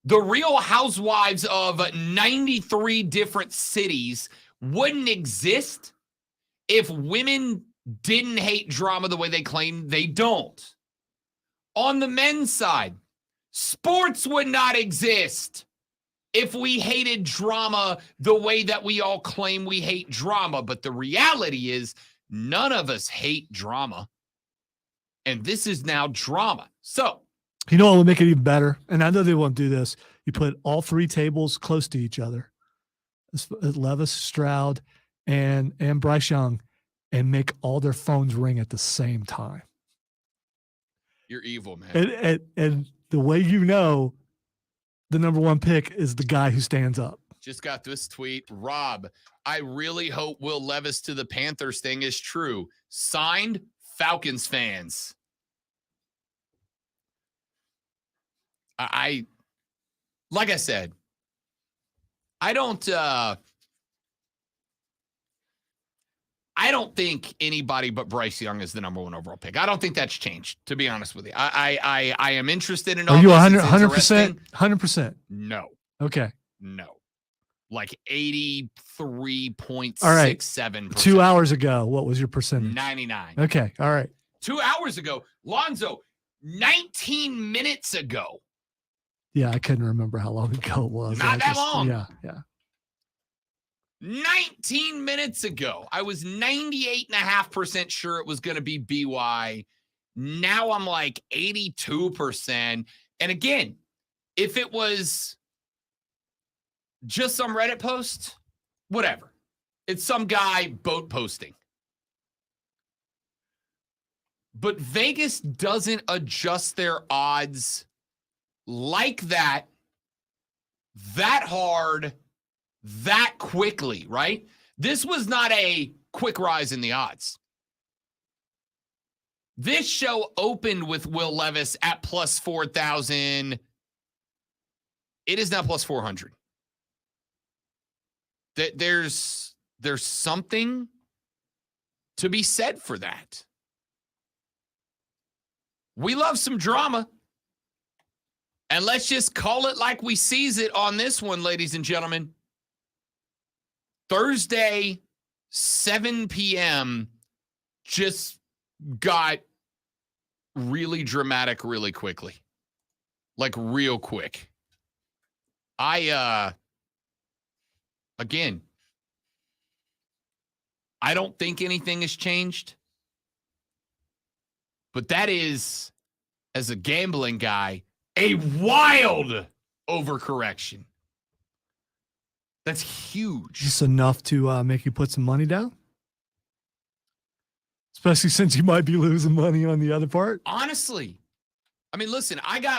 The Real Housewives of 93 different cities wouldn't exist if women didn't hate drama the way they claim they don't. On the men's side, sports would not exist if we hated drama the way that we all claim we hate drama. But the reality is, none of us hate drama. And this is now drama. So, you know what would make it even better? And I know they won't do this. You put all three tables close to each other. Levis, Stroud, and Bryce Young, and make all their phones ring at the same time. You're evil, man. And the way you know the number one pick is the guy who stands up. Just got this tweet. Rob, I really hope Will Levis to the Panthers thing is true. Signed, Falcons fans. I like I said, I don't think anybody but Bryce Young is the number one overall pick. I don't think that's changed, to be honest with you. I am interested in all Are you this. 100%? 100%? No. Okay. No. Like 83.67%. All right. 2 hours ago, what was your percentage? 99. Okay. All right. 2 hours ago, Lonzo, 19 minutes ago. Yeah, I couldn't remember how long ago it was. Not that long. Yeah. 19 minutes ago, I was 98.5% sure it was going to be BY. Now I'm like 82%. And again, if it was just some Reddit post, whatever. It's some guy boat posting. But Vegas doesn't adjust their odds like that hard, that quickly, right? This was not a quick rise in the odds. This show opened with Will Levis at plus 4,000. It is now plus 400. There's something to be said for that. We love some drama. And let's just call it like we sees it on this one, ladies and gentlemen. Thursday, 7 p.m. just got really dramatic really quickly. Like real quick. Again, I don't think anything has changed. But that is, as a gambling guy, a wild overcorrection. That's huge. Just enough to make you put some money down? Especially since you might be losing money on the other part? Honestly. I mean, listen, I'm going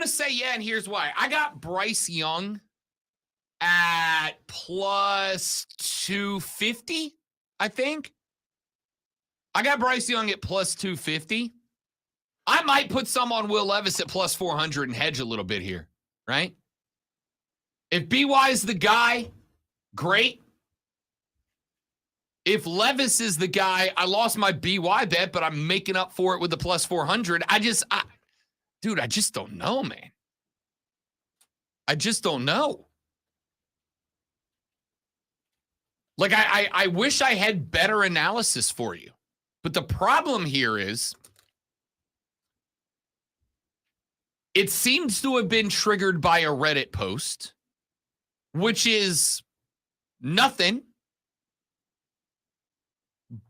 to say yeah, and here's why. I got Bryce Young at plus 250, I think. I got Bryce Young at plus 250. I might put some on Will Levis at plus 400 and hedge a little bit here, right? If BY is the guy, great. If Levis is the guy, I lost my BY bet, but I'm making up for it with the plus 400. I just don't know, man. I just don't know. Like, I wish I had better analysis for you. But the problem here is it seems to have been triggered by a Reddit post, which is nothing.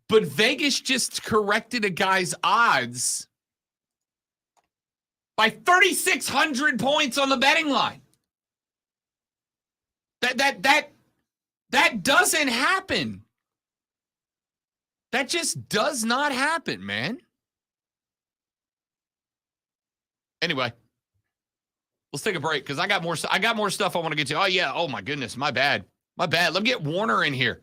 But Vegas just corrected a guy's odds by 3,600 points on the betting line. That doesn't happen. That just does not happen, man. Anyway, let's take a break because I got more stuff I want to get to. Oh yeah. Oh my goodness. My bad. Let me get Warner in here.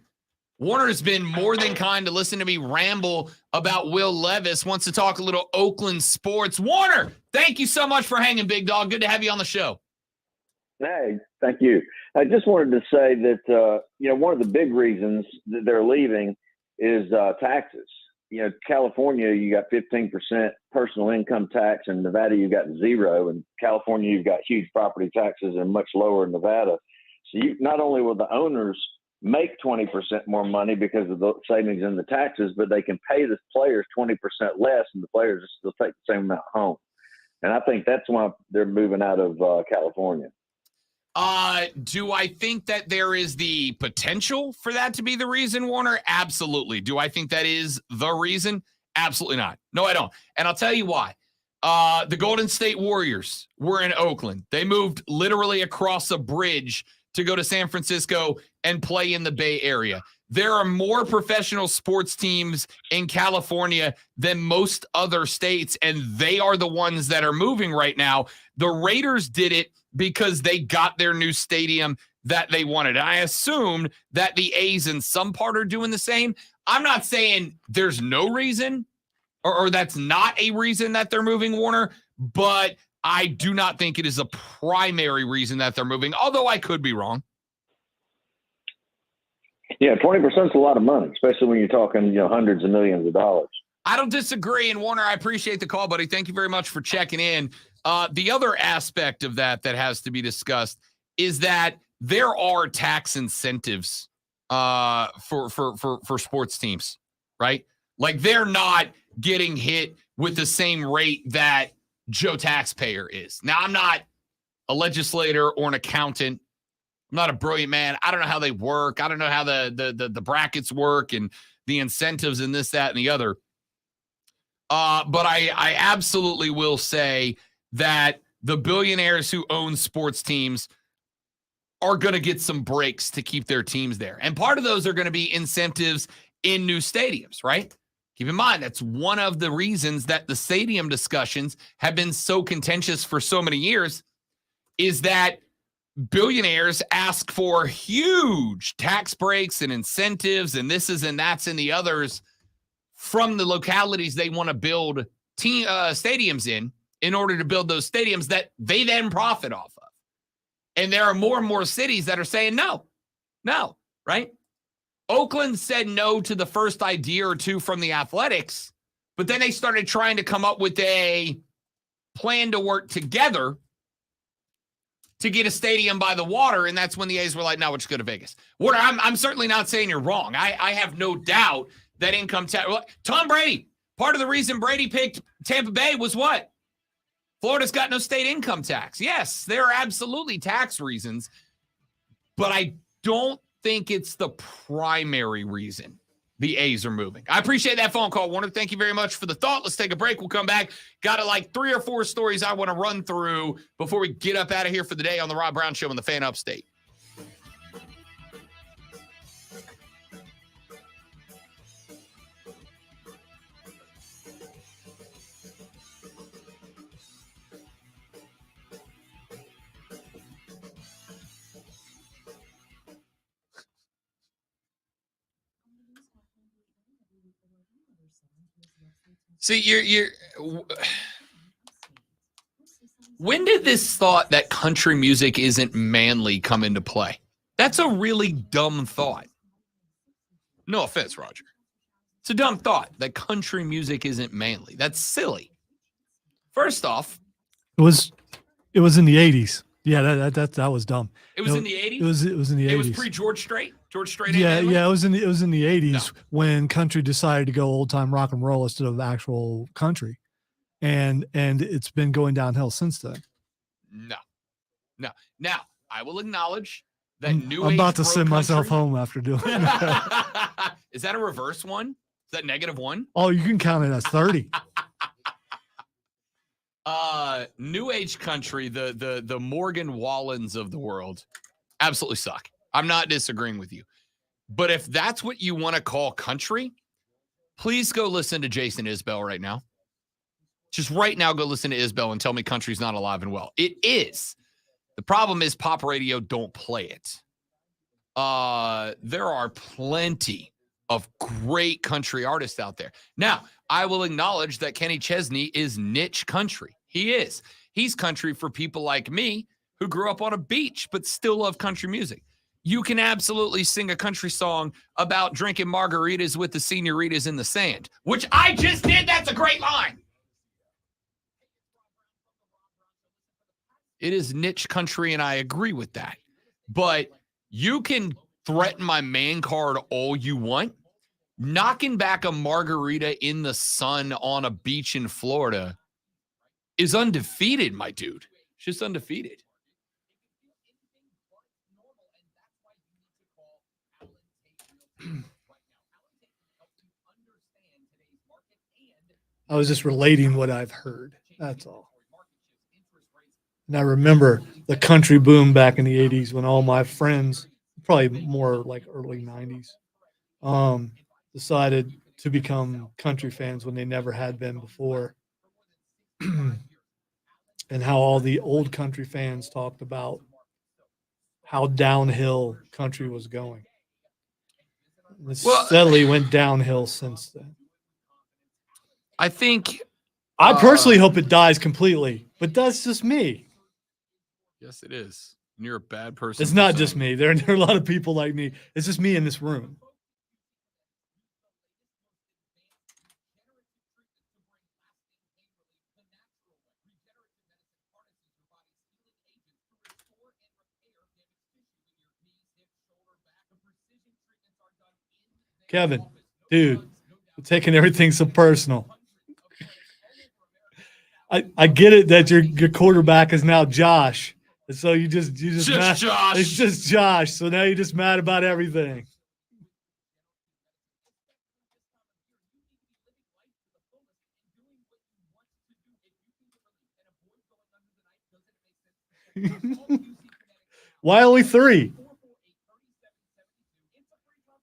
Warner has been more than kind to listen to me ramble about Will Levis. Wants to talk a little Oakland sports. Warner, thank you so much for hanging, big dog. Good to have you on the show. Hey, thank you. I just wanted to say that, one of the big reasons that they're leaving is taxes. California, you got 15% personal income tax, and Nevada, you got 0. And California, you've got huge property taxes and much lower in Nevada. So not only will the owners make 20% more money because of the savings in the taxes, but they can pay the players 20% less, and the players still take the same amount home. And I think that's why they're moving out of California. Do I think that there is the potential for that to be the reason, Warner? Absolutely. Do I think that is the reason? Absolutely not. No, I don't. And I'll tell you why. The Golden State Warriors were in Oakland. They moved literally across a bridge to go to San Francisco and play in the Bay Area. There are more professional sports teams in California than most other states, and they are the ones that are moving right now. The Raiders did it because they got their new stadium that they wanted. I assumed that the A's in some part are doing the same. I'm not saying there's no reason or that's not a reason that they're moving, Warner, but I do not think it is a primary reason that they're moving, although I could be wrong. Yeah, 20% is a lot of money, especially when you're talking, hundreds of millions of dollars. I don't disagree. And Warner, I appreciate the call, buddy. Thank you very much for checking in. The other aspect of that has to be discussed is that there are tax incentives for sports teams, right? Like they're not getting hit with the same rate that Joe Taxpayer is. Now, I'm not a legislator or an accountant. I'm not a brilliant man. I don't know how they work. I don't know how the brackets work and the incentives and this, that, and the other. But I absolutely will say that the billionaires who own sports teams are going to get some breaks to keep their teams there. And part of those are going to be incentives in new stadiums, right? Keep in mind, that's one of the reasons that the stadium discussions have been so contentious for so many years is that billionaires ask for huge tax breaks and incentives and this is and that's and the others from the localities they want to build stadiums in order to build those stadiums that they then profit off of. And there are more and more cities that are saying no, right? Oakland said no to the first idea or two from the Athletics, but then they started trying to come up with a plan to work together to get a stadium by the water, and that's when the A's were like, no, we'll just go to Vegas. Warner, I'm certainly not saying you're wrong. I have no doubt that income tax. Tom Brady, part of the reason Brady picked Tampa Bay was what? Florida's got no state income tax. Yes, there are absolutely tax reasons, but I don't think it's the primary reason the A's are moving. I appreciate that phone call, Warner. Thank you very much for the thought. Let's take a break. We'll come back. Got like 3 or 4 stories I want to run through before we get up out of here for the day on the Rob Brown Show on the Fan Upstate. See, when did this thought that country music isn't manly come into play? That's a really dumb thought. No offense, Roger. It's a dumb thought that country music isn't manly. That's silly. First off, it was in the 80s. Yeah, that was dumb. It was No, in the 80s? It was in the 80s. It was pre George Strait? George Strait? ain't Yeah, handling? yeah, it was in the 80s when country decided to go old time rock and roll instead of actual country. And it's been going downhill since then. No. Now, I will acknowledge that new I'm age about to bro send myself country- home after doing that. Is that a reverse one? Is that -1? Oh, you can count it as 30. New age country, the Morgan Wallens of the world, absolutely suck. I'm not disagreeing with you. But if that's what you want to call country, please go listen to Jason Isbell right now. Just right now, go listen to Isbell and tell me country's not alive and well. It is. The problem is pop radio don't play it. There are plenty of great country artists out there. Now, I will acknowledge that Kenny Chesney is niche country. He is. He's country for people like me who grew up on a beach but still love country music. You can absolutely sing a country song about drinking margaritas with the senoritas in the sand, which I just did. That's a great line. It is niche country, and I agree with that. But you can threaten my man card all you want. Knocking back a margarita in the sun on a beach in Florida is undefeated, my dude. It's just undefeated. I was just relating what I've heard. That's all. And I remember the country boom back in the 80s when all my friends, probably more like early 90s, decided to become country fans when they never had been before. And how all the old country fans talked about how downhill country was going. And it Well, steadily went downhill since then. I think I personally hope it dies completely, but that's just me. yes, it is. And you're a bad person. It's for not just saying me. There are a lot of people like me. It's just me in this room. Kevin, dude, you're taking everything so personal. I get it that your quarterback is now Josh. And so you just mad, Josh. It's just Josh. So now you're just mad about everything. Why only 3?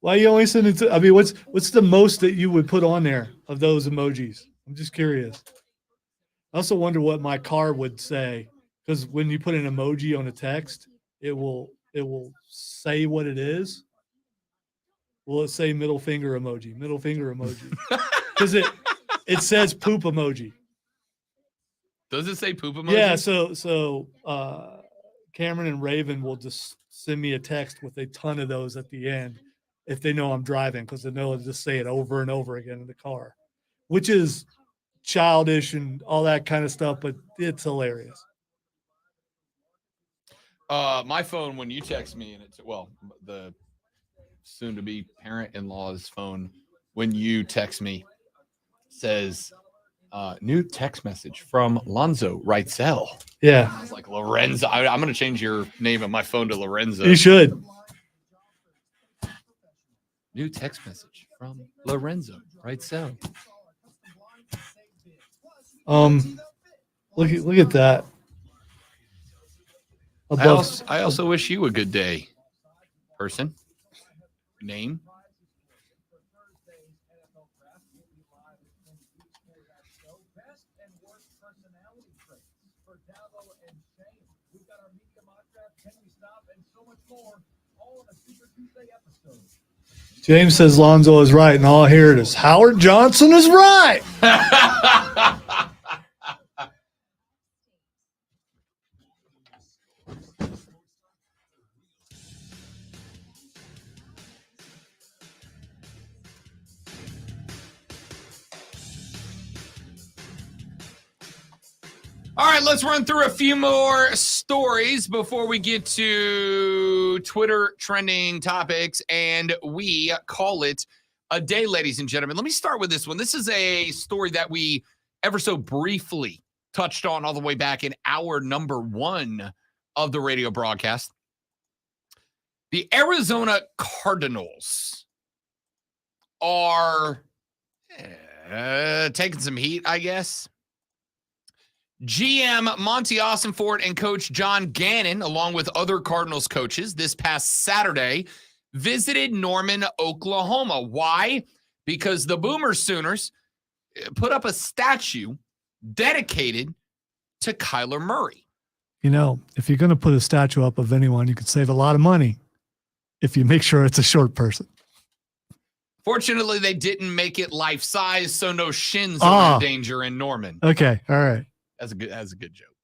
Why you only sending to? I mean, what's the most that you would put on there of those emojis? I'm just curious. I also wonder what my car would say, because when you put an emoji on a text, it will say what it is. Will it say middle finger emoji? Middle finger emoji. Because it says poop emoji. Does it say poop emoji? Yeah, so Cameron and Raven will just send me a text with a ton of those at the end if they know I'm driving, because they know I'll just say it over and over again in the car, which is childish and all that kind of stuff, but it's hilarious. My phone, when you text me, and it's the soon-to-be parent-in-law's phone, when you text me, says new text message from Lonzo Reitzel. Yeah, It's like Lorenzo. I'm going to change your name on my phone to Lorenzo. you should. New text message from Lorenzo Reitzel. Look at that. Above, I also wish you a good day, person. Name. James says Lonzo is right, and all I hear is Howard Johnson is right. All right, let's run through a few more stories before we get to Twitter trending topics, and we call it a day, ladies and gentlemen. Let me start with this one. This is a story that we ever so briefly touched on all the way back in hour number 1 of the radio broadcast. The Arizona Cardinals are taking some heat, I guess. GM Monty Ossenfort and coach John Gannon, along with other Cardinals coaches, this past Saturday, visited Norman, Oklahoma. Why? Because the Boomer Sooners put up a statue dedicated to Kyler Murray. You know, if you're going to put a statue up of anyone, you could save a lot of money if you make sure it's a short person. Fortunately, they didn't make it life size, so no shins are in danger in Norman. Okay, all right. That's a good joke.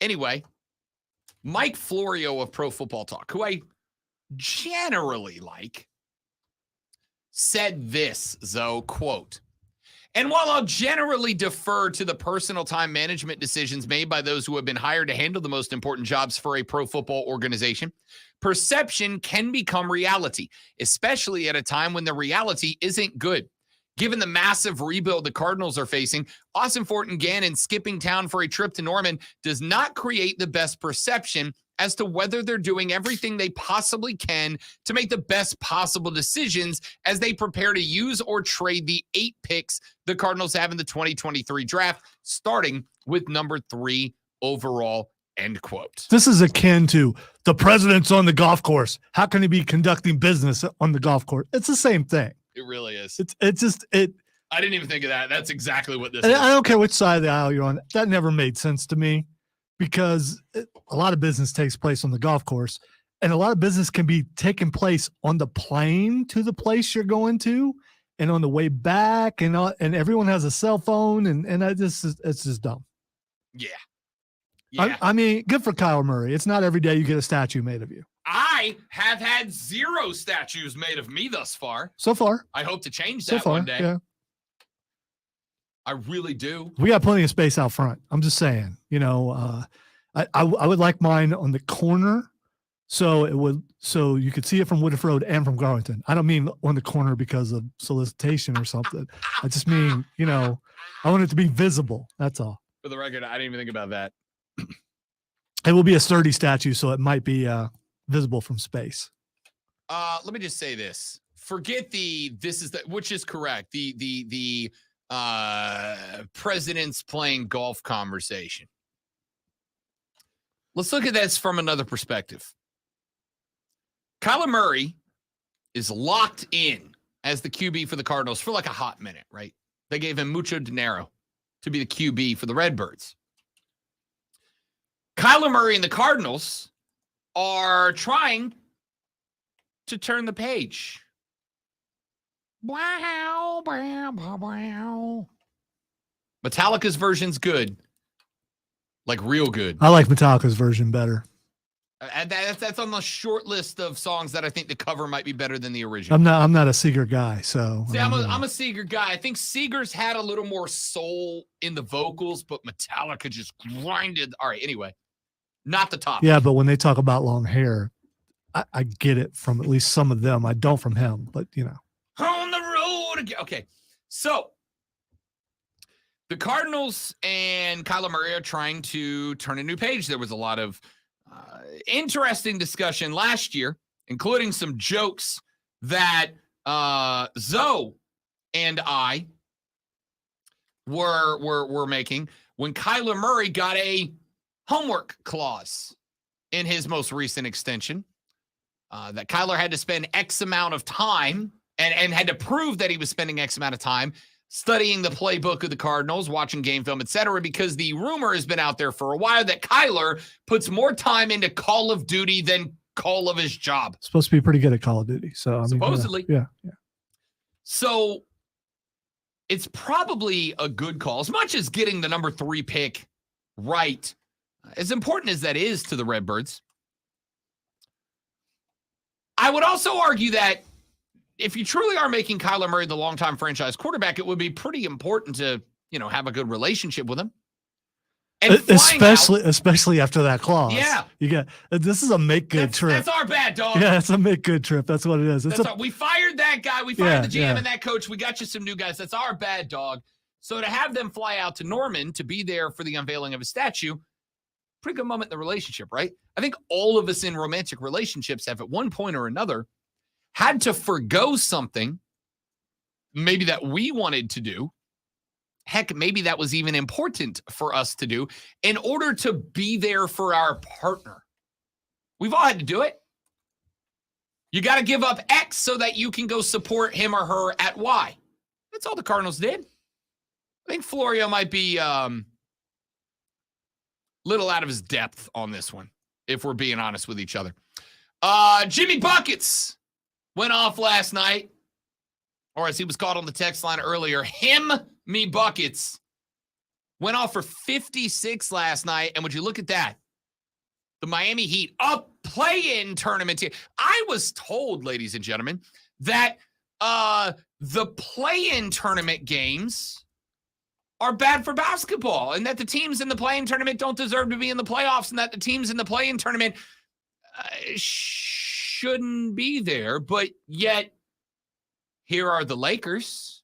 Anyway, Mike Florio of Pro Football Talk, who I generally like, said this, Zoe, quote, "And while I'll generally defer to the personal time management decisions made by those who have been hired to handle the most important jobs for a pro football organization, perception can become reality, especially at a time when the reality isn't good. Given the massive rebuild the Cardinals are facing, Ossenfort and Gannon skipping town for a trip to Norman does not create the best perception as to whether they're doing everything they possibly can to make the best possible decisions as they prepare to use or trade the 8 picks the Cardinals have in the 2023 draft, starting with number 3 overall," end quote. This is akin to the president's on the golf course. How can he be conducting business on the golf course? It's the same thing. It really is. It's just. I didn't even think of that. That's exactly what this I is. don't care which side of the aisle you're on. That never made sense to me because a lot of business takes place on the golf course, and a lot of business can be taking place on the plane to the place you're going to, and on the way back, and everyone has a cell phone, and it's just dumb. Yeah. I mean, good for Kyler Murray. It's not every day you get a statue made of you. I have had 0 statues made of me thus far. So far. I hope to change So that far, one day. yeah. I really do. We got plenty of space out front. I'm just saying, you know, I would like mine on the corner, so you could see it from Woodruff Road and from Garlington. I don't mean on the corner because of solicitation or something. I just mean, you know, I want it to be visible. That's all. For the record, I didn't even think about that. It will be a sturdy statue, so it might be visible from space. Let me just say this. Forget which is correct. The president's playing golf conversation. Let's look at this from another perspective. Kyler Murray is locked in as the QB for the Cardinals for like a hot minute, right? They gave him mucho dinero to be the QB for the Redbirds. Kyler Murray and the Cardinals are trying to turn the page. Wow, wow, wow, wow. Metallica's version's good. Like real good. I like Metallica's version better. That's on the short list of songs that I think the cover might be better than the original. I'm not a Seeger guy, so. See, I'm a Seeger guy. I think Seeger's had a little more soul in the vocals, but Metallica just grinded. All right, anyway, not the topic. Yeah, but when they talk about long hair, I get it from at least some of them. I don't from him, but you know. On the road again. Okay, so the Cardinals and Kyler Murray are trying to turn a new page. There was a lot of interesting discussion last year, including some jokes that Zoe and I were making when Kyler Murray got a homework clause in his most recent extension. That Kyler had to spend X amount of time and had to prove that he was spending X amount of time studying the playbook of the Cardinals, watching game film, etc., because the rumor has been out there for a while that Kyler puts more time into Call of Duty than call of his job. Supposed to be pretty good at Call of Duty. So I mean, supposedly. Yeah. So it's probably a good call. As much as getting the number 3 pick right, as important as that is to the Redbirds, I would also argue that if you truly are making Kyler Murray the longtime franchise quarterback, it would be pretty important to, have a good relationship with him. And flying especially after that clause. Yeah. You get this is a make good out, trip. that's our bad, dog. Yeah, it's a make good trip. That's what it is. It's We fired that guy. We fired Yeah, the GM yeah. and that coach. We got you some new guys. That's our bad, dog. So to have them fly out to Norman to be there for the unveiling of a statue, pretty good moment in the relationship, right? I think all of us in romantic relationships have at one point or another had to forgo something maybe that we wanted to do. Heck, maybe that was even important for us to do in order to be there for our partner. We've all had to do it. You got to give up X so that you can go support him or her at Y. That's all the Cardinals did. I think Florio might be little out of his depth on this one, if we're being honest with each other. Jimmy Buckets went off last night, or as he was called on the text line earlier, me Buckets went off for 56 last night. And would you look at that? The Miami Heat, a play-in tournament team. I was told, ladies and gentlemen, that the play-in tournament games are bad for basketball and that the teams in the play-in tournament don't deserve to be in the playoffs and that the teams in the play-in tournament shouldn't be there. But yet, here are the Lakers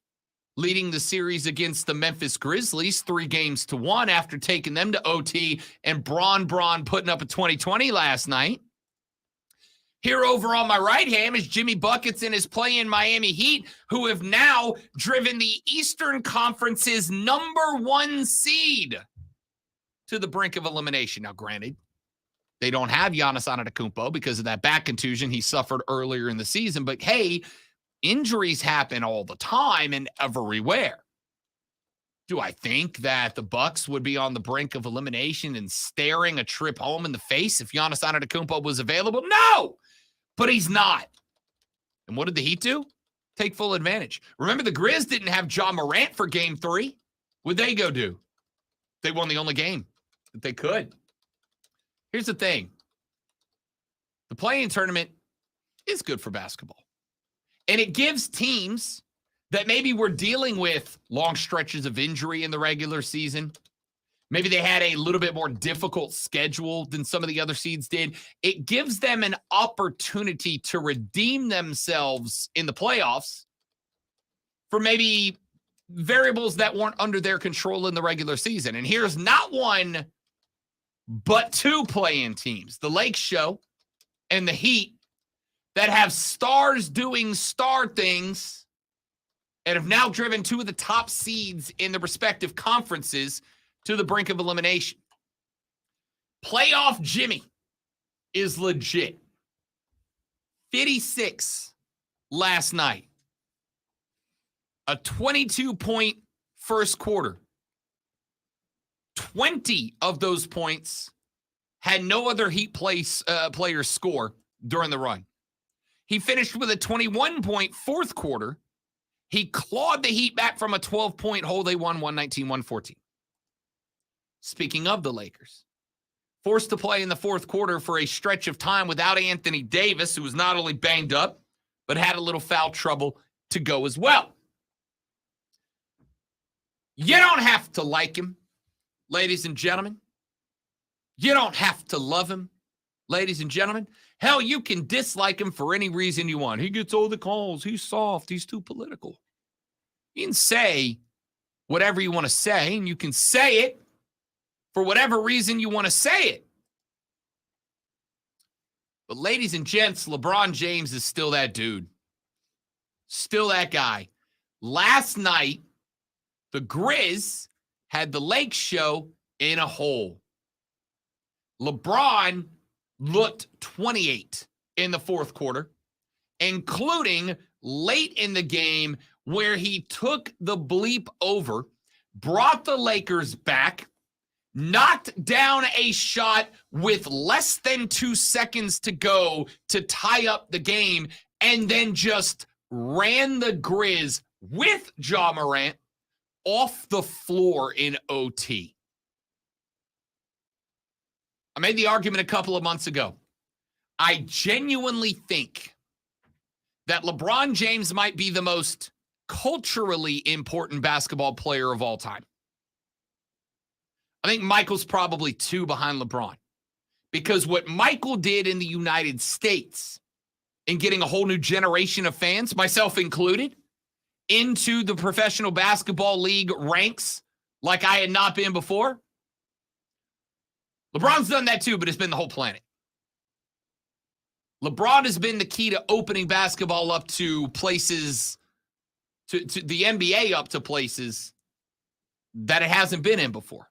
leading the series against the Memphis Grizzlies 3-1 after taking them to OT and Braun putting up a 20-20 last night. Here over on my right hand is Jimmy Buckets and his play-in Miami Heat, who have now driven the Eastern Conference's #1 seed to the brink of elimination. Now, granted, they don't have Giannis Antetokounmpo because of that back contusion he suffered earlier in the season. But hey, injuries happen all the time and everywhere. Do I think that the Bucks would be on the brink of elimination and staring a trip home in the face if Giannis Antetokounmpo was available? No, but he's not. And what did the Heat do? Take full advantage. Remember, the Grizz didn't have Ja Morant for Game 3. What'd they go do? They won the only game that they could. Here's the thing. The play-in tournament is good for basketball. And it gives teams that maybe were dealing with long stretches of injury in the regular season. Maybe they had a little bit more difficult schedule than some of the other seeds did. It gives them an opportunity to redeem themselves in the playoffs for maybe variables that weren't under their control in the regular season. And here's not one, but two play-in teams, the Lake Show and the Heat, that have stars doing star things and have now driven two of the top seeds in the respective conferences to the brink of elimination. Playoff Jimmy is legit. 56 last night. A 22-point first quarter. 20 of those points had no other Heat players score during the run. He finished with a 21-point fourth quarter. He clawed the Heat back from a 12-point hole. They won 119-114. Speaking of the Lakers, forced to play in the fourth quarter for a stretch of time without Anthony Davis, who was not only banged up, but had a little foul trouble to go as well. You don't have to like him, ladies and gentlemen. You don't have to love him, ladies and gentlemen. Hell, you can dislike him for any reason you want. He gets all the calls. He's soft. He's too political. You can say whatever you want to say, and you can say it for whatever reason you want to say it. But ladies and gents, LeBron James is still that dude. Still that guy. Last night, the Grizz had the Lake Show in a hole. LeBron looked 28 in the fourth quarter, including late in the game where he took the bleep over, brought the Lakers back, knocked down a shot with less than 2 seconds to go to tie up the game, and then just ran the Grizz with Ja Morant off the floor in OT. I made the argument a couple of months ago. I genuinely think that LeBron James might be the most culturally important basketball player of all time. I think Michael's probably 2 behind LeBron. Because what Michael did in the United States in getting a whole new generation of fans, myself included, into the Professional Basketball League ranks like I had not been before. LeBron's done that too, but it's been the whole planet. LeBron has been the key to opening basketball up to places, to the NBA up to places that it hasn't been in before.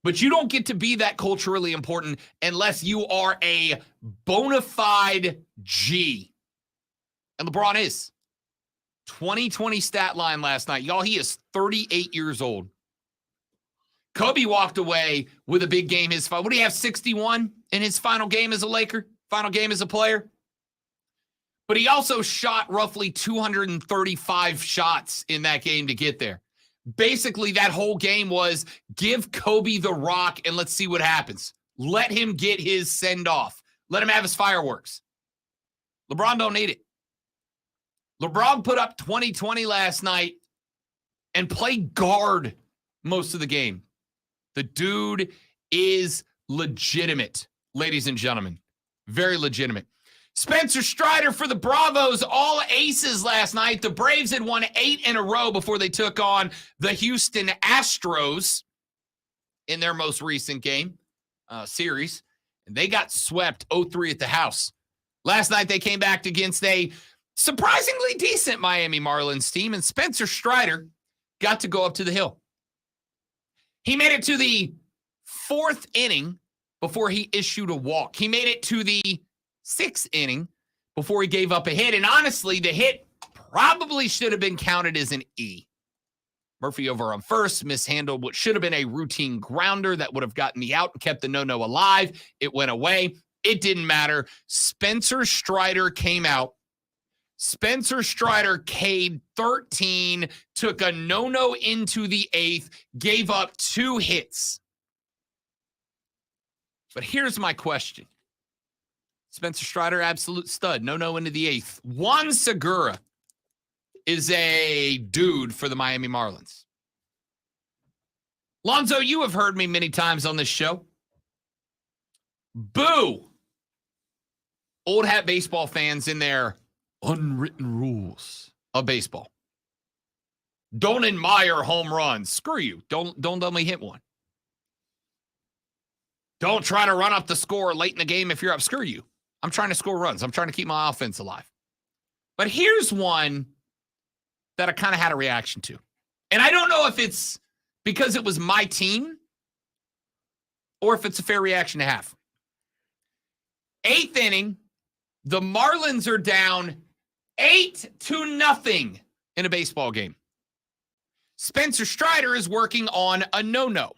But you don't get to be that culturally important unless you are a bona fide G. And LeBron is. 2020 stat line last night. Y'all, he is 38 years old. Kobe walked away with a big game. What do you have, 61 in his final game as a Laker? Final game as a player? But he also shot roughly 235 shots in that game to get there. Basically, that whole game was give Kobe the rock and let's see what happens. Let him get his send-off. Let him have his fireworks. LeBron don't need it. LeBron put up 20-20 last night and played guard most of the game. The dude is legitimate, ladies and gentlemen. Very legitimate. Spencer Strider for the Bravos, all aces last night. The Braves had won 8 in a row before they took on the Houston Astros in their most recent game series. And they got swept 0-3 at the house. Last night they came back against a surprisingly decent Miami Marlins team, and Spencer Strider got to go up to the hill. He made it to the 4th inning before he issued a walk. He made it to the 6th inning before he gave up a hit. And honestly, the hit probably should have been counted as an E. Murphy over on first, mishandled what should have been a routine grounder that would have gotten the out and kept the no-no alive. It went away. It didn't matter. Spencer Strider came out. Spencer Strider K'd 13, took a no-no into the 8th, gave up 2 hits. But here's my question. Spencer Strider, absolute stud. No into the 8th. Juan Segura is a dude for the Miami Marlins. Lonzo, you have heard me many times on this show. Boo! Old hat baseball fans in their unwritten rules of baseball. Don't admire home runs. Screw you. Don't let me hit one. Don't try to run up the score late in the game if you're up. Screw you. I'm trying to score runs. I'm trying to keep my offense alive. But here's one that I kind of had a reaction to. And I don't know if it's because it was my team or if it's a fair reaction to have. 8th inning, the Marlins are down 8-0 in a baseball game. Spencer Strider is working on a no-no.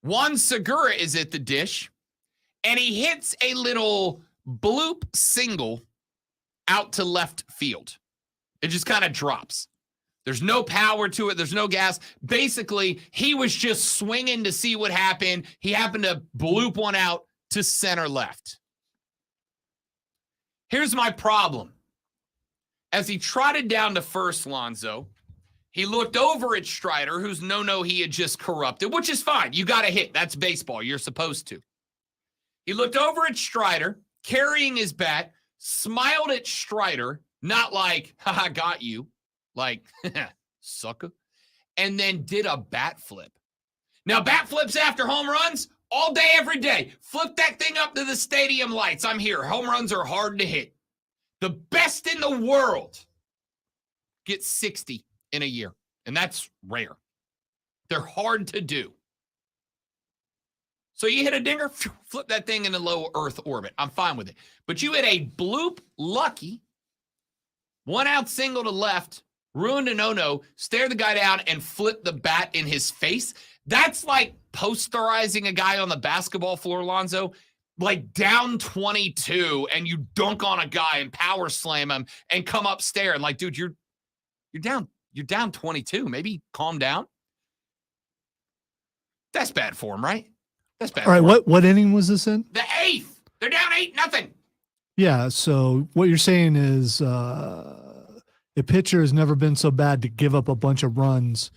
Juan Segura is at the dish, and he hits a little bloop single out to left field. It just kind of drops. There's no power to it. There's no gas. Basically, he was just swinging to see what happened. He happened to bloop one out to center left. Here's my problem. As he trotted down to first, Lonzo, he looked over at Strider, whose no-no he had just corrupted, which is fine. You got to hit. That's baseball. You're supposed to. He looked over at Strider, carrying his bat, smiled at Strider, not like, haha, got you, like, sucker, and then did a bat flip. Now, bat flips after home runs, all day, every day. Flip that thing up to the stadium lights. I'm here. Home runs are hard to hit. The best in the world get 60 in a year, and that's rare. They're hard to do. So you hit a dinger, flip that thing in a low Earth orbit. I'm fine with it. But you hit a bloop lucky, 1-out single to left, ruined a no-no, stare the guy down, and flip the bat in his face. That's like posterizing a guy on the basketball floor, Lonzo, like down 22, and you dunk on a guy and power slam him and come up staring like, dude, you're down 22. Maybe calm down. That's bad form, right? That's bad. All right, form. what inning was this in? The 8th. They're down 8-0. Yeah, so what you're saying is a pitcher has never been so bad to give up a bunch of runs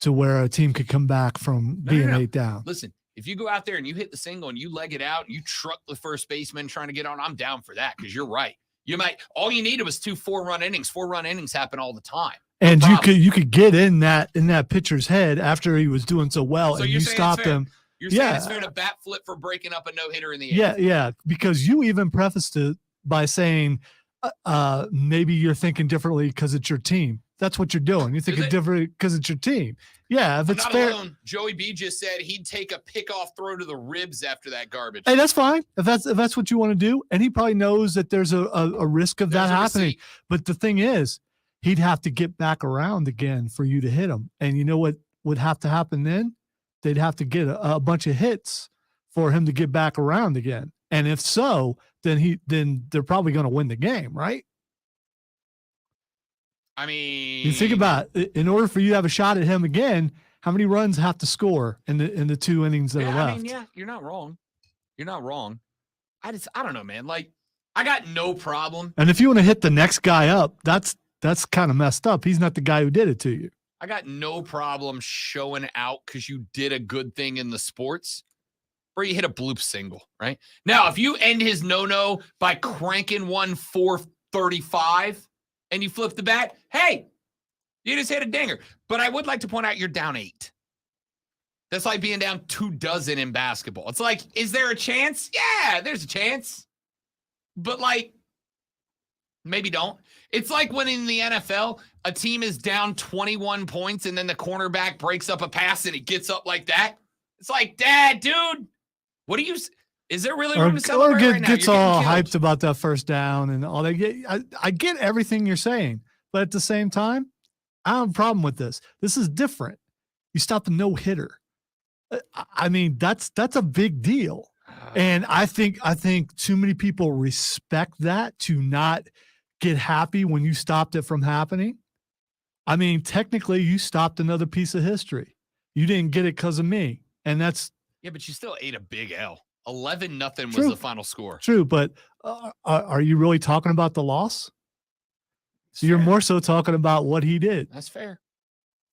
to where a team could come back from No, being no, no. 8 down. Listen, if you go out there and you hit the single and you leg it out, and you truck the first baseman trying to get on, I'm down for that because you're right. You might all you needed was 2 4-run innings. 4-run innings happen all the time. No And problem. you could get in that pitcher's head after he was doing so well, So and you're you saying it's stopped fair? him. You're saying Yeah. it's fair to bat flip for breaking up a no-hitter in the Yeah, eighth? yeah, because you even prefaced it by saying maybe you're thinking differently because it's your team. That's what you're doing. You're thinking it? differently because it's your team. Yeah, if I'm it's not fair, alone. Joey B just said he'd take a pick-off throw to the ribs after that garbage. hey, that's fine. If that's what you want to do, and he probably knows that there's a risk of There's that a happening. receipt. But the thing is, he'd have to get back around again for you to hit him. And you know what would have to happen then? They'd have to get a bunch of hits for him to get back around again. And if so, then they're probably going to win the game, right? I mean, You think about it, in order for you to have a shot at him again, how many runs have to score in the 2 innings that are yeah, left? I mean, yeah, you're not wrong. You're not wrong. I don't know, man. Like, I got no problem. And if you want to hit the next guy up, that's kind of messed up. He's not the guy who did it to you. I got no problem showing out because you did a good thing in the sports, or you hit a bloop single, right? Now, if you end his no-no by cranking 435 and you flip the bat, hey, you just hit a dinger. But I would like to point out you're down 8. That's like being down 24 in basketball. It's like, is there a chance? Yeah, there's a chance. But like, maybe don't. It's like when in the NFL, a team is down 21 points and then the cornerback breaks up a pass and it gets up like that. It's like, Dad, dude, what do you? Is there really room to celebrate right now? Gets You're all getting killed. hyped about that first down and all that. I get everything you're saying, but at the same time, I don't have a problem with this. This is different. You stop the no hitter. I mean, that's a big deal. And I think too many people respect that to not get happy when you stopped it from happening. I mean, technically, you stopped another piece of history. You didn't get it because of me, and that's Yeah, but you still ate a big L. 11-0 was True. the final score. true. But are you really talking about the loss? It's So you're fair. more so talking about what he did. That's fair.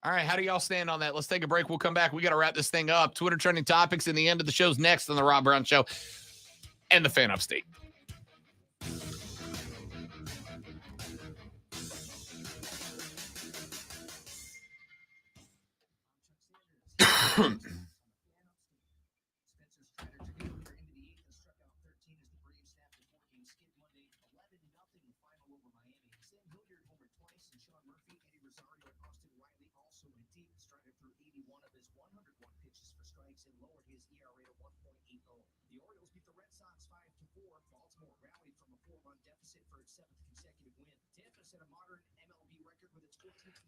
All right, how do y'all stand on that? Let's take a break. We'll come back. We got to wrap this thing up. Twitter trending topics, and the end of the show's next on the Rob Brown Show and the Fan Upstate.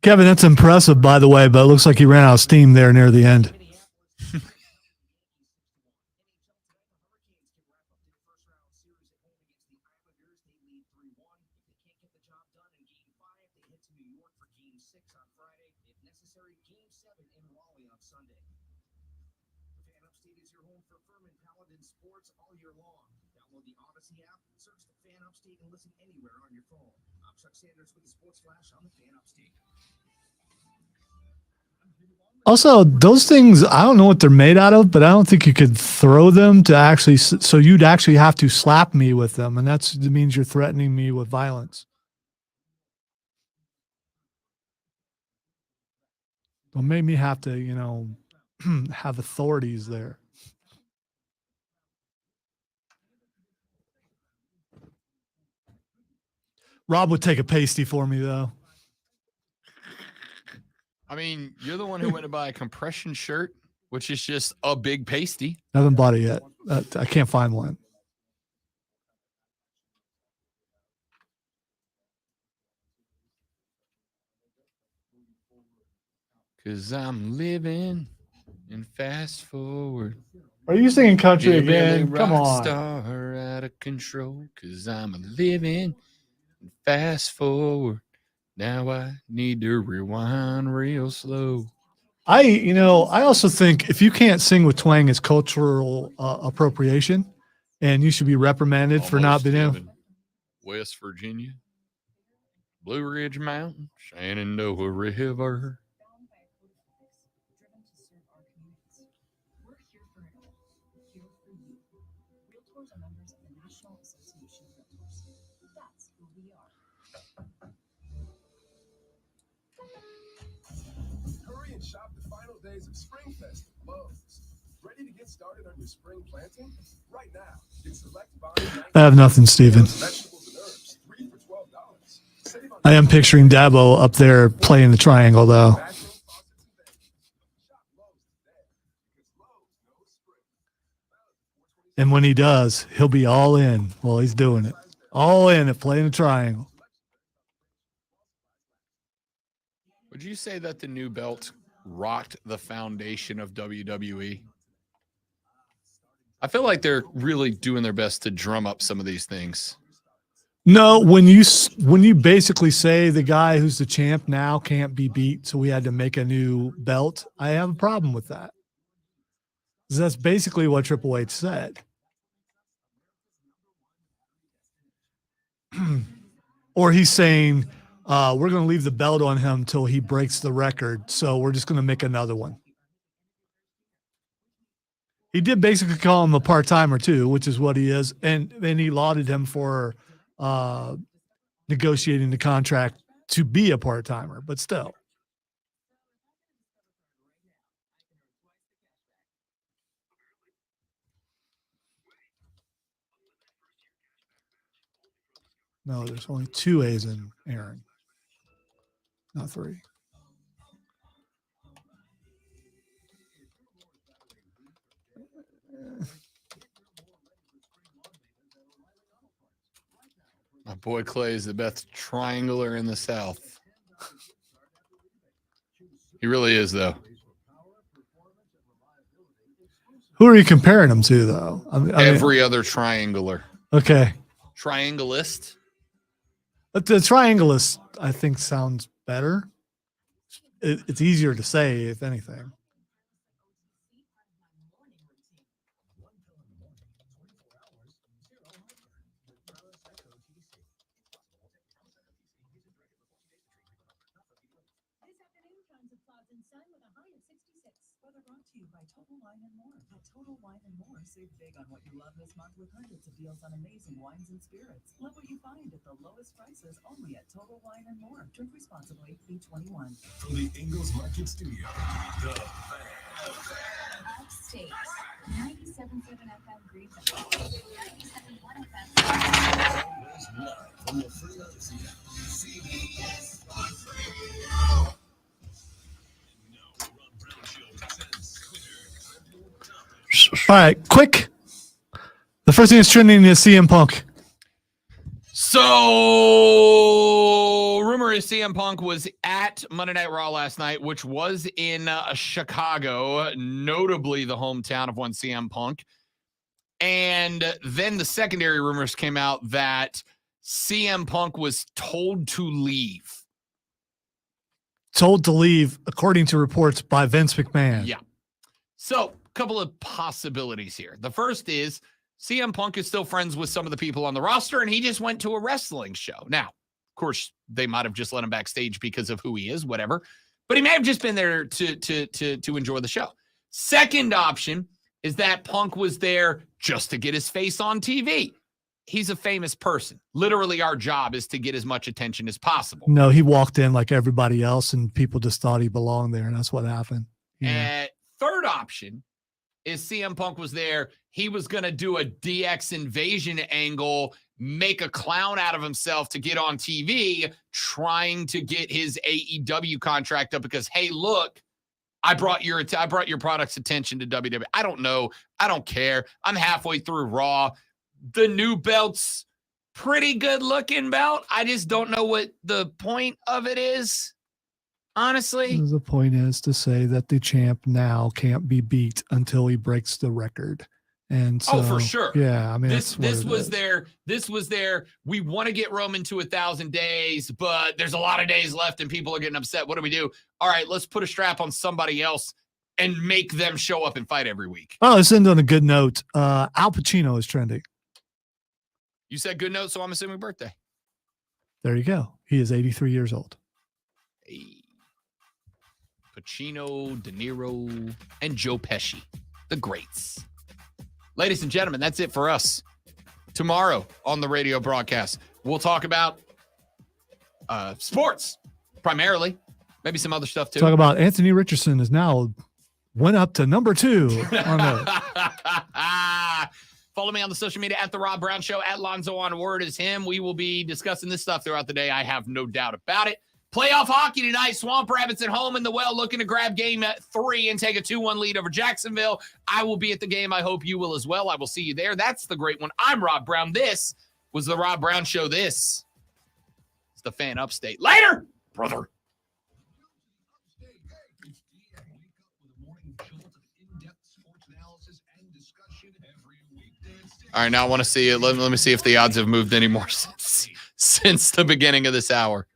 Kevin, that's impressive, by the way, but it looks like he ran out of steam there near the end. Also, those things, I don't know what they're made out of, but I don't think you could throw them to actually, so you'd actually have to slap me with them. And that means you're threatening me with violence. Don't make me have to, have authorities there. Rob would take a pasty for me, though. I mean, you're the one who went to buy a compression shirt, which is just a big pasty. I haven't bought it yet. I can't find one. Cause I'm living in fast forward. Are you singing country Give me a again? Come rock on. Star out of control. Cause I'm living in fast forward. Now I need to rewind real slow. I also think if you can't sing with twang, it's cultural appropriation, and you should be reprimanded for not Almost being able. heaven. West Virginia, Blue Ridge Mountain, Shenandoah River. Realtors are members of the National Association of Realtors. That's who we are. Hurry and shop the final days of Springfest at Lowe's. Ready to get started on your spring planting? Right now, get select I have nothing, Steven. vegetables and herbs, 3 for $12. Save on I am picturing Dabo up there playing the triangle, though. bathroom, faucets, and vegetables. Shop Lowe's today because Lowe's knows spring. And when he does, he'll be all in while he's doing it. All in at playing the triangle. Would you say that the new belt rocked the foundation of WWE? I feel like they're really doing their best to drum up some of these things. No, when you basically say the guy who's the champ now can't be beat, so we had to make a new belt, I have a problem with that. 'Cause that's basically what Triple H said. Or he's saying, we're going to leave the belt on him till he breaks the record, so we're just going to make another one. He did basically call him a part-timer too, which is what he is, and he lauded him for negotiating the contract to be a part-timer, but still. No, there's only 2 A's in Aaron, not 3. My boy Clay is the best triangler in the South. He really is, though. Who are you comparing him to, though? I mean, Every other triangler. okay. Triangleist. But the triangleist, I think, sounds better. It's easier to say, if anything. This afternoon, tons of clouds and sun with a high of 66. Weather brought to you by Total Wine and More. At Total Wine and More, save big on what you love this month with hundreds of deals on amazing wines and spirits. Love what you find at the lowest prices only at Total Wine and More. Drink responsibly. B21. From the Ingles Market Studio, the Upstate, 97.7 FM Green Bay, 97.1 FM. from the Philadelphia CBS Sports Radio. No, Ron Brown Show presents Twitter. All right, quick. The first thing that's trending is CM Punk. So, rumor is CM Punk was at Monday Night Raw last night, which was in Chicago, notably the hometown of one CM Punk. And then the secondary rumors came out that CM Punk was told to leave. Told to leave, according to reports by Vince McMahon. Yeah. So, a couple of possibilities here. The first is CM Punk is still friends with some of the people on the roster, and he just went to a wrestling show. Now, of course, they might have just let him backstage because of who he is, whatever. But he may have just been there to enjoy the show. Second option is that Punk was there just to get his face on TV. He's a famous person. Literally, our job is to get as much attention as possible. No, he walked in like everybody else, and people just thought he belonged there, and that's what happened. Yeah. Third option is CM Punk was there. He was going to do a DX invasion angle, make a clown out of himself to get on TV, trying to get his AEW contract up because, hey, look, I brought your product's attention to WWE. I don't know. I don't care. I'm halfway through Raw. The new belt's pretty good looking belt. I just don't know what the point of it is. Honestly, The point is to say that the champ now can't be beat until he breaks the record. And so, oh, for sure. Yeah, I mean, this that's what it was their. We want to get Roman to 1,000 days, but there's a lot of days left, and people are getting upset. What do we do? All right, let's put a strap on somebody else and make them show up and fight every week. Oh, let's end on a good note. Al Pacino is trending. You said good note, so I'm assuming birthday. There you go. He is 83 years old. Hey. Pacino, De Niro, and Joe Pesci, the greats. Ladies and gentlemen, that's it for us. Tomorrow on the radio broadcast, we'll talk about sports primarily, maybe some other stuff too. Talk about Anthony Richardson is now went up to number 2 on the Follow me on the social media at The Rob Brown Show, at Lonzo on Word is him. We will be discussing this stuff throughout the day. I have no doubt about it. Playoff hockey tonight. Swamp Rabbits at home in the Well looking to grab game at 3 and take a 2-1 lead over Jacksonville. I will be at the game. I hope you will as well. I will see you there. That's the great one. I'm Rob Brown. This was The Rob Brown Show. This is the Fan Upstate. Later, brother. All right, now I want to see it. Let me see if the odds have moved anymore since the beginning of this hour.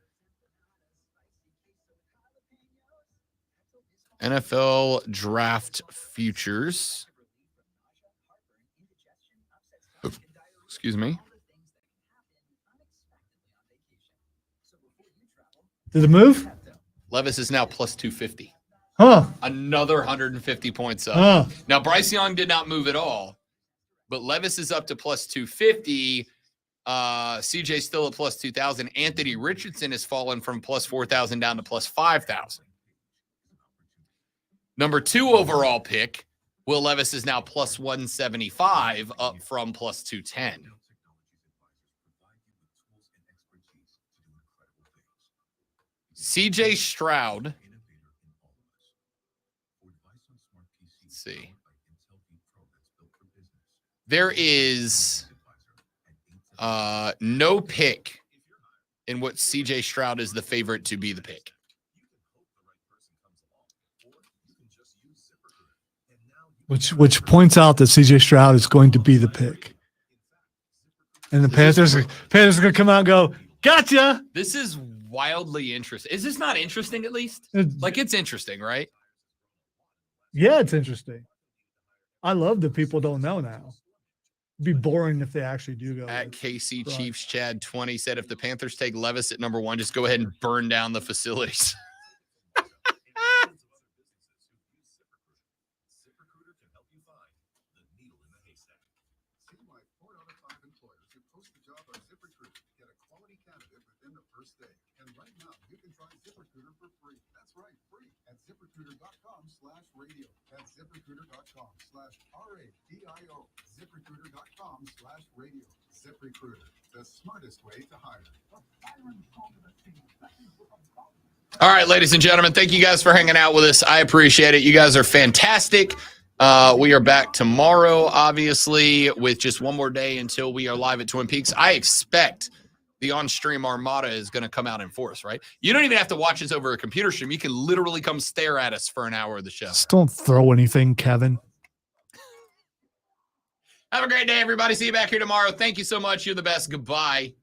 NFL draft futures. Excuse me. Did it move? Levis is now plus 250. Huh. Another 150 points up. Huh. Now, Bryce Young did not move at all, but Levis is up to plus 250. CJ's still at plus 2,000. Anthony Richardson has fallen from plus 4,000 down to plus 5,000. Number 2 overall pick, Will Levis is now plus 175, up from plus 210. CJ Stroud. Let's see. There is no pick in what CJ Stroud is the favorite to be the pick. Which points out that CJ Stroud is going to be the pick. And the Panthers are going to come out and go, gotcha. This is wildly interesting. Is this not interesting at least? Like, it's interesting, right? Yeah, it's interesting. I love that people don't know now. It'd be boring if they actually do go. At KC Chiefs, Chad 20 said if the Panthers take Levis at number 1, just go ahead and burn down the facilities. ZipRecruiter.com/radio. That's ZipRecruiter.com/RADIO. ZipRecruiter.com/radio. ZipRecruiter, the smartest way to hire. All right, ladies and gentlemen, thank you guys for hanging out with us. I appreciate it. You guys are fantastic. We are back tomorrow, obviously, with just one more day until we are live at Twin Peaks. I expect the on-stream armada is going to come out in force, right? You don't even have to watch us over a computer stream. You can literally come stare at us for an hour of the show. Just don't throw anything, Kevin. Have a great day, everybody. See you back here tomorrow. Thank you so much. You're the best. Goodbye.